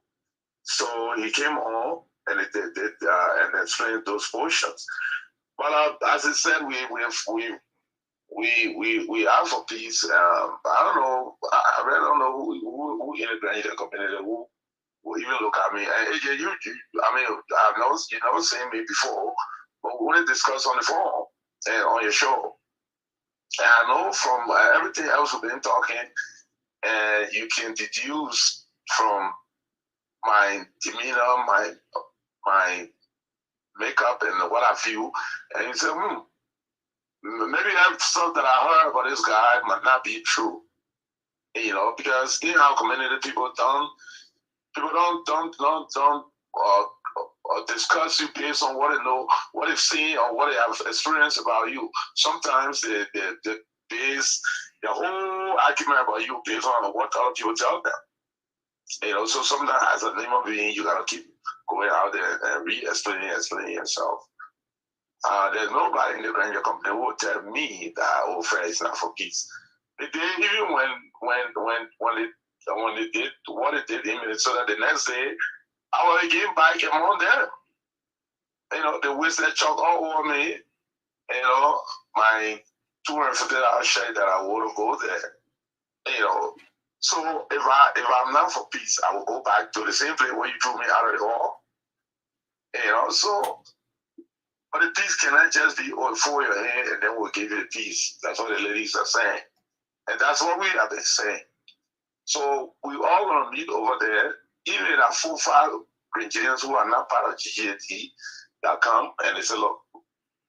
So he came on and it did and explained those portions. But as I said, we asked for peace. I don't know. I really don't know who in the Grand community who even look at me. And AJ, I mean, I've never seen me before, but we want to discuss on the phone and on your show. And I know from everything else we've been talking, and you can deduce from my demeanor, my makeup, and what I feel, and you say, maybe that stuff that I heard about this guy might not be true. Because in our community, people don't discuss you based on what they know, what they've seen, or what they have experienced about you. Sometimes they base the whole argument about you based on what other people tell them. So sometimes as a human being, you gotta keep going out there and explaining yourself. There's nobody in the Ranger company who will tell me that Fred is not for peace. Even when they did what they did in Minnesota, the next day, I was again back and on there. They wasted chalk all over me. My $250 shirt that I wore to go there. So if I'm not for peace, I will go back to the same place where you threw me out of the hall. So but the peace cannot just be for your hand and then we'll give you the peace. That's what the ladies are saying. And that's what we have been saying. So we all gonna meet over there, even in our 4-5 Nigerians who are not part of GGAD that come and they say, look,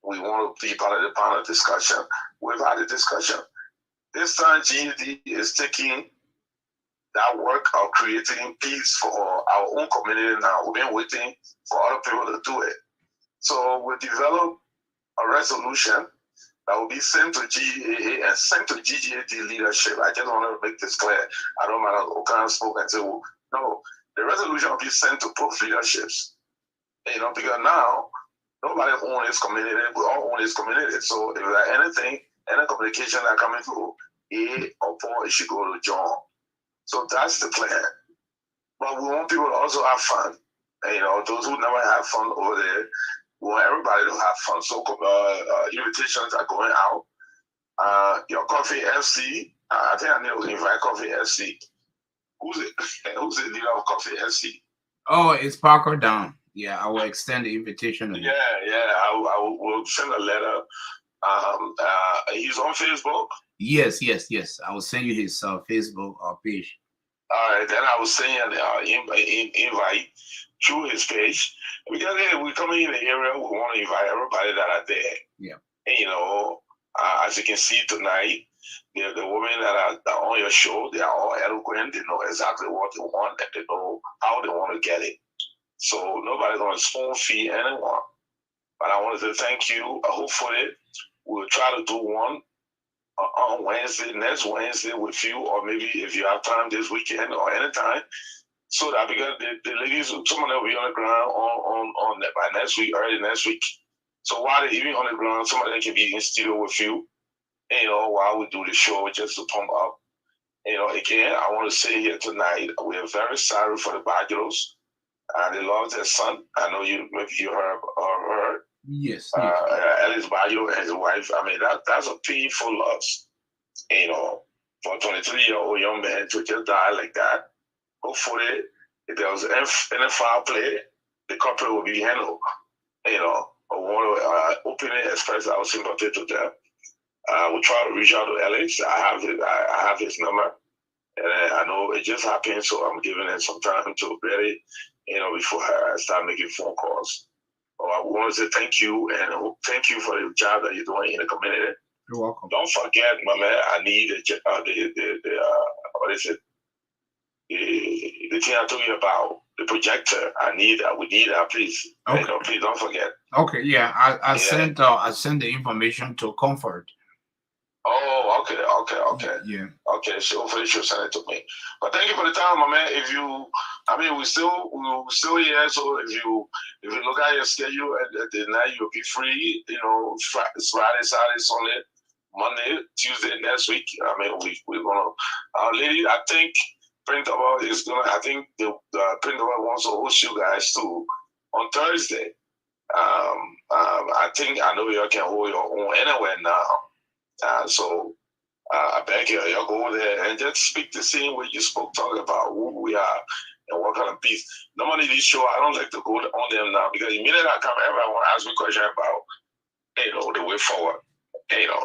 we want to be part of the panel discussion. We've had a discussion. This time GGAD is taking that work of creating peace for our own community now. We've been waiting for other people to do it. So we developed a resolution that will be sent to GGAA and sent to GGAD leadership. I just want to make this clear. I don't matter who can spoke and say, well, No, the resolution will be sent to both leaderships. Because now nobody owns his community. We all own his community. So if there's anything, any communication that coming through A or Paul, it should go to John. So that's the plan. But we want people to also have fun. Those who never have fun over there, we want everybody to have fun. So invitations are going out. Your Coffee FC, I think I need to invite Coffee FC. Who's the leader of Coffee FC? Oh, it's Parker Down. Yeah, I will extend the invitation. Yeah, I will send a letter. He's on Facebook. Yes. I will send you his Facebook page. All right, then I will send you an invite through his page. Because we're coming in the area, we want to invite everybody that are there. Yeah. And, as you can see tonight, the women that are on your show, they are all eloquent. They know exactly what they want and they know how they want to get it. So nobody's going to spoon feed anyone. But I wanted to thank you. Hopefully, we'll try to do one on next Wednesday with you, or maybe if you have time this weekend or anytime, so that because the ladies, some of them will be on the ground on by next week, early next week. So while they're even on the ground, some of them can be in studio with you, while we do the show just to pump up. Again, I want to say here tonight, we are very sorry for the Bagueros. They lost their son. I know maybe you heard or heard. Yes. Alice Bayo and his wife. I mean, that's a painful loss. For a 23-year-old young man to just die like that. Hopefully, if there was any foul play, the couple will be handled. I want to openly express our sympathy to them. We'll try to reach out to Alex. I have his number. And I know it just happened, so I'm giving him some time to really, before I start making phone calls. I want to say thank you, and thank you for the job that you're doing in the community. You're welcome. Don't forget, my man, I need what is it? The thing I told you about, the projector. We need that, please. Okay. Please don't forget. Okay, yeah. I sent the information to Comfort. Oh, okay. Yeah. Okay, so hopefully she'll send it to me. But thank you for the time, my man. We're still here. So if you look at your schedule at the night, you'll be free. Friday, Saturday, Sunday, Monday, Tuesday next week. We're gonna. Our lady, I think Printable is gonna. I think the Printable wants to host you guys too on Thursday. I know you can hold your own anywhere now. So I beg you, y'all go over there and just speak the same way you spoke, talk about who we are and what kind of peace. Normally this show, I don't like to go on them now because immediately I come, everyone ask me a question about, the way forward.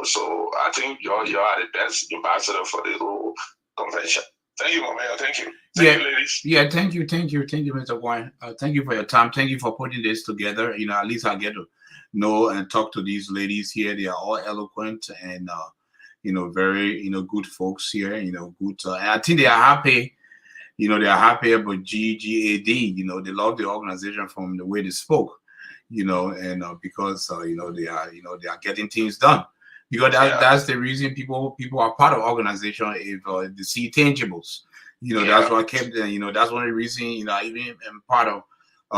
So I think y'all are the best ambassador for the whole convention. Thank you, my man. Thank you. Thank you, ladies. Yeah, thank you, Mr. Wine. Thank you for your time. Thank you for putting this together. At least I get to know and talk to these ladies here. They are all eloquent and very good folks here. Good. And I think they are happy. They are happy about GGAD. They love the organization from the way they spoke. And because they are getting things done. Because that's the reason people are part of organization if they see tangibles. That's what kept them. That's one of the reasons. I even am part of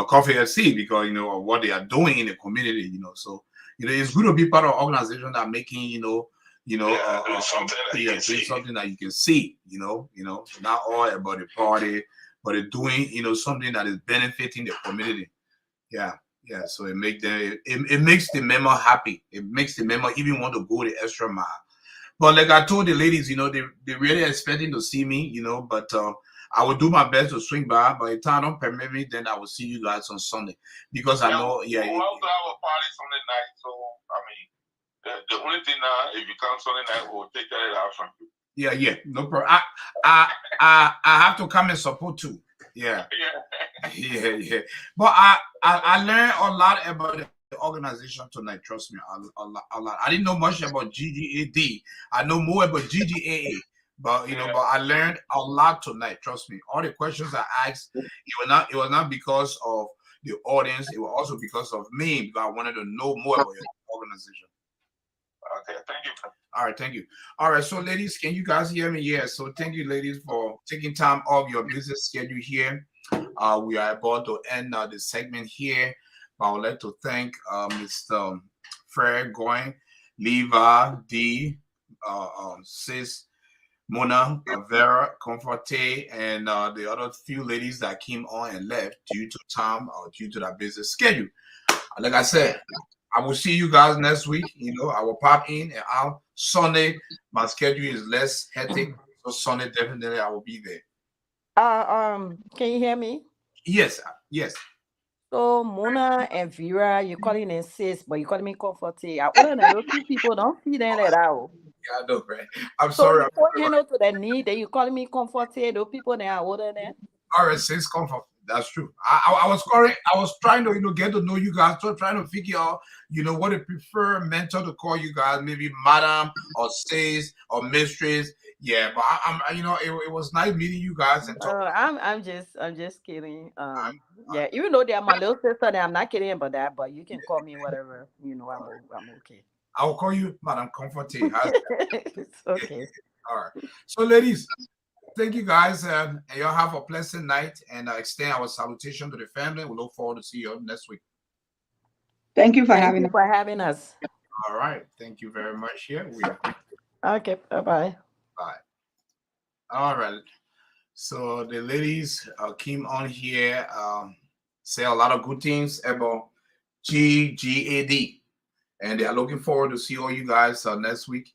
Coffee FC because of what they are doing in the community. So it's good to be part of an organization that are making something that you can see. Not all about the party, but they're doing something that is benefiting the community. Yeah, so it makes the member happy. It makes the member even want to go the extra mile. But like I told the ladies, they really expecting to see me, but I will do my best to swing by. But if time don't permit me, then I will see you guys on Sunday because I know. Yeah, we'll also have a party Sunday night. So the only thing now, if you come Sunday night, we'll take that out from you. Yeah, no problem. I have to come and support too. Yeah. But I learned a lot about the organization tonight. Trust me, a lot. I didn't know much about GGAD. I know more about GGAA. But but I learned a lot tonight. Trust me. All the questions I asked, it was not because of the audience. It was also because of me, because I wanted to know more about your organization. Okay, thank you. All right, thank you. All right, so ladies, can you guys hear me? Yeah, so thank you, ladies, for taking time off your business schedule here. We are about to end the segment here. I would like to thank Mr. Fred Going, Leva, D, Sis, Mona, Vera, Comforte, and the other few ladies that came on and left due to time or due to that business schedule. Like I said, I will see you guys next week. You know, I will pop in and out. Sunday, my schedule is less hectic. So Sunday, definitely I will be there. Can you hear me? Yes, yes. So Mona and Vera, you calling them sis, but you calling me comfortable. I wouldn't know those two people don't see them at all. Yeah, I know, right? I'm So sorry. you put handle to the need, then you calling me comfortable. Those people they are older than. All right, sis, comfort. That's true. I was calling. I was trying to get to know you guys. So trying to figure out what they prefer mentor to call you guys. Maybe madam or sis or mistress. Yeah, but it was nice meeting you guys and talking. I'm just kidding. Yeah, even though they're my little sister, I'm not kidding about that. But you can call me whatever. I'm okay. I'll call you Madam Comforte. It's okay. All right. So, ladies, thank you guys, and y'all have a pleasant night. And extend our salutation to the family. We look forward to see you next week. Thank you for having us. All right. Thank you very much. Here we are. Okay. Bye. Bye. All right. So the ladies came on here, say a lot of good things about GGAD, and they are looking forward to see all you guys next week.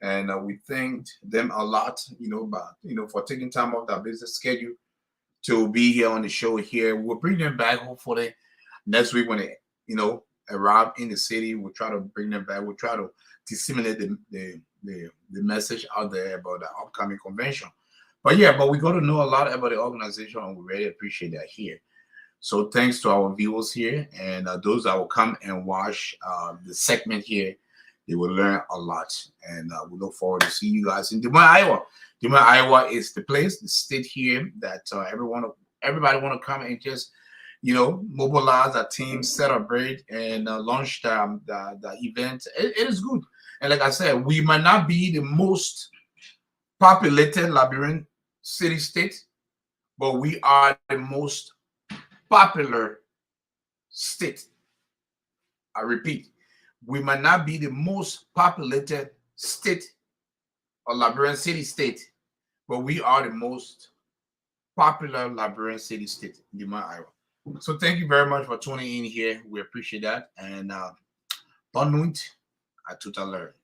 And we thanked them a lot, for taking time off their business schedule to be here on the show here. We'll bring them back hopefully next week when they, arrive in the city. We'll try to bring them back. We'll try to disseminate the message out there about the upcoming convention. But we got to know a lot about the organization, and we really appreciate that here. So thanks to our viewers here and those that will come and watch the segment here. They will learn a lot, and we look forward to seeing you guys in Des Moines, Iowa. Des Moines, Iowa is the place, the state here that everybody want to come and just, mobilize a team, celebrate, and launch the event. It is good. And like I said, we might not be the most populated labyrinth city state, but we are the most popular state. I repeat, we might not be the most populated state or Liberian city state, but we are the most popular Liberian city state in Des Moines, Iowa. So thank you very much for tuning in here. We appreciate that. And bonne nuit à tout à l'heure.